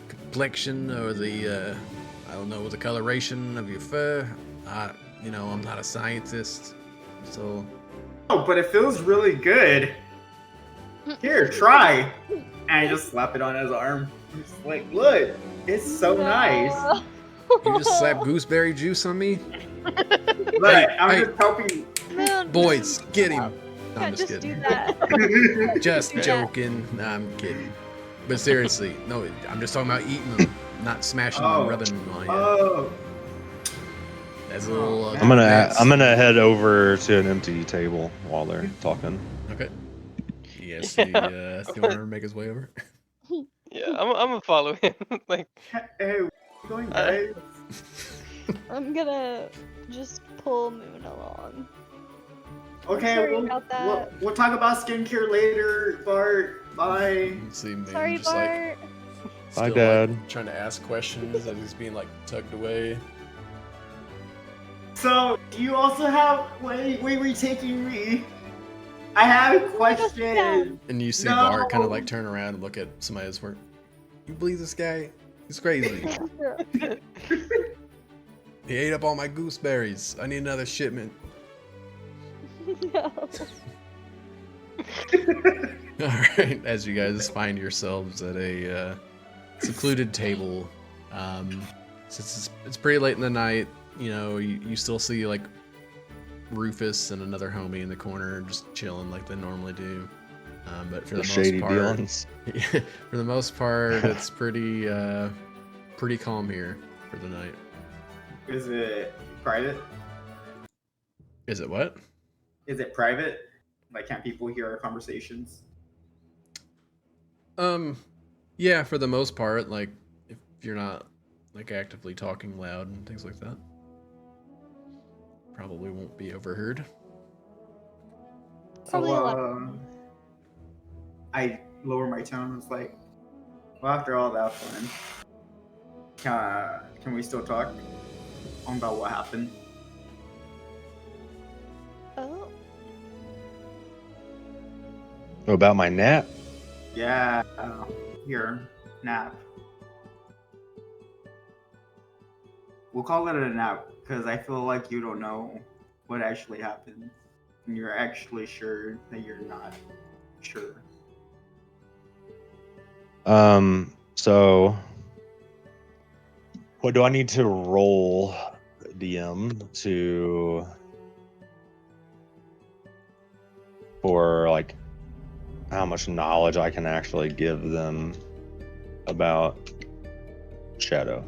Speaker 2: complexion or the I don't know, the coloration of your fur. You know, I'm not a scientist, so.
Speaker 6: Oh, but it feels really good. Here, try. And I just slap it on his arm. It's like, look, it's so nice.
Speaker 2: You just slap gooseberry juice on me?
Speaker 6: But I'm
Speaker 2: hey.
Speaker 6: just helping.
Speaker 5: Man,
Speaker 2: Boys, get him. No, I'm
Speaker 5: can't
Speaker 2: just
Speaker 5: just do
Speaker 2: kidding.
Speaker 5: that.
Speaker 2: Just
Speaker 5: do that.
Speaker 2: joking. Nah, I'm kidding. But seriously, no, I'm just talking about eating them, not smashing them,
Speaker 6: Oh.
Speaker 2: rubbing them on you.
Speaker 6: Oh,
Speaker 2: As a little.
Speaker 4: I'm gonna head over to an empty table while they're talking.
Speaker 2: Okay. Yes, the owner make his way over.
Speaker 1: Yeah, I'm gonna follow him. Like,
Speaker 6: hey, where you going, guys?
Speaker 5: I'm gonna just pull Moon along.
Speaker 6: Okay,
Speaker 5: Sorry
Speaker 6: we'll,
Speaker 5: about that.
Speaker 6: we'll talk about skincare later, Bart. Bye.
Speaker 2: You see me
Speaker 5: Sorry,
Speaker 2: just like
Speaker 5: Bart.
Speaker 2: still,
Speaker 4: Hi,
Speaker 2: like,
Speaker 4: Dad.
Speaker 2: trying to ask questions as he's being like tugged away.
Speaker 6: So, do you also have... Wait, where are you taking me? I have a question.
Speaker 2: And you see
Speaker 6: No.
Speaker 2: Bart kind of like turn around and look at somebody else work. You believe this guy? He's crazy. He ate up all my gooseberries. I need another shipment.
Speaker 5: No.
Speaker 2: All right, as you guys find yourselves at a secluded table, since it's pretty late in the night, you know, you still see like Rufus and another homie in the corner just chilling like they normally do. But for
Speaker 4: The
Speaker 2: the
Speaker 4: shady
Speaker 2: most part,
Speaker 4: dealings.
Speaker 2: for the most part, it's pretty calm here for the night.
Speaker 6: Is it private?
Speaker 2: Is it what?
Speaker 6: Is it private? Like, can't people hear our conversations?
Speaker 2: Yeah, for the most part, like if you're not like actively talking loud and things like that, probably won't be overheard.
Speaker 5: Probably a lot.
Speaker 6: I lower my tone. It's like, well, after all that fun, can we still talk about what happened?
Speaker 5: Oh.
Speaker 4: About my nap?
Speaker 6: Yeah, here, nap. We'll call it a nap because I feel like you don't know what actually happened, and you're actually sure that you're not sure.
Speaker 4: So what do I need to roll, DM, for like how much knowledge I can actually give them about Shadow?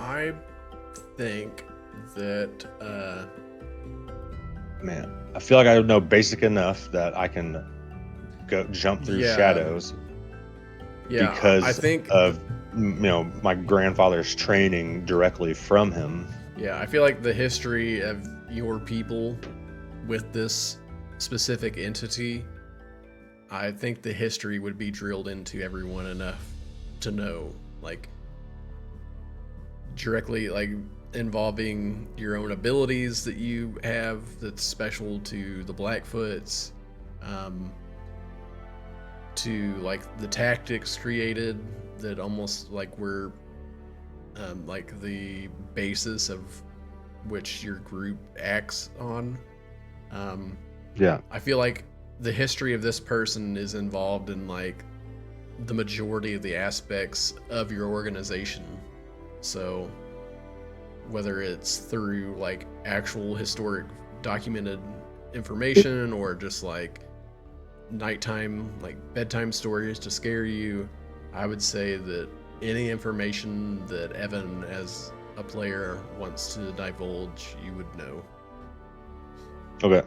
Speaker 2: I think that
Speaker 4: Man, I feel like I know basic enough that I can go jump through
Speaker 2: Yeah.
Speaker 4: shadows
Speaker 2: yeah,
Speaker 4: because
Speaker 2: I think
Speaker 4: of my grandfather's training directly from him.
Speaker 2: yeah, I feel like the history of your people with this specific entity, I think the history would be drilled into everyone enough to know, like, directly, like, involving your own abilities that you have that's special to the Blackfoots, to like the tactics created that almost like were like the basis of which your group acts on.
Speaker 4: Yeah.
Speaker 2: I feel like the history of this person is involved in like the majority of the aspects of your organization. So whether it's through like actual historic documented information or just like nighttime, like bedtime stories to scare you, I would say that any information that Evan as a player wants to divulge, you would know.
Speaker 4: Okay.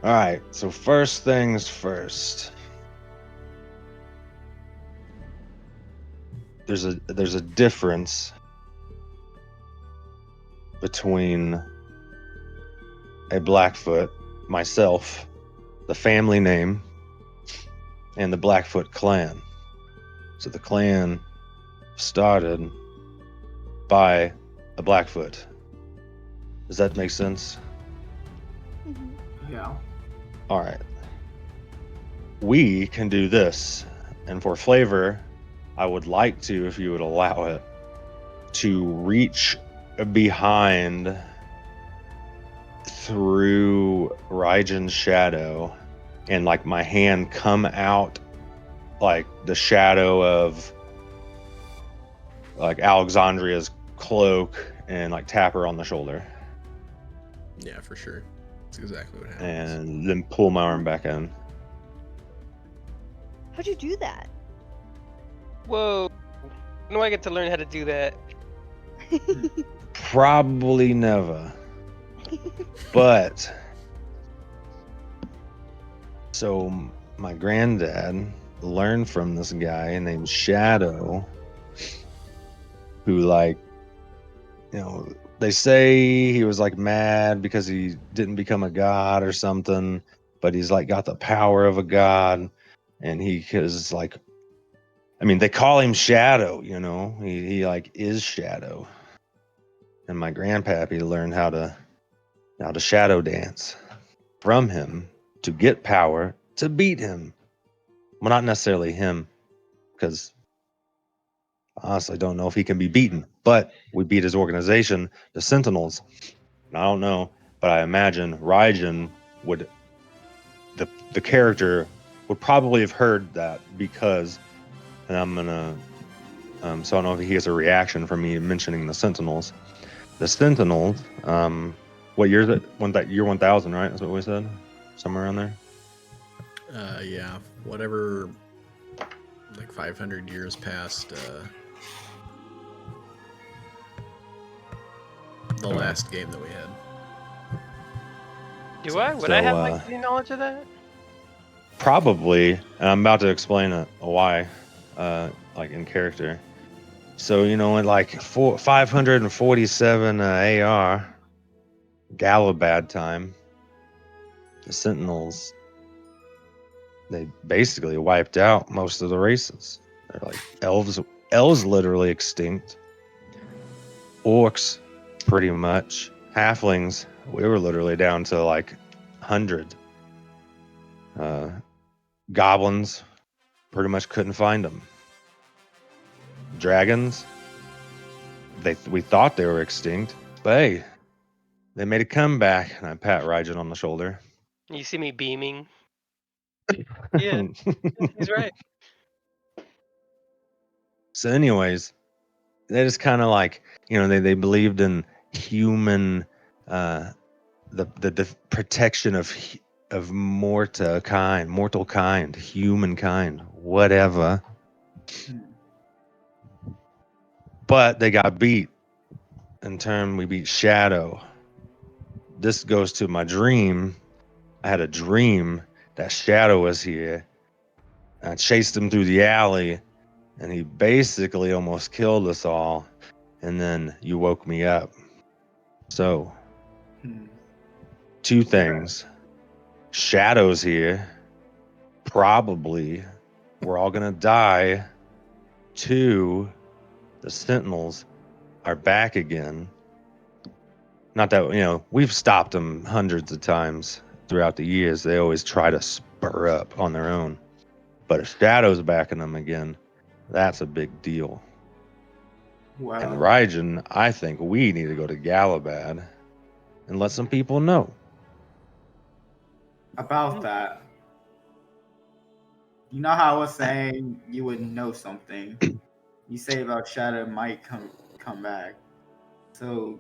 Speaker 4: All right. So first things first. There's a difference between a Blackfoot, myself, the family name, and the Blackfoot clan. So the clan started by a Blackfoot. Does that make sense?
Speaker 6: Yeah.
Speaker 4: All right. We can do this, and for flavor, I would like to, if you would allow it, to reach behind through Raijin's shadow and like my hand come out like the shadow of like Alexandria's cloak and like tap her on the shoulder.
Speaker 2: Yeah, for sure. That's exactly what happens.
Speaker 4: And then pull my arm back in.
Speaker 5: How'd you do that?
Speaker 1: Whoa. When do I get to learn how to do that?
Speaker 4: Probably never. But so my granddad learned from this guy named Shadow, who like, you know, they say he was like mad because he didn't become a god or something, but he's like got the power of a god, and he is like, I mean, they call him Shadow, you know, he like is Shadow. And my grandpappy learned how to shadow dance from him to get power to beat him. Well, not necessarily him, because I honestly don't know if he can be beaten, but we beat his organization, the Sentinels. And I don't know, but I imagine Raijin would, the character would probably have heard that because, and I'm gonna, so I don't know if he has a reaction from me mentioning the Sentinels. The Sentinels, what year is it? Year 1000, right? That's what we said? Somewhere around there?
Speaker 2: Yeah, whatever, like 500 years past the last game that we had.
Speaker 1: Do I? Would
Speaker 4: So,
Speaker 1: I have like any knowledge of that?
Speaker 4: Probably, and I'm about to explain why, like in character. So, you know, in like 547 AR, Galabad time, the Sentinels, they basically wiped out most of the races. They're like elves literally extinct. Orcs, pretty much. Halflings, we were literally down to like 100. Goblins, pretty much couldn't find them. Dragons, we thought they were extinct, but hey, they made a comeback. And I pat Raijin on the shoulder.
Speaker 1: You see me beaming. Yeah, he's right.
Speaker 4: So anyways, they just kind of like, you know, they believed in human, the protection of mortal kind, humankind, whatever. But they got beat. In turn, we beat Shadow. This goes to my dream. I had a dream that Shadow was here. I chased him through the alley, and he basically almost killed us all. And then you woke me up. So, two things. Shadow's here. Probably. We're all going to die. Two, the Sentinels are back again. Not that, you know, we've stopped them hundreds of times throughout the years. They always try to her up on their own. But if Shadow's backing them again, that's a big deal.
Speaker 6: Well,
Speaker 4: And Raijin, I think we need to go to Galabad and let some people know.
Speaker 6: about that, you know how I was saying you would know something. You say about Shadow might come back. So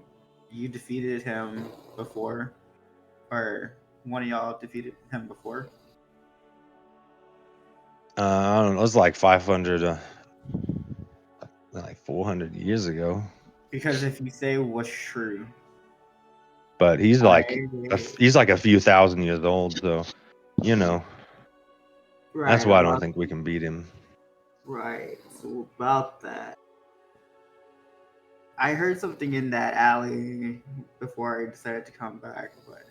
Speaker 6: you defeated him before, or one of y'all defeated him before?
Speaker 4: I don't know. It was like 500, like 400 years ago.
Speaker 6: Because if you say what's true,
Speaker 4: But he's like
Speaker 6: I-
Speaker 4: he's like a few thousand years old, so you know that's
Speaker 6: right
Speaker 4: why I don't
Speaker 6: about
Speaker 4: think we can beat him.
Speaker 6: right. So about that, I heard something in that alley before I decided to come back, but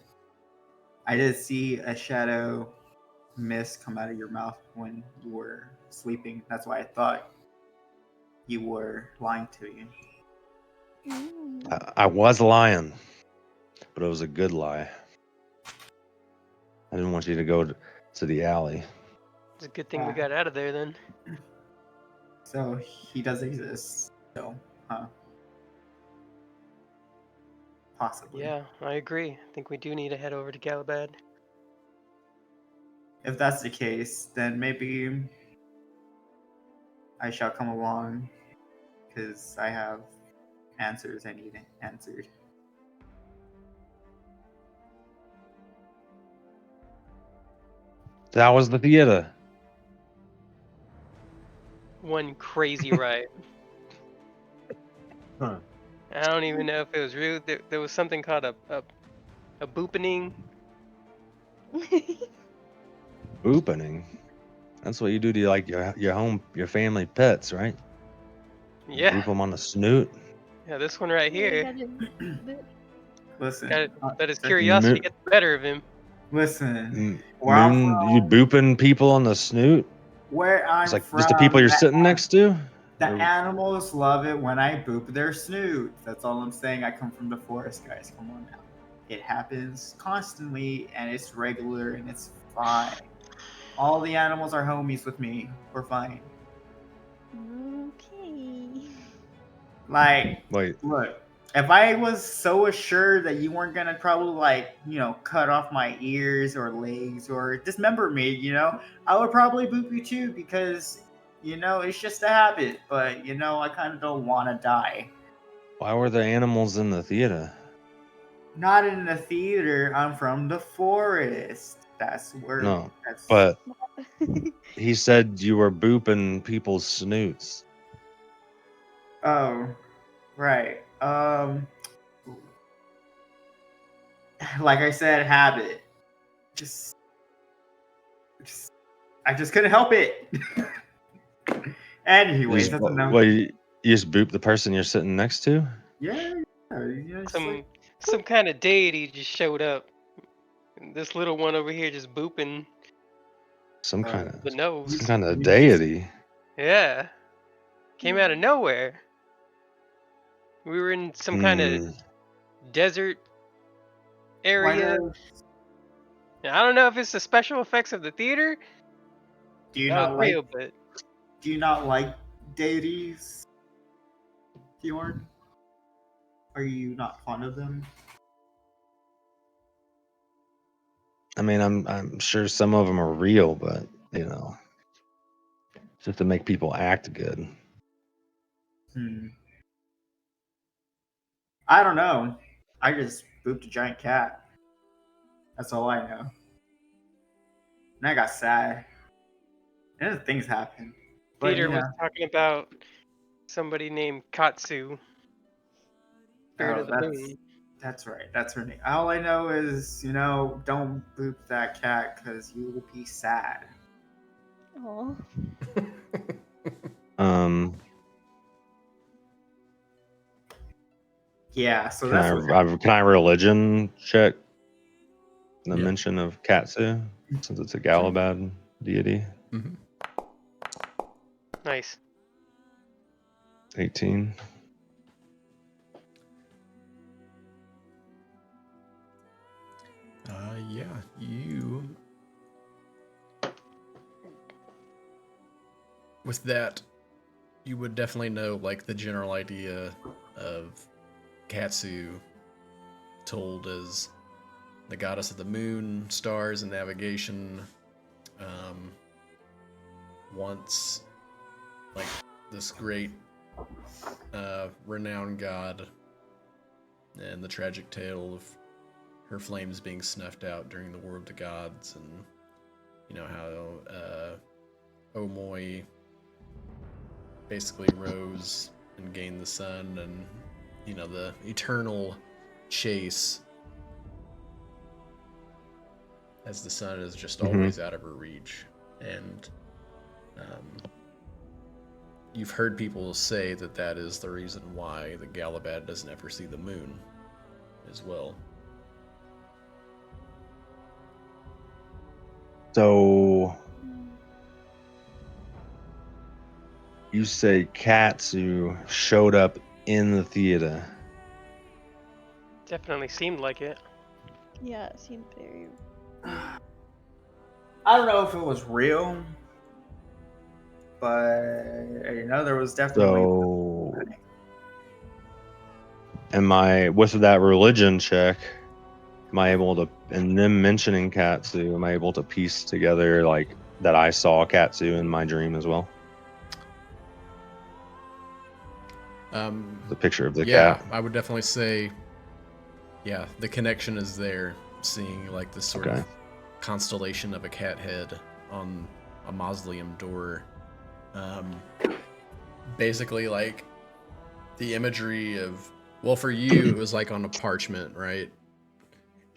Speaker 6: I did see a shadow mist come out of your mouth when you were sleeping. That's why I thought you were lying to me.
Speaker 4: I was lying, but it was a good lie. I didn't want you to go to the alley.
Speaker 1: It's a good thing we got out of there then.
Speaker 6: So he does exist. So, huh? Possibly.
Speaker 1: Yeah, I agree. I think we do need to head over to Galabad.
Speaker 6: If that's the case, then maybe I shall come along because I have answers I need answered.
Speaker 4: That was the theater.
Speaker 1: One crazy ride.
Speaker 4: Huh.
Speaker 1: I don't even know if it was real. There was something called a boopening.
Speaker 4: Opening. That's what you do to like your family pets, right? You
Speaker 1: Yeah,
Speaker 4: boop them on the snoot.
Speaker 1: yeah. This one right here.
Speaker 6: Listen,
Speaker 1: Let his
Speaker 6: so-
Speaker 1: curiosity
Speaker 4: Mo-
Speaker 1: get the better of him.
Speaker 6: listen. Where I'm
Speaker 4: Moon, you
Speaker 6: from,
Speaker 4: booping people on the snoot?
Speaker 6: where I'm
Speaker 4: It's like
Speaker 6: from,
Speaker 4: just the people you're sitting next to.
Speaker 6: the
Speaker 4: Or-
Speaker 6: animals love it when I boop their snoots. That's all I'm saying. I come from the forest, guys. Come on now. It happens constantly, and it's regular, and it's fine. All the animals are homies with me. We're fine.
Speaker 5: Okay.
Speaker 6: Like,
Speaker 4: Wait,
Speaker 6: look, if I was so assured that you weren't gonna probably like, cut off my ears or legs or dismember me, I would probably boop you too because, it's just a habit. But I kind of don't want to die.
Speaker 4: why were the animals in the theater?
Speaker 6: Not in the theater. I'm from the forest. That's where.
Speaker 4: No,
Speaker 6: That's.
Speaker 4: but he said you were booping people's snoots.
Speaker 6: Oh, right. Like I said, habit. I just couldn't help it. Anyways, that's enough.
Speaker 4: Well, you just boop the person you're sitting next to?
Speaker 6: Yeah, it's like,
Speaker 1: Some kind of deity just showed up. And this little one over here just booping
Speaker 4: Some
Speaker 6: Uh,
Speaker 4: kind of
Speaker 1: the nose.
Speaker 4: deity.
Speaker 1: Yeah, came out of nowhere. We were in some kind of desert area. I don't know if it's the special effects of the theater.
Speaker 6: do you
Speaker 1: That
Speaker 6: not
Speaker 1: was
Speaker 6: like?
Speaker 1: real, but
Speaker 6: Do you not like deities, Bjorn? Are you not fond of them?
Speaker 4: I mean, I'm sure some of them are real, but just to make people act good.
Speaker 6: I don't know. I just booped a giant cat. That's all I know. And I got sad. And then things happened. But
Speaker 1: Peter was talking about somebody named Katsu, spirit of the moon.
Speaker 6: that's right. That's her name. All I know is, don't boop that cat because you will be sad.
Speaker 5: Oh.
Speaker 6: Yeah, so
Speaker 4: Can
Speaker 6: that's what
Speaker 4: I religion check the
Speaker 2: Yeah.
Speaker 4: mention of Katsu since it's a Galabad deity?
Speaker 2: Mm-hmm.
Speaker 1: Nice.
Speaker 4: 18.
Speaker 2: Yeah, you with that, you would definitely know like the general idea of Katsu, told as the goddess of the moon, stars, and navigation. Once like this great renowned god, and the tragic tale of her flames being snuffed out during the War of the Gods, and you know how Omoi basically rose and gained the sun, and you know the eternal chase as the sun is just always out of her reach. And you've heard people say that that is the reason why the Galabad doesn't ever see the moon as well.
Speaker 4: So you say Katsu showed up in the theater.
Speaker 1: Definitely seemed like it.
Speaker 5: Yeah, it seemed very.
Speaker 6: I don't know if it was real, but you know, there was definitely.
Speaker 4: So am I, with that religion check, am I able to, and them mentioning Katsu, am I able to piece together like that I saw Katsu in my dream as well? The picture of the cat.
Speaker 2: I would definitely say, yeah, the connection is there. Seeing like this sort of constellation of a cat head on a mausoleum door. Basically, like the imagery of, well, for you, it was like on a parchment, right?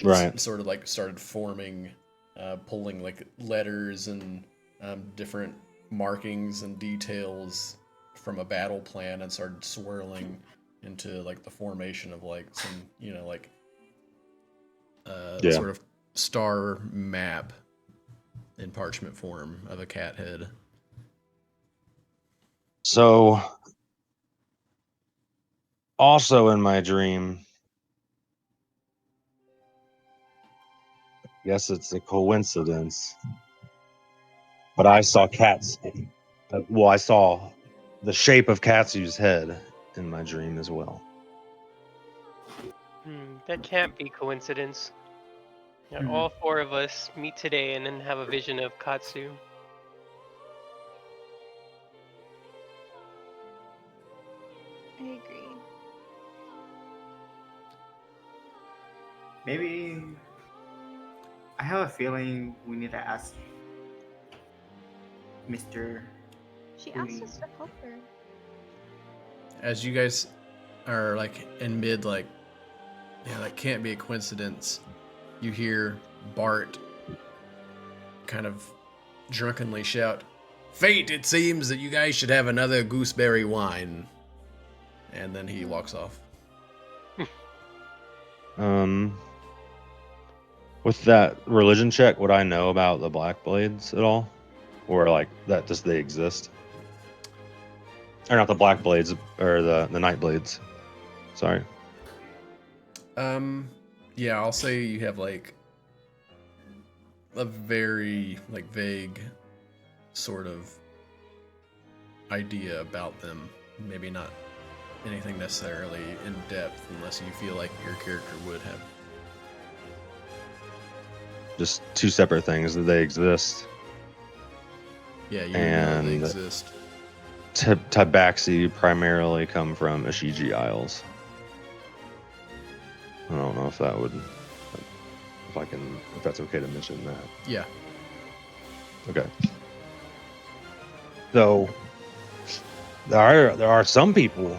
Speaker 4: Right.
Speaker 2: Sort of like started forming, pulling like letters and different markings and details from a battle plan, and started swirling into like the formation of like some, you know, like sort of star map in parchment form of a cat head.
Speaker 4: So also in my dream, I guess it's a coincidence, but I saw cats. Well, I saw the shape of Katsu's head in my dream as well.
Speaker 1: That can't be coincidence. Yeah, all four of us meet today and then have a vision of Katsu.
Speaker 5: I agree.
Speaker 6: Maybe I have a feeling we need to ask Mr.
Speaker 5: She asked us to help her.
Speaker 2: As you guys are like in mid, like, yeah, that can't be a coincidence, you hear Bart kind of drunkenly shout, "Fate, it seems that you guys should have another gooseberry wine." And then he walks off.
Speaker 4: With that religion check, would I know about the Black Blades at all? Or like that, does they exist? Or not the Black Blades, or the Night Blades. Sorry.
Speaker 2: Yeah, I'll say you have like a very like vague sort of idea about them. Maybe not anything necessarily in depth, unless you feel like your character would have.
Speaker 4: Just two separate things, that they exist.
Speaker 2: Yeah, you know they exist.
Speaker 4: Tabaxi primarily come from Ashiji Isles. I don't know if that would, if that's okay to mention that.
Speaker 2: Yeah.
Speaker 4: Okay. So there are some people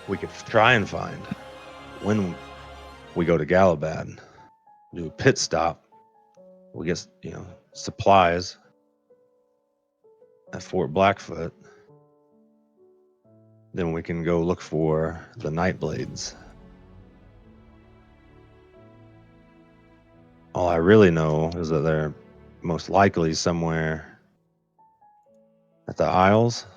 Speaker 4: we could try and find when we go to Galabad. Do a pit stop. We get, you know, supplies at Fort Blackfoot. Then we can go look for the Night Blades. All I really know is that they're most likely somewhere at the Isles.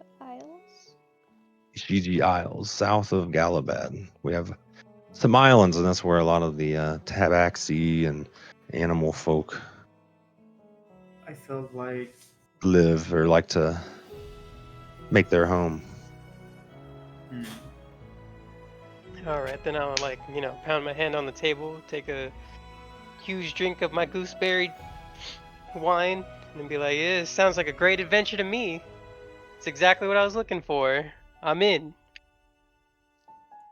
Speaker 5: The Isles?
Speaker 4: Ishiji Isles, south of Galabad. We have some islands, and that's where a lot of the tabaxi and animal folk
Speaker 3: I feel like
Speaker 4: live or like to make their home.
Speaker 3: hmm,
Speaker 1: All right, then I'll pound my hand on the table, take a huge drink of my gooseberry wine, and be like, "Yeah, this sounds like a great adventure to me. It's exactly what I was looking for. I'm in."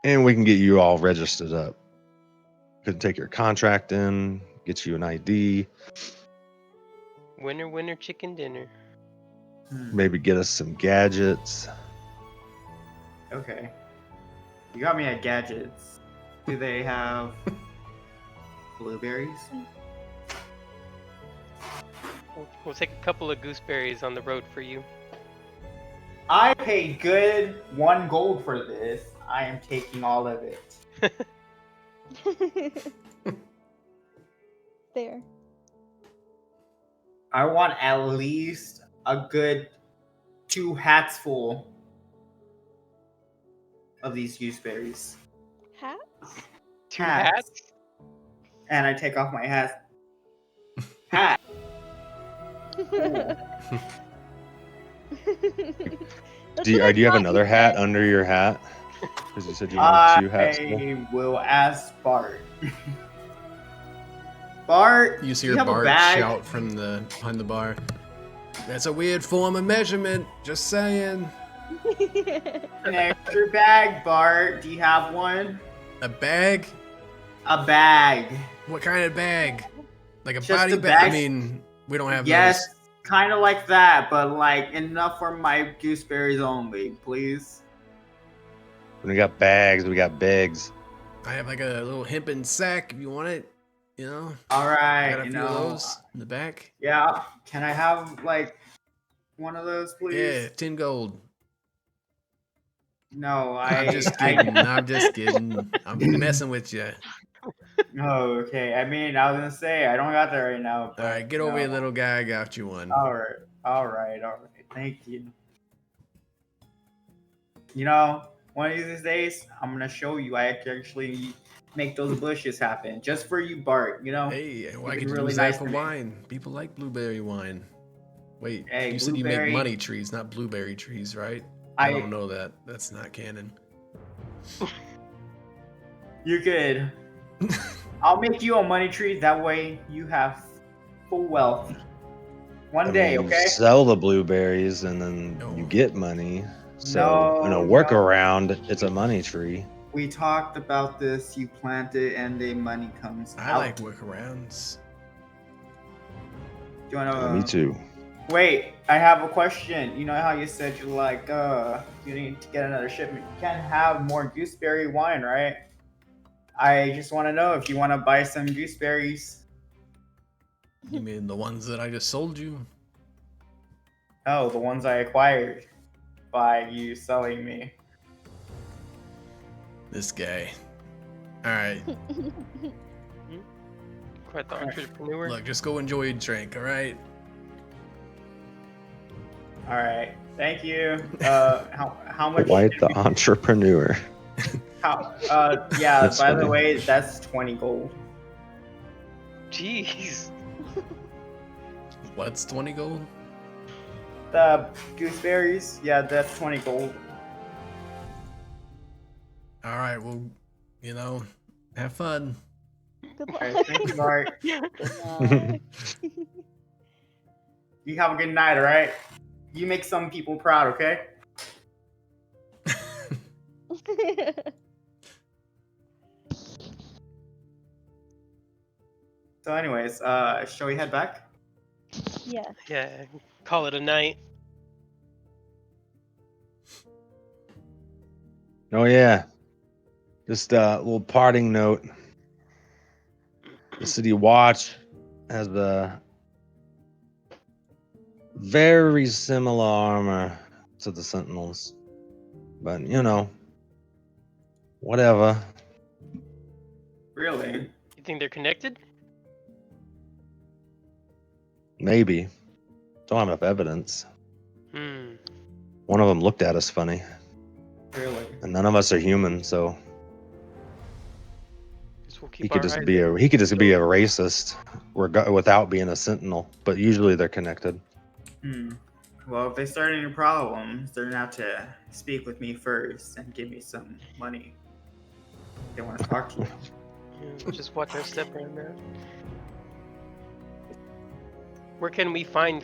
Speaker 4: And we can get you all registered up. Could take your contract in, get you an ID,
Speaker 1: Winner, winner, chicken dinner.
Speaker 4: maybe get us some gadgets.
Speaker 3: okay. You got me at gadgets. Do they have blueberries?
Speaker 1: We'll take a couple of gooseberries on the road for you.
Speaker 3: I paid good 1 gold for this. I am taking all of it.
Speaker 5: There.
Speaker 3: I want at least a good 2 hats full of these gooseberries.
Speaker 5: Hats?
Speaker 1: 2 hats?
Speaker 3: And I take off my hat. Hat.
Speaker 4: Do you have another hat under your hat? Because you said you wanted 2 hats.
Speaker 3: I will ask Bart. Bart,
Speaker 2: You see
Speaker 3: do
Speaker 2: your
Speaker 3: have a
Speaker 2: Bart
Speaker 3: bag?
Speaker 2: shout from behind the bar. That's a weird form of measurement. Just saying.
Speaker 3: An extra bag, Bart. Do you have one?
Speaker 2: A bag?
Speaker 3: A bag.
Speaker 2: What kind of bag? Like a
Speaker 3: Just
Speaker 2: body
Speaker 3: a
Speaker 2: bag? I
Speaker 3: bag.
Speaker 2: mean, we don't have
Speaker 3: Yes,
Speaker 2: those.
Speaker 3: kind of like that, but like enough for my gooseberries only, please.
Speaker 4: When we got bags, we got bags.
Speaker 2: I have like a little hempen sack if you want it. You know,
Speaker 3: All
Speaker 2: I
Speaker 3: right,
Speaker 2: got a few of those in the back.
Speaker 3: Yeah, can I have like one of those, please?
Speaker 2: Yeah, 10 gold.
Speaker 3: No,
Speaker 2: I'm just kidding. I'm just kidding. I'm messing with you.
Speaker 3: Oh, okay. I mean, I was gonna say I don't got that right now.
Speaker 2: All
Speaker 3: But,
Speaker 2: right, get over here, little guy. I got you one.
Speaker 3: All right. Thank you. You know, one of these days, I'm gonna show you I can actually make those bushes happen just for you, Bart. You know.
Speaker 2: Hey, well, I
Speaker 3: You've
Speaker 2: could
Speaker 3: been really
Speaker 2: use
Speaker 3: nice
Speaker 2: that for
Speaker 3: to me.
Speaker 2: wine. People like blueberry wine. Wait,
Speaker 3: Hey,
Speaker 2: you said you make
Speaker 3: blueberry-
Speaker 2: money trees, not blueberry trees, right? I don't know that. That's not canon.
Speaker 3: You could. I'll make you a money tree. That way, you have full wealth. One day,
Speaker 4: You
Speaker 3: okay?
Speaker 4: sell the blueberries and then
Speaker 2: No.
Speaker 4: you get money. So in a
Speaker 3: No,
Speaker 4: workaround, it's a money tree.
Speaker 3: We talked about this. You plant it, and the money comes
Speaker 2: I
Speaker 3: out.
Speaker 2: like workarounds.
Speaker 3: Do you wanna?
Speaker 4: Me too.
Speaker 3: Wait, I have a question. You know how you said you you need to get another shipment. You can't have more gooseberry wine, right? I just want to know if you want to buy some gooseberries.
Speaker 2: You mean the ones that I just sold you?
Speaker 3: Oh, the ones I acquired by you selling me.
Speaker 2: This guy. All right,
Speaker 1: Quite the entrepreneur.
Speaker 2: look, just go enjoy your drink. All right.
Speaker 3: All right, thank you. How much?
Speaker 4: Quite the entrepreneur.
Speaker 3: Yeah.
Speaker 4: That's
Speaker 3: By the
Speaker 4: funny.
Speaker 3: way, that's 20 gold.
Speaker 1: Jeez.
Speaker 2: What's 20 gold?
Speaker 3: The gooseberries, yeah, that's 20 gold.
Speaker 2: All right, well, you know, have fun.
Speaker 5: Good
Speaker 3: All
Speaker 5: luck.
Speaker 3: right, thank you, Bart.
Speaker 5: Good
Speaker 3: You have a good night, all right? You make some people proud, okay?
Speaker 5: luck.
Speaker 3: So, anyways, shall we head back?
Speaker 5: Yeah.
Speaker 1: Yeah. Call it a night.
Speaker 4: Oh yeah. Just a little parting note. The City Watch has the very similar armor to the Sentinels. But you know, whatever.
Speaker 3: Really?
Speaker 1: You think they're connected?
Speaker 4: Maybe. Don't have enough evidence.
Speaker 1: Hmm.
Speaker 4: One of them looked at us funny.
Speaker 3: Really?
Speaker 4: And none of us are human, so
Speaker 1: we'll keep
Speaker 4: He could
Speaker 1: our
Speaker 4: just
Speaker 1: eyes
Speaker 4: be
Speaker 1: open.
Speaker 4: he could just be a racist without being a sentinel, but usually they're connected.
Speaker 6: Well, if they start any problems, they're gonna have to speak with me first and give me some money. They want to talk to you.
Speaker 1: Yeah, just watch our step around that. Where can we find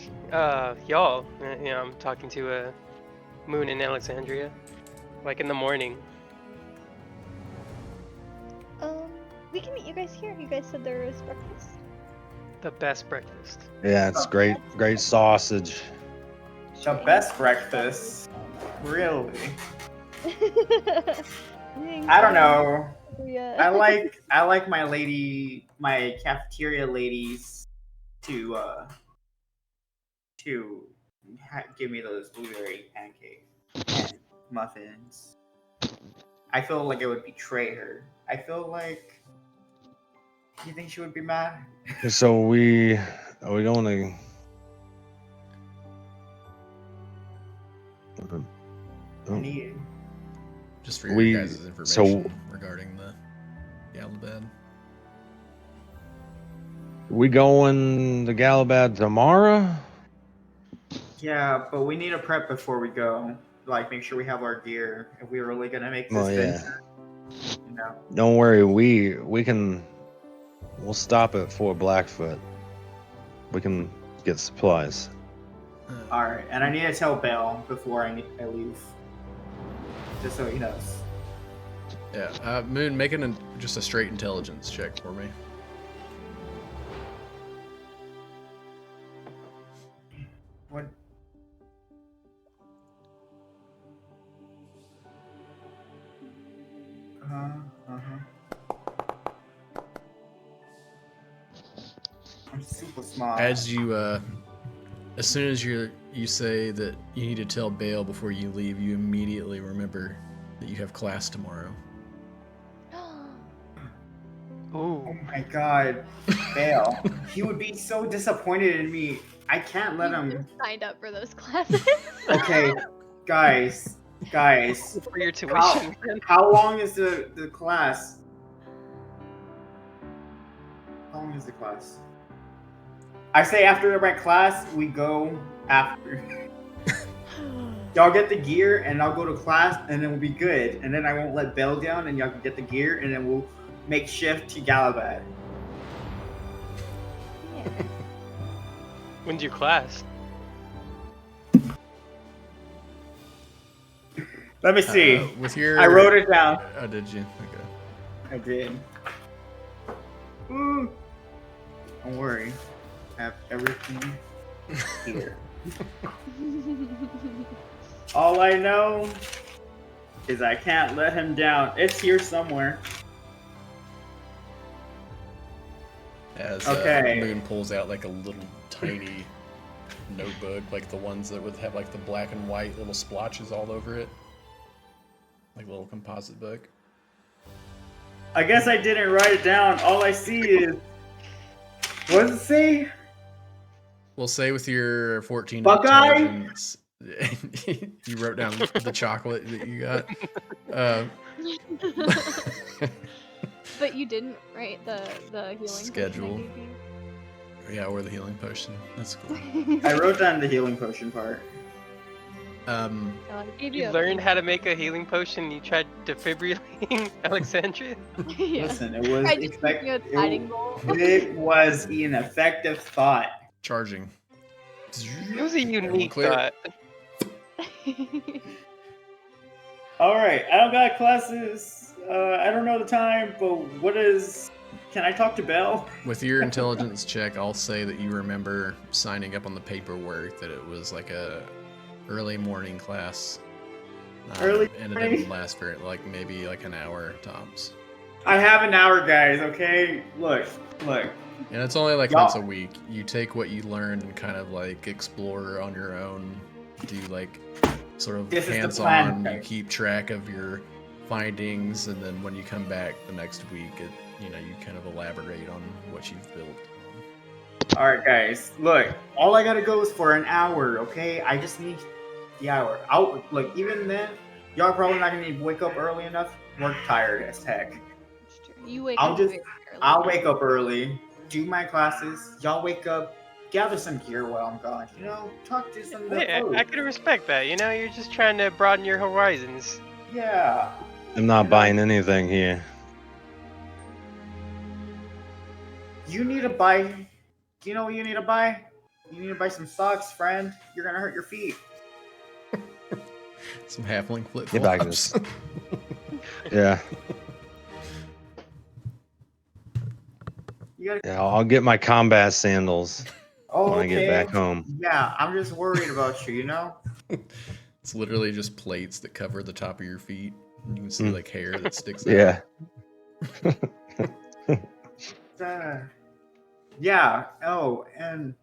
Speaker 1: y'all? I'm talking to Moon and Alexandria, like in the morning.
Speaker 5: We can meet you guys here. You guys said there was breakfast.
Speaker 1: The best breakfast.
Speaker 4: Yeah, it's great sausage.
Speaker 3: The best breakfast. Really? I don't know.
Speaker 5: Yeah.
Speaker 3: I like my cafeteria ladies to give me those blueberry pancakes and muffins. I feel like it would betray her. I feel like. You think she would be mad?
Speaker 4: So are we going to?
Speaker 3: I need it.
Speaker 2: Just for your guys' information regarding the Galabad.
Speaker 4: We going to Galabad tomorrow?
Speaker 3: Yeah, but we need to prep before we go. Like, make sure we have our gear if we're really gonna make this
Speaker 4: Well, yeah.
Speaker 3: venture. You know.
Speaker 4: Don't worry, we'll stop at Fort Blackfoot. We can get supplies.
Speaker 3: All right, and I need to tell Belle before I leave, just so he knows.
Speaker 2: Yeah, Moon, making just a straight intelligence check for me.
Speaker 3: What? I'm super smart.
Speaker 2: As you, as soon as you say that you need to tell Bale before you leave, you immediately remember that you have class tomorrow.
Speaker 3: Oh my god, Bale. He would be so disappointed in me. I can't let him.
Speaker 5: You signed up for those classes.
Speaker 3: Okay, guys.
Speaker 1: For your tuition.
Speaker 3: How long is the class? How long is the class? I say after my class, we go after. Y'all get the gear, and I'll go to class, and then we'll be good. And then I won't let Belle down, and y'all can get the gear, and then we'll make shift to Galabad.
Speaker 5: Yeah.
Speaker 1: When's your class?
Speaker 3: Let me see.
Speaker 2: With your,
Speaker 3: I wrote it down.
Speaker 2: Oh, did you? Okay.
Speaker 3: I did. Ooh. Don't worry. I have everything here. All I know is I can't let him down. It's here somewhere.
Speaker 2: As
Speaker 3: Okay.
Speaker 2: Moon pulls out like a little tiny notebook, like the ones that would have like the black and white little splotches all over it. Like a little composite book.
Speaker 3: I guess I didn't write it down. All I see is. What does it say?
Speaker 2: We'll say with your 14
Speaker 3: Buckeye?
Speaker 2: intelligence, you wrote down the chocolate that you got.
Speaker 5: But you didn't write the healing
Speaker 2: Schedule.
Speaker 5: potion I gave you?
Speaker 2: Yeah, or the healing potion. That's cool.
Speaker 3: I wrote down the healing potion part.
Speaker 5: I gave
Speaker 1: You
Speaker 5: a-
Speaker 1: learned how to make a healing potion. You tried defibrillating Alexandria.
Speaker 5: Yeah.
Speaker 3: Listen, it was
Speaker 5: I just gave you a guiding bolt.
Speaker 3: it was an effective thought.
Speaker 2: Charging.
Speaker 1: It was a unique
Speaker 2: Clear.
Speaker 1: thought.
Speaker 3: All right, I don't got classes. I don't know the time, but what is? Can I talk to Belle?
Speaker 2: With your intelligence check, I'll say that you remember signing up on the paperwork that it was like a early morning class.
Speaker 3: Early
Speaker 2: and it
Speaker 3: morning?
Speaker 2: didn't last very maybe like an hour tops.
Speaker 3: I have an hour, guys. Okay, look.
Speaker 2: And it's only like
Speaker 3: Y'all-
Speaker 2: once a week. You take what you learn and kind of like explore on your own. Do like sort of
Speaker 3: This is the plan,
Speaker 2: hands-on. You
Speaker 3: guys.
Speaker 2: keep track of your findings, and then when you come back the next week, you kind of elaborate on what you've built.
Speaker 3: All right, guys. Look, all I gotta go is for an hour. Okay, I just need the hour. Even then, y'all probably not gonna wake up early enough. We're tired as heck.
Speaker 5: It's true. You wake
Speaker 3: I'll
Speaker 5: up
Speaker 3: just-
Speaker 5: very early.
Speaker 3: I'll wake up early, do my classes. Y'all wake up, gather some gear while I'm gone. You know, talk to some of the
Speaker 1: Yeah,
Speaker 3: folks.
Speaker 1: I could respect that. You know, you're just trying to broaden your horizons.
Speaker 3: Yeah.
Speaker 4: I'm not
Speaker 3: You know-
Speaker 4: buying anything here.
Speaker 3: You need to buy. Do you know what you need to buy? You need to buy some socks, friend. You're gonna hurt your feet.
Speaker 2: Some halfling flip
Speaker 4: Get back
Speaker 2: flops.
Speaker 4: this. Yeah.
Speaker 3: You gotta.
Speaker 4: Yeah, I'll get my combat sandals
Speaker 3: Oh,
Speaker 4: when I get back home.
Speaker 3: Yeah, I'm just worried about you. You know.
Speaker 2: It's literally just plates that cover the top of your feet. You can see
Speaker 4: Mm.
Speaker 2: like hair that sticks out.
Speaker 4: Yeah.
Speaker 3: Yeah. Oh, and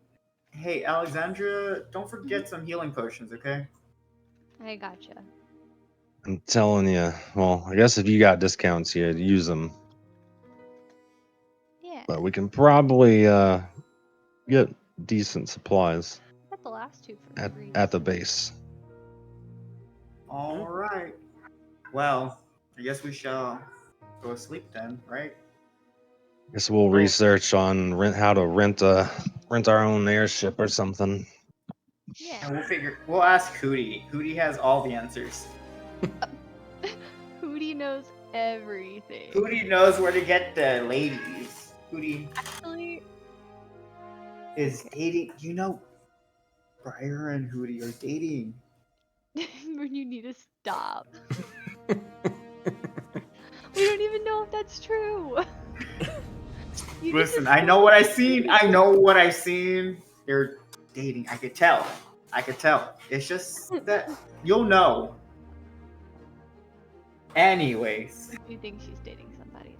Speaker 3: hey, Alexandra, don't forget some healing potions, okay?
Speaker 5: I gotcha.
Speaker 4: I'm telling you. Well, I guess if you got discounts here, use them.
Speaker 5: Yeah.
Speaker 4: But we can probably get decent supplies
Speaker 5: I got the last two from
Speaker 4: at,
Speaker 5: Greece.
Speaker 4: at the base.
Speaker 3: All right. Well, I guess we shall go to sleep then, right?
Speaker 4: Guess we'll research on how to rent our own airship or something.
Speaker 5: Yeah.
Speaker 3: And we'll ask Hootie. Hootie has all the answers.
Speaker 5: Hootie knows everything.
Speaker 3: Hootie knows where to get the ladies. Hootie
Speaker 5: Actually,
Speaker 3: is dating. You know, Briar and Hootie are dating.
Speaker 5: when you need to stop. We don't even know if that's true. You need
Speaker 3: Listen,
Speaker 5: to
Speaker 3: I know what I seen. I know what I seen. They're dating. I could tell. It's just that you'll know. Anyways,
Speaker 5: You think she's dating somebody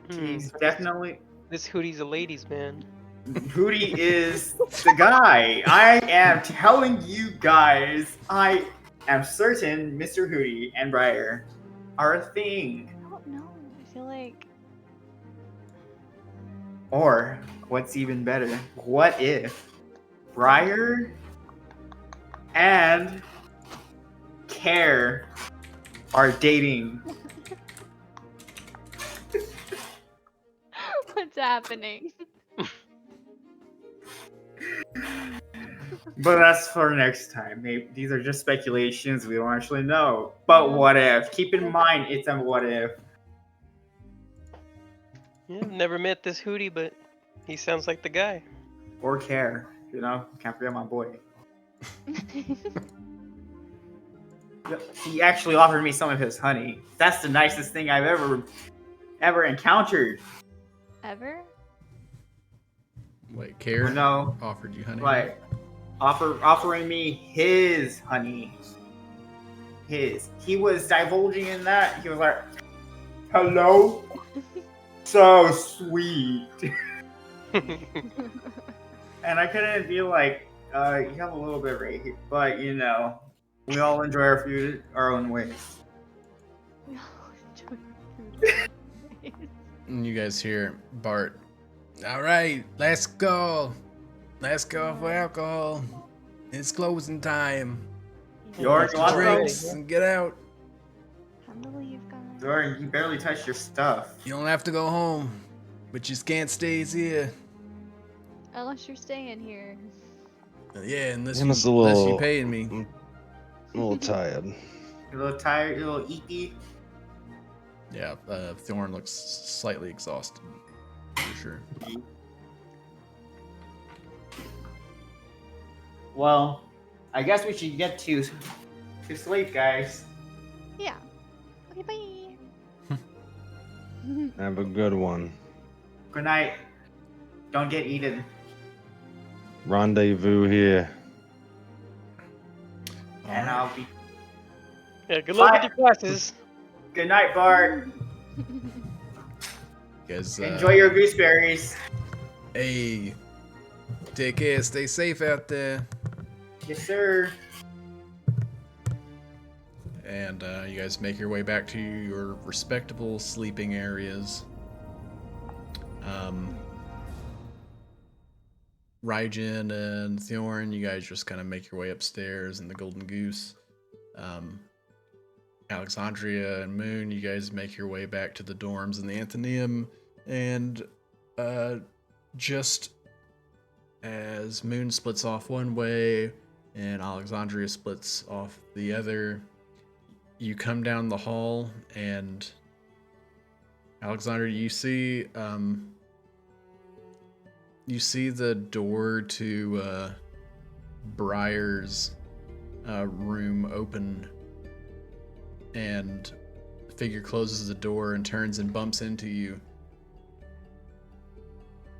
Speaker 5: though?
Speaker 3: he's definitely
Speaker 1: This Hootie's a ladies' man.
Speaker 3: Hootie is the guy. I am telling you guys. I am certain Mr. Hootie and Briar are a thing.
Speaker 5: I don't know. I feel like
Speaker 3: Or what's even better? What if Briar and Care are dating?
Speaker 5: what's happening?
Speaker 3: But that's for next time. Maybe these are just speculations. We don't actually know. But what if? Keep in mind, it's a what if.
Speaker 1: Yeah, I've never met this Hootie, but he sounds like the guy.
Speaker 3: Or Care. You know, can't forget my boy. Yep. He actually offered me some of his honey. That's the nicest thing I've ever encountered.
Speaker 5: Ever?
Speaker 2: Wait, Care
Speaker 3: No,
Speaker 2: offered you honey?
Speaker 3: like offering me his honey. His. He was divulging in that. He was like, "Hello, so sweet," and I couldn't be like, "You have a little bit right here," but you know, we all enjoy our food our own ways.
Speaker 2: And you guys hear Bart. All right, let's go. Let's go for alcohol. It's closing time.
Speaker 3: George,
Speaker 2: Get
Speaker 3: lots
Speaker 2: your
Speaker 3: of-
Speaker 2: drinks and get out.
Speaker 5: Time to leave, guys.
Speaker 3: Dorian, you barely touched your stuff.
Speaker 2: You don't have to go home, but you just can't stay here.
Speaker 5: Unless you're staying here.
Speaker 2: Yeah, unless
Speaker 4: I'm just a
Speaker 2: unless you
Speaker 4: little-
Speaker 2: paying me.
Speaker 4: I'm a little tired.
Speaker 3: You're a little tired, you're a little eepy.
Speaker 2: Yeah, Thorn looks slightly exhausted, for sure.
Speaker 3: Well, I guess we should get to sleep, guys.
Speaker 5: Yeah. Okay, bye.
Speaker 4: Have a good one.
Speaker 3: Good night. Don't get eaten.
Speaker 4: Rendezvous here.
Speaker 3: And I'll be.
Speaker 1: Yeah, good luck
Speaker 3: Bye.
Speaker 1: with your classes.
Speaker 3: Good night, Bart.
Speaker 2: You guys,
Speaker 3: Enjoy your gooseberries.
Speaker 2: Hey, take care. Stay safe out there.
Speaker 3: Yes, sir.
Speaker 2: And you guys make your way back to your respectable sleeping areas. Raijin and Thorn, you guys just kind of make your way upstairs in the Golden Goose. Alexandria and Moon, you guys make your way back to the dorms in the Athenaeum, and just as Moon splits off one way and Alexandria splits off the other, you come down the hall, and Alexandria, you see the door to Briar's room open, and the figure closes the door and turns and bumps into you.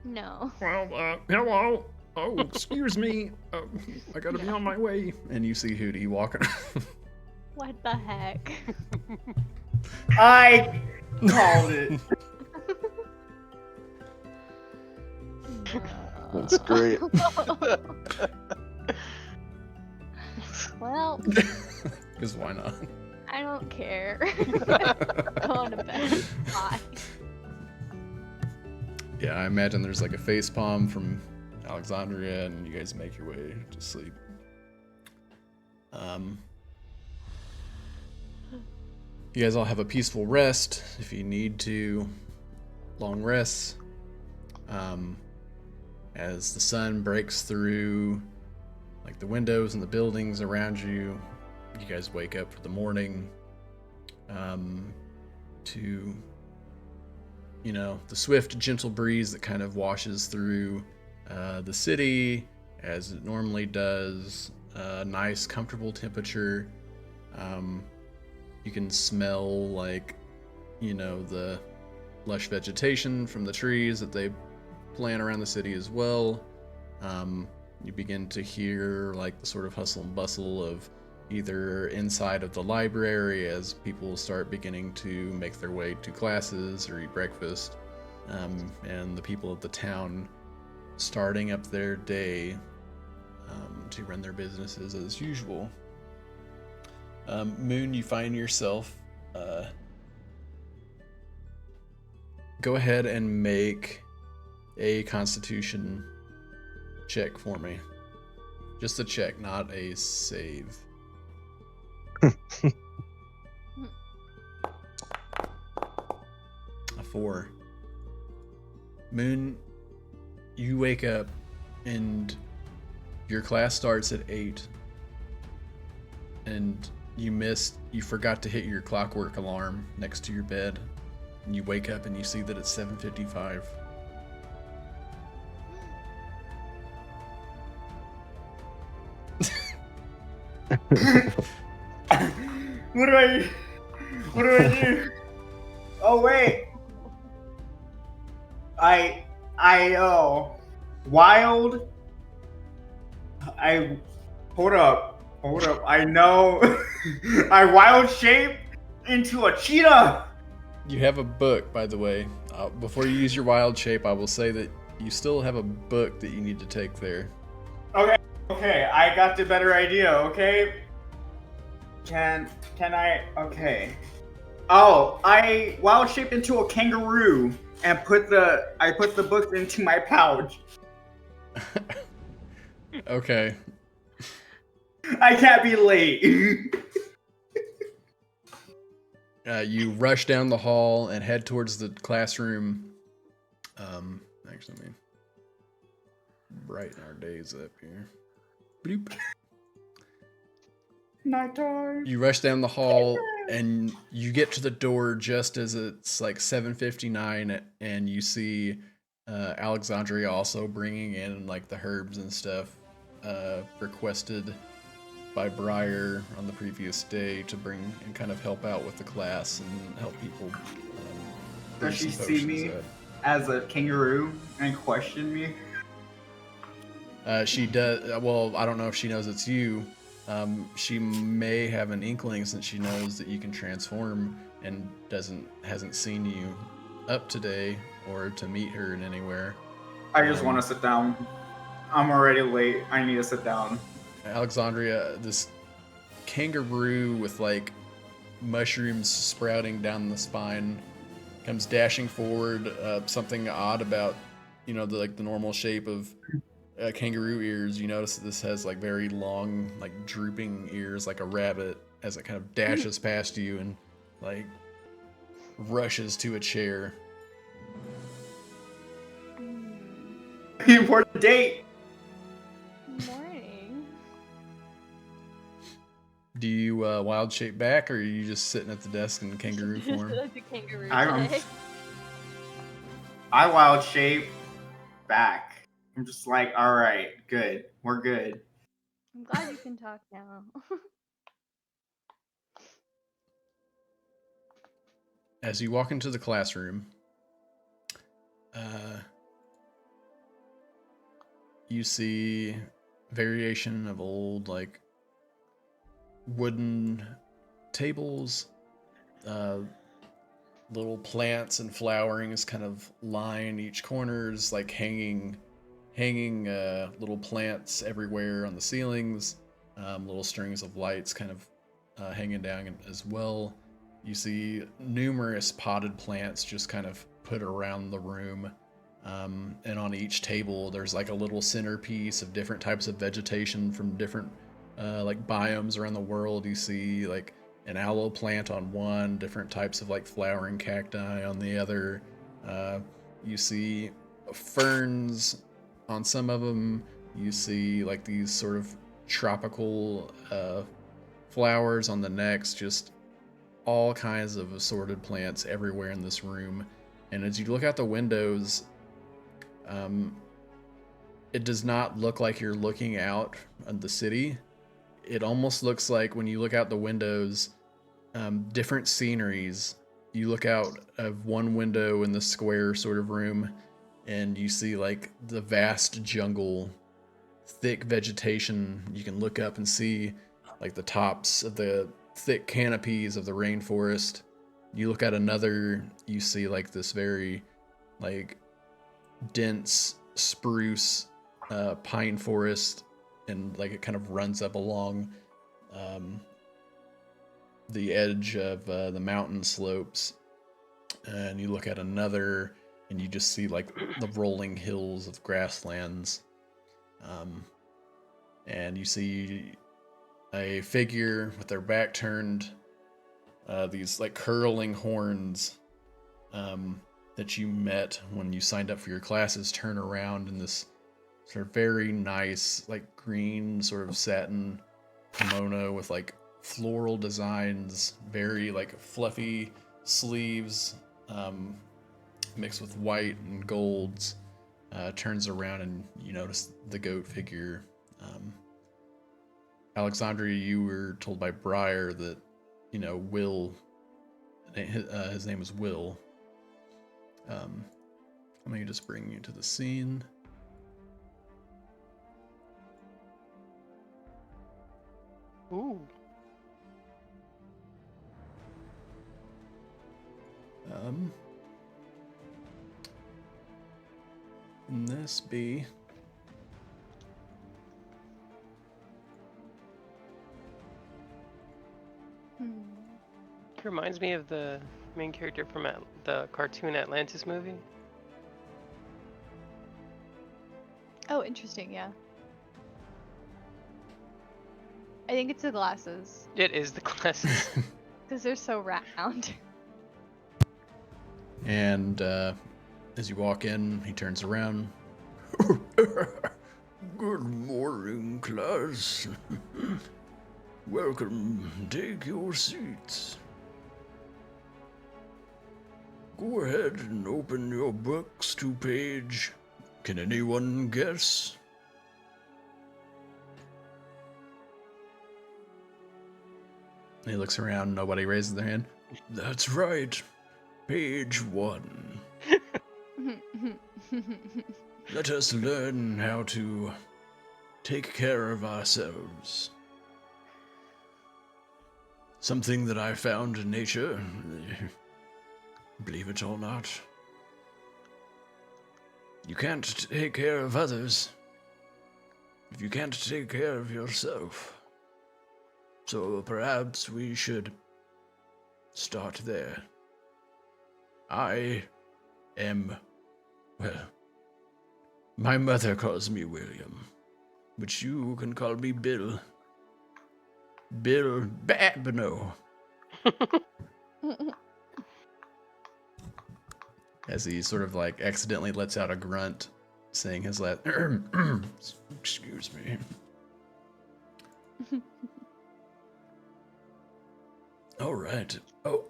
Speaker 5: No.
Speaker 2: Well, hello. Oh, excuse me. I gotta be on my way. And you see Hootie walking.
Speaker 5: What the heck?
Speaker 3: I called it.
Speaker 4: That's great.
Speaker 5: Well,
Speaker 2: Because why not?
Speaker 5: I don't care. Going to bed. Bye.
Speaker 2: Yeah, I imagine there's like a face palm from Alexandria, and you guys make your way to sleep. You guys all have a peaceful rest if you need to. Long rests. As the sun breaks through like the windows and the buildings around you, you guys wake up for the morning to, you know, the swift, gentle breeze that kind of washes through the city as it normally does. Nice, comfortable temperature. You can smell, like, you know, the lush vegetation from the trees that they plant around the city as well. You begin to hear like the sort of hustle and bustle of either inside of the library as people start beginning to make their way to classes or eat breakfast, and the people of the town starting up their day to run their businesses as usual. Moon, you find yourself go ahead and make a Constitution check for me. Just a check, not a save. A 4. Moon, you wake up and your class starts at 8, and you forgot to hit your clockwork alarm next to your bed, and you wake up and you see that it's 7:55.
Speaker 3: What do I do? Oh wait. Wild. Hold up. I know. I wild shape into a cheetah.
Speaker 2: You have a book, by the way. Before you use your wild shape, I will say that you still have a book that you need to take there.
Speaker 3: Okay, I got the better idea, okay? Can I? Okay. Oh, I wild shaped into a kangaroo and put the books into my pouch.
Speaker 2: Okay.
Speaker 3: I can't be late.
Speaker 2: You rush down the hall and head towards the classroom. Actually, let me brighten our days up here. Bloop.
Speaker 3: Nighttime.
Speaker 2: You rush down the hall and you get to the door just as it's like 7:59, and you see Alexandria also bringing in like the herbs and stuff requested by Briar on the previous day to bring and kind of help out with the class and help people.
Speaker 3: Does she see me as a kangaroo and question me?
Speaker 2: She does. Well, I don't know if she knows it's you. She may have an inkling since she knows that you can transform and hasn't seen you up today or to meet her in anywhere.
Speaker 3: I just want to sit down. I'm already late. I need to sit down.
Speaker 2: Alexandria, this kangaroo with like mushrooms sprouting down the spine, comes dashing forward. Something odd about, you know, the normal shape of kangaroo ears. You notice that this has like very long, like drooping ears, like a rabbit, as it kind of dashes past you and like rushes to a chair.
Speaker 3: Important date.
Speaker 5: Morning.
Speaker 2: Do you wild shape back, or are you just sitting at the desk in kangaroo form?
Speaker 5: Like the kangaroo
Speaker 6: I'm-
Speaker 5: today.
Speaker 6: I wild shape back. I'm just like, all right, good, we're good.
Speaker 5: I'm glad you can talk now.
Speaker 2: As you walk into the classroom, you see variation of old like wooden tables, little plants and flowerings kind of line each corners, like hanging little plants everywhere on the ceilings, little strings of lights kind of hanging down as well. You see numerous potted plants just kind of put around the room. And on each table, there's like a little centerpiece of different types of vegetation from different like biomes around the world. You see like an aloe plant on one, different types of like flowering cacti on the other. You see ferns on some of them. You see like these sort of tropical flowers on the next, just all kinds of assorted plants everywhere in this room. And as you look out the windows, it does not look like you're looking out at the city. It almost looks like when you look out the windows, different sceneries. You look out of one window in the square sort of room, and you see like the vast jungle, thick vegetation. You can look up and see like the tops of the thick canopies of the rainforest. You look at another, you see like this very like dense spruce pine forest, and like it kind of runs up along the edge of the mountain slopes. And you look at another and you just see like the rolling hills of grasslands, and you see a figure with their back turned, these like curling horns that you met when you signed up for your classes turn around in this sort of very nice like green sort of satin kimono with like floral designs, very like fluffy sleeves, mixed with white and golds. Turns around and you notice the goat figure. Alexandria, you were told by Briar that, you know, Will, his name is Will. Let me just bring you to the scene.
Speaker 1: Ooh.
Speaker 2: And this be
Speaker 1: It reminds me of the main character from the cartoon Atlantis movie.
Speaker 5: Oh, interesting, yeah. I think it's the glasses,
Speaker 1: It is the glasses.
Speaker 5: because they're so round.
Speaker 2: And as you walk in, he turns around. Good morning, class. Welcome. Take your seats. Go ahead and open your books to page. Can anyone guess? He looks around, nobody raises their hand. That's right. Page 1. Let us learn how to take care of ourselves. Something that I found in nature, believe it or not. You can't take care of others if you can't take care of yourself. So perhaps we should start there. I am, well, my mother calls me William, but you can call me Bill. Bill Babino. As he sort of like accidentally lets out a grunt, saying his last. Excuse me. All right. Oh,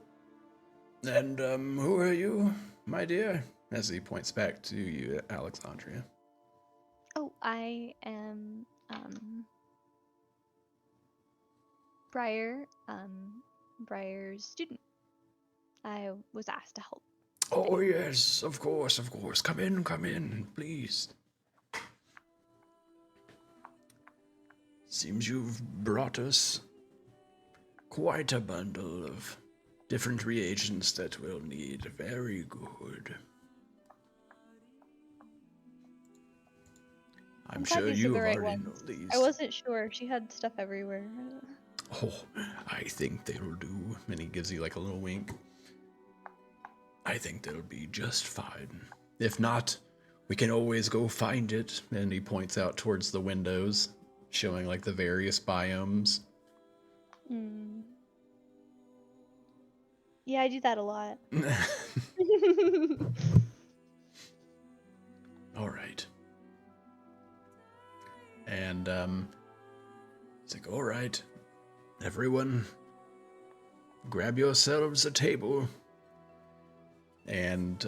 Speaker 2: and who are you, my dear? As he points back to you, Alexandria.
Speaker 5: Oh, I am Briar, Briar's student. I was asked to help.
Speaker 2: Oh yes, of course. Come in, please. Seems you've brought us quite a bundle of different reagents that we'll need. Very good. I'm
Speaker 5: glad
Speaker 2: sure
Speaker 5: these are
Speaker 2: you
Speaker 5: the right
Speaker 2: already
Speaker 5: ones.
Speaker 2: know these.
Speaker 5: I wasn't sure. She had stuff everywhere.
Speaker 2: Oh, I think they'll do. And he gives you like a little wink. I think they'll be just fine. If not, we can always go find it. And he points out towards the windows, showing like the various biomes.
Speaker 5: Yeah, I do that a lot.
Speaker 2: All right. And it's like, all right, everyone, grab yourselves a table. And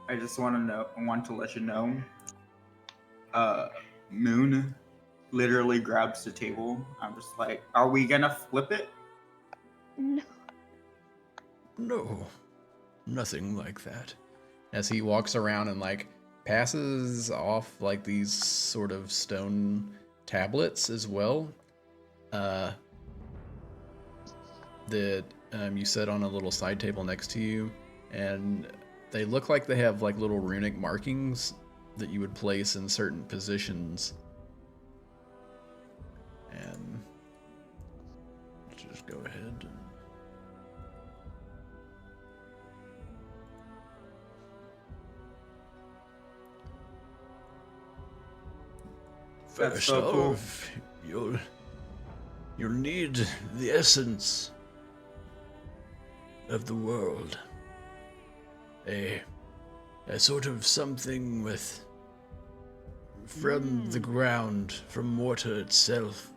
Speaker 6: I just want to let you know. Moon literally grabs the table. I'm just like, are we gonna flip it?
Speaker 2: No, nothing like that. As he walks around and like passes off like these sort of stone tablets as well, that you set on a little side table next to you, and they look like they have like little runic markings that you would place in certain positions. And let's just go ahead and
Speaker 6: That's
Speaker 2: first
Speaker 6: so cool.
Speaker 2: off, you'll need the essence of the world. A sort of something from the ground, from water itself.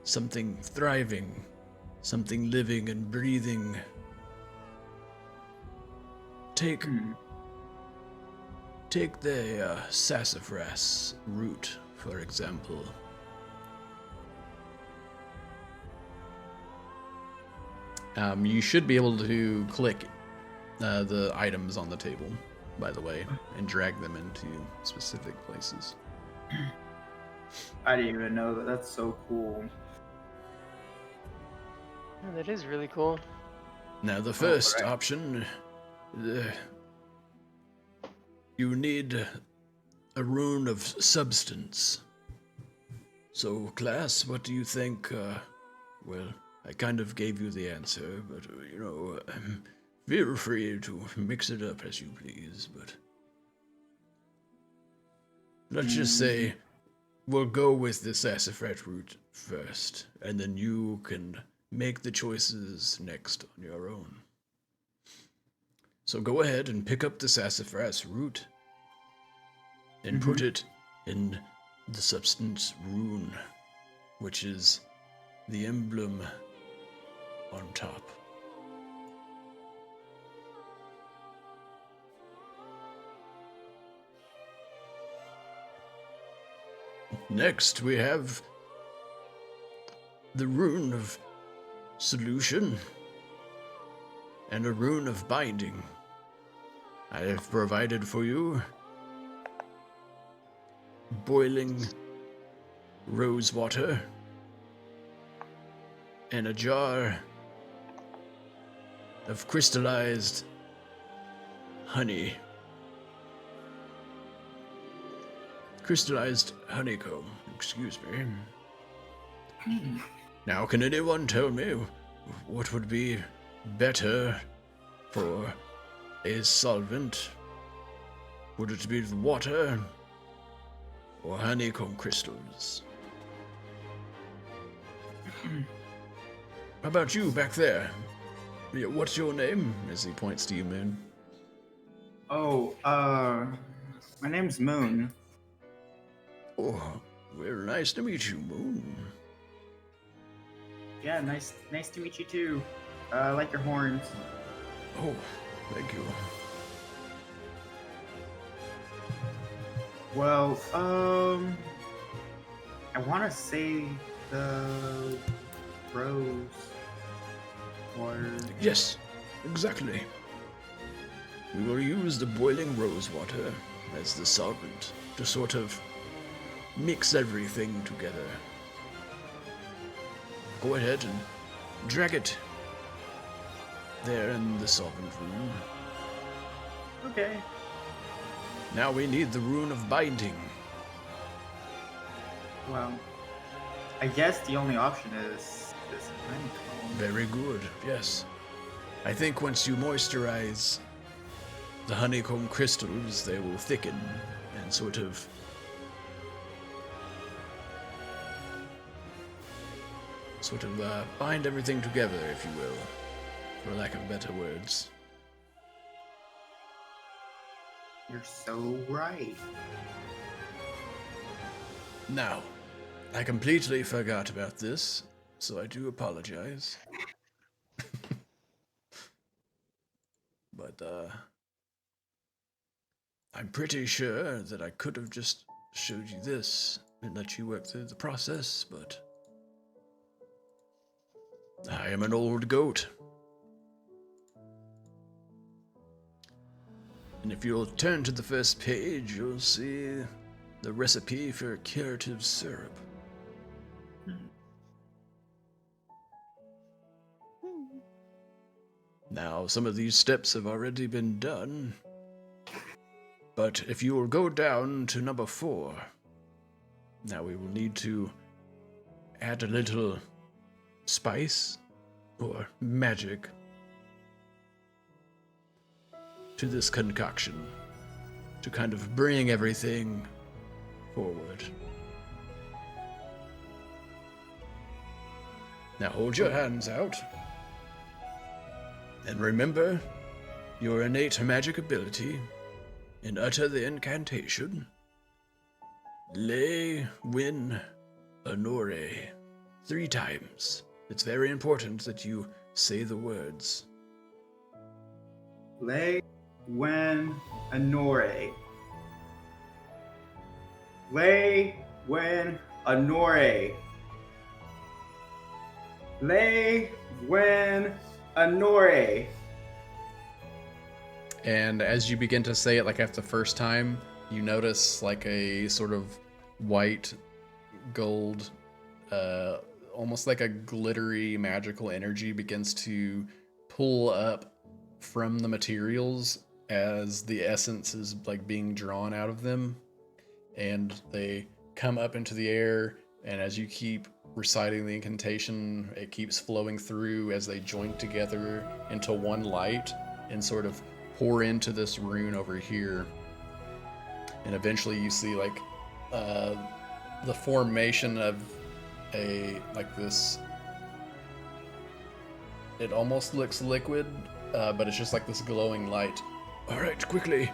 Speaker 2: Something thriving, something living and breathing. Take the sassafras root, for example. You should be able to click the items on the table, by the way, and drag them into specific places.
Speaker 6: I didn't even know that. That's so cool.
Speaker 1: Yeah, that is really cool.
Speaker 2: Now, the first
Speaker 6: right.
Speaker 2: option, you need a rune of substance. So, class, what do you think? Well, I kind of gave you the answer, but, feel free to mix it up as you please, but let's just say we'll go with the sassafras root first, and then you can make the choices next on your own. So go ahead and pick up the sassafras root and put it in the substance rune, which is the emblem on top. Next, we have the rune of solution and a rune of binding. I have provided for you boiling rose water and a jar of crystallized honey. Crystallized honeycomb, excuse me. Now, can anyone tell me what would be better for a solvent? Would it be the water or honeycomb crystals. How about you back there? Yeah, what's your name? As he points to you, Moon.
Speaker 6: Oh, my name's Moon.
Speaker 2: Oh, well, nice to meet you, Moon.
Speaker 6: Yeah, nice to meet you too. I like your horns.
Speaker 2: Oh, thank you.
Speaker 6: Well, I want to say the rose water.
Speaker 2: Yes, exactly. We will use the boiling rose water as the solvent to sort of mix everything together. Go ahead and drag it there in the solvent room.
Speaker 6: Okay.
Speaker 2: Now we need the rune of binding.
Speaker 6: Well, I guess the only option is this honeycomb.
Speaker 2: Very good, yes. I think once you moisturize the honeycomb crystals, they will thicken and sort of bind everything together, if you will, for lack of better words.
Speaker 6: You're so right.
Speaker 2: Now, I completely forgot about this, so I do apologize. But, I'm pretty sure that I could have just showed you this and let you work through the process, but I am an old goat. And if you'll turn to the first page, you'll see the recipe for curative syrup. Now, some of these steps have already been done, but if you will go down to number 4, now we will need to add a little spice or magic to this concoction to kind of bring everything forward. Now hold your hands out. And remember your innate magic ability and utter the incantation. Le Win Honore 3 times. It's very important that you say the words.
Speaker 6: Le Wen Honore. Le Wen Honore. Le Wen Honore.
Speaker 2: And as you begin to say it, like after the first time, you notice like a sort of white gold, almost like a glittery magical energy begins to pull up from the materials as the essence is like being drawn out of them, and they come up into the air, and as you keep reciting the incantation, it keeps flowing through as they join together into one light and sort of pour into this rune over here. And eventually you see like the formation of a like this, it almost looks liquid, but it's just like this glowing light. All right, quickly,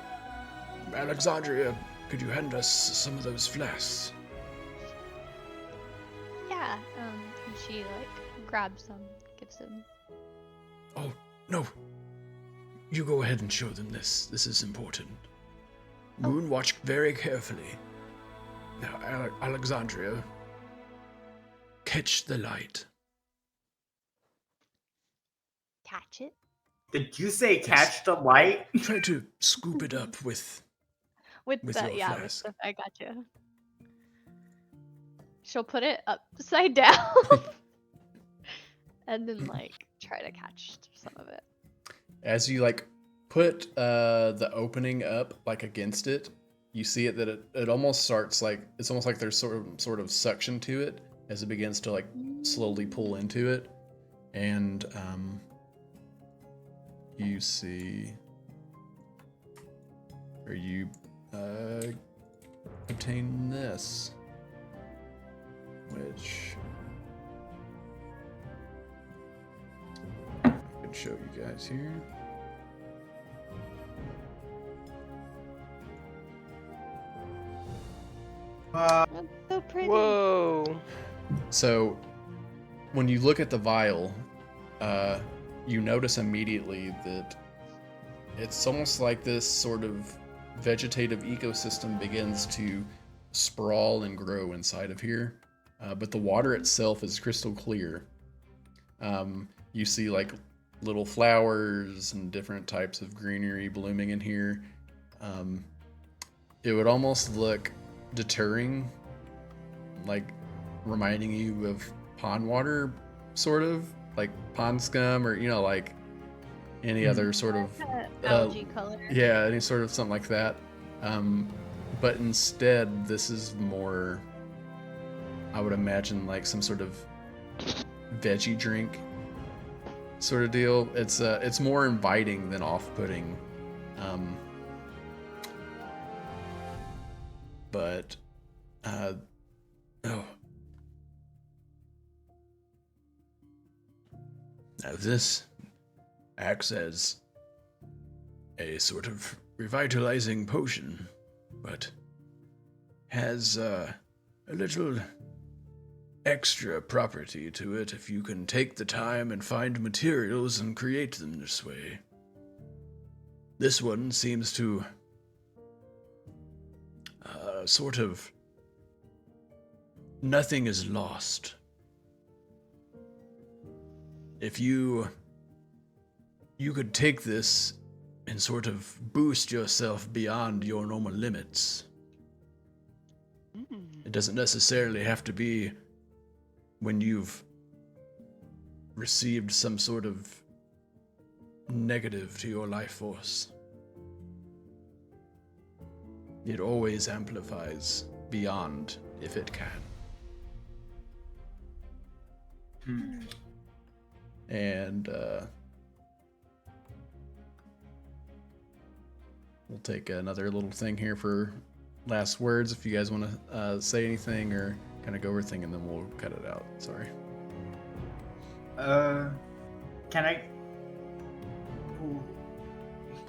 Speaker 2: Alexandria, could you hand us some of those flasks?
Speaker 5: Yeah, and she like grabs some, gives him.
Speaker 2: Oh, no. You go ahead and show them this. This is important. Moon, watch very carefully. Now, Alexandria, catch the light.
Speaker 5: Catch it?
Speaker 6: Did you say catch the light?
Speaker 2: Try to scoop it up with
Speaker 5: With
Speaker 2: your
Speaker 5: the, yeah, with
Speaker 2: flask.
Speaker 5: the, I gotcha. She'll put it upside down. And then like try to catch some of it.
Speaker 2: As you like put the opening up like against it, you see it that it almost starts like, it's almost like there's sort of suction to it as it begins to like slowly pull into it. And you see, or you obtain this, which I can show you guys here.
Speaker 5: That's so pretty.
Speaker 1: Whoa.
Speaker 2: So, when you look at the vial, you notice immediately that it's almost like this sort of vegetative ecosystem begins to sprawl and grow inside of here. But the water itself is crystal clear. You see like little flowers and different types of greenery blooming in here. It would almost look deterring, like reminding you of pond water, sort of like pond scum, or like any other sort of
Speaker 5: Algae color.
Speaker 2: yeah, any sort of something like that. But instead, this is more, I would imagine, like some sort of veggie drink sort of deal. It's more inviting than off-putting. But oh. Now this acts as a sort of revitalizing potion, but has a little extra property to it if you can take the time and find materials and create them this way. This one seems to sort of, nothing is lost. If you could take this and sort of boost yourself beyond your normal limits. It doesn't necessarily have to be when you've received some sort of negative to your life force. It always amplifies beyond if it can. And we'll take another little thing here for last words if you guys want to say anything or kind of go over thing, and then we'll cut it out. Sorry.
Speaker 3: Can I?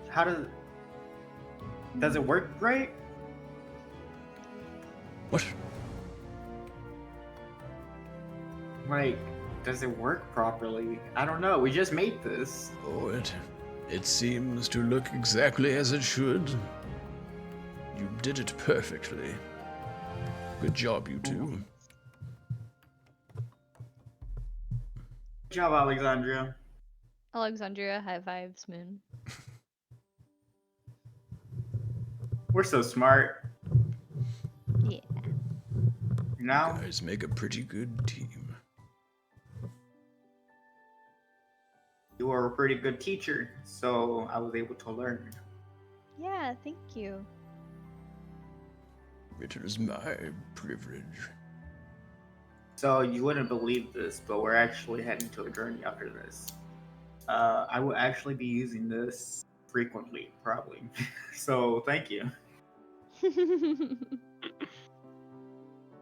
Speaker 3: How does it work right?
Speaker 2: What?
Speaker 3: Like, does it work properly? I don't know. We just made this.
Speaker 2: Oh, it seems to look exactly as it should. You did it perfectly. Good job, you two.
Speaker 3: Good job, Alexandria.
Speaker 5: Alexandria, high fives, Moon.
Speaker 3: We're so smart.
Speaker 5: Yeah.
Speaker 3: Now,
Speaker 2: Guys make a pretty good team.
Speaker 3: you are a pretty good teacher, so I was able to learn.
Speaker 5: Yeah, thank you.
Speaker 2: It is my privilege.
Speaker 3: So you wouldn't believe this, but we're actually heading to a journey after this. I will actually be using this frequently, probably. So thank you.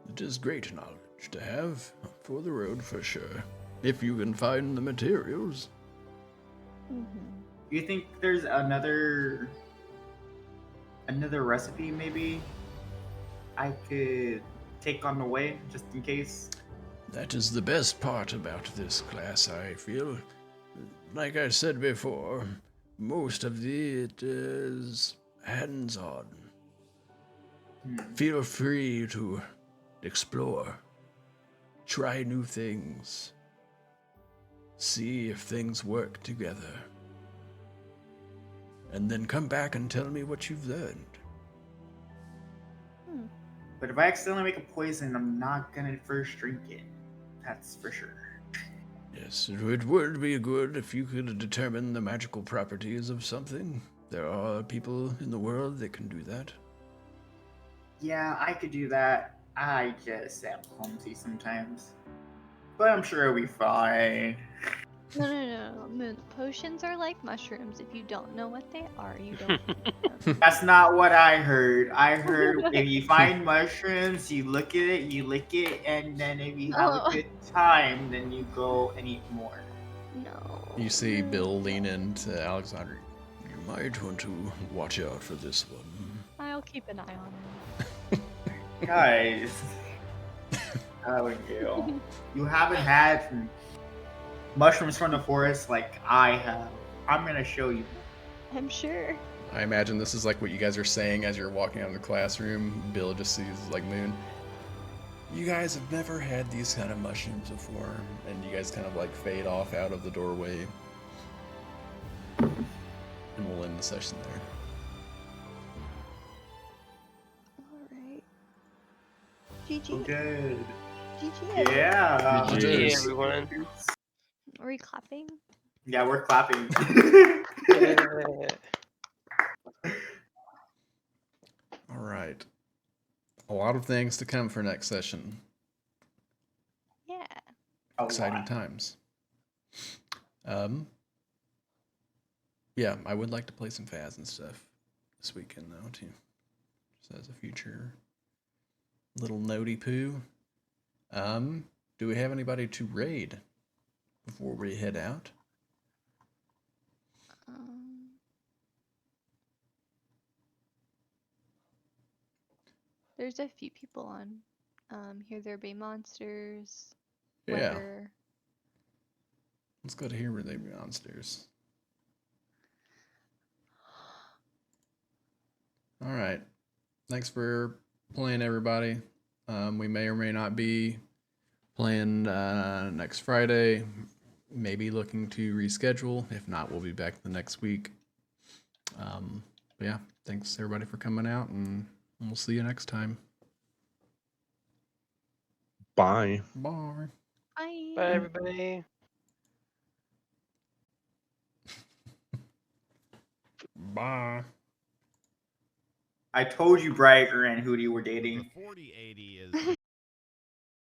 Speaker 2: It is great knowledge to have for the road for sure, if you can find the materials.
Speaker 5: Mhm.
Speaker 3: Do you think there's another recipe maybe I could take on the way, just in case?
Speaker 2: That is the best part about this class, I feel. Like I said before, most of it is hands-on. Feel free to explore, try new things, see if things work together, and then come back and tell me what you've learned.
Speaker 3: But if I accidentally make a poison, I'm not gonna first drink it. That's for sure.
Speaker 2: Yes, it would be good if you could determine the magical properties of something. There are people in the world that can do that.
Speaker 3: Yeah, I could do that. I just am clumsy sometimes. But I'm sure it'll be fine.
Speaker 5: No. Moon. Potions are like mushrooms. If you don't know what they are, you don't eat them.
Speaker 3: That's not what I heard. I heard if you find mushrooms, you look at it, you lick it, and then if you have a
Speaker 5: Oh.
Speaker 3: good time, then you go and eat more.
Speaker 5: No.
Speaker 2: You see Bill lean into Alexander. You might want to watch out for this one.
Speaker 5: I'll keep an eye on him.
Speaker 3: Guys. Abigail. You haven't had mushrooms from the forest like I have. I'm gonna show you.
Speaker 5: I'm sure.
Speaker 2: I imagine this is like what you guys are saying as you're walking out of the classroom. Bill just sees like Moon. You guys have never had these kind of mushrooms before, and you guys kind of like fade off out of the doorway. And we'll end the session there.
Speaker 5: Alright. GG.
Speaker 3: Good.
Speaker 5: GG.
Speaker 3: Yeah.
Speaker 2: GG.
Speaker 1: Hey everyone.
Speaker 5: Are we clapping?
Speaker 3: Yeah, we're clapping.
Speaker 1: Yeah.
Speaker 2: All right. A lot of things to come for next session.
Speaker 5: Yeah.
Speaker 2: Exciting times. Yeah, I would like to play some Faz and stuff this weekend though too. Just as a future little notey poo. Do we have anybody to raid before we head out?
Speaker 5: There's a few people on. Here there be monsters.
Speaker 2: Yeah.
Speaker 5: Weather.
Speaker 2: Let's go to here where they be monsters. All right. Thanks for playing, everybody. We may or may not be playing next Friday. Maybe looking to reschedule. If not, we'll be back the next week. But yeah, thanks everybody for coming out, and we'll see you next time.
Speaker 4: Bye.
Speaker 2: Bye.
Speaker 5: Bye.
Speaker 1: Bye everybody.
Speaker 2: Bye.
Speaker 3: I told you Brighter and Hootie were dating.
Speaker 7: The 4080 is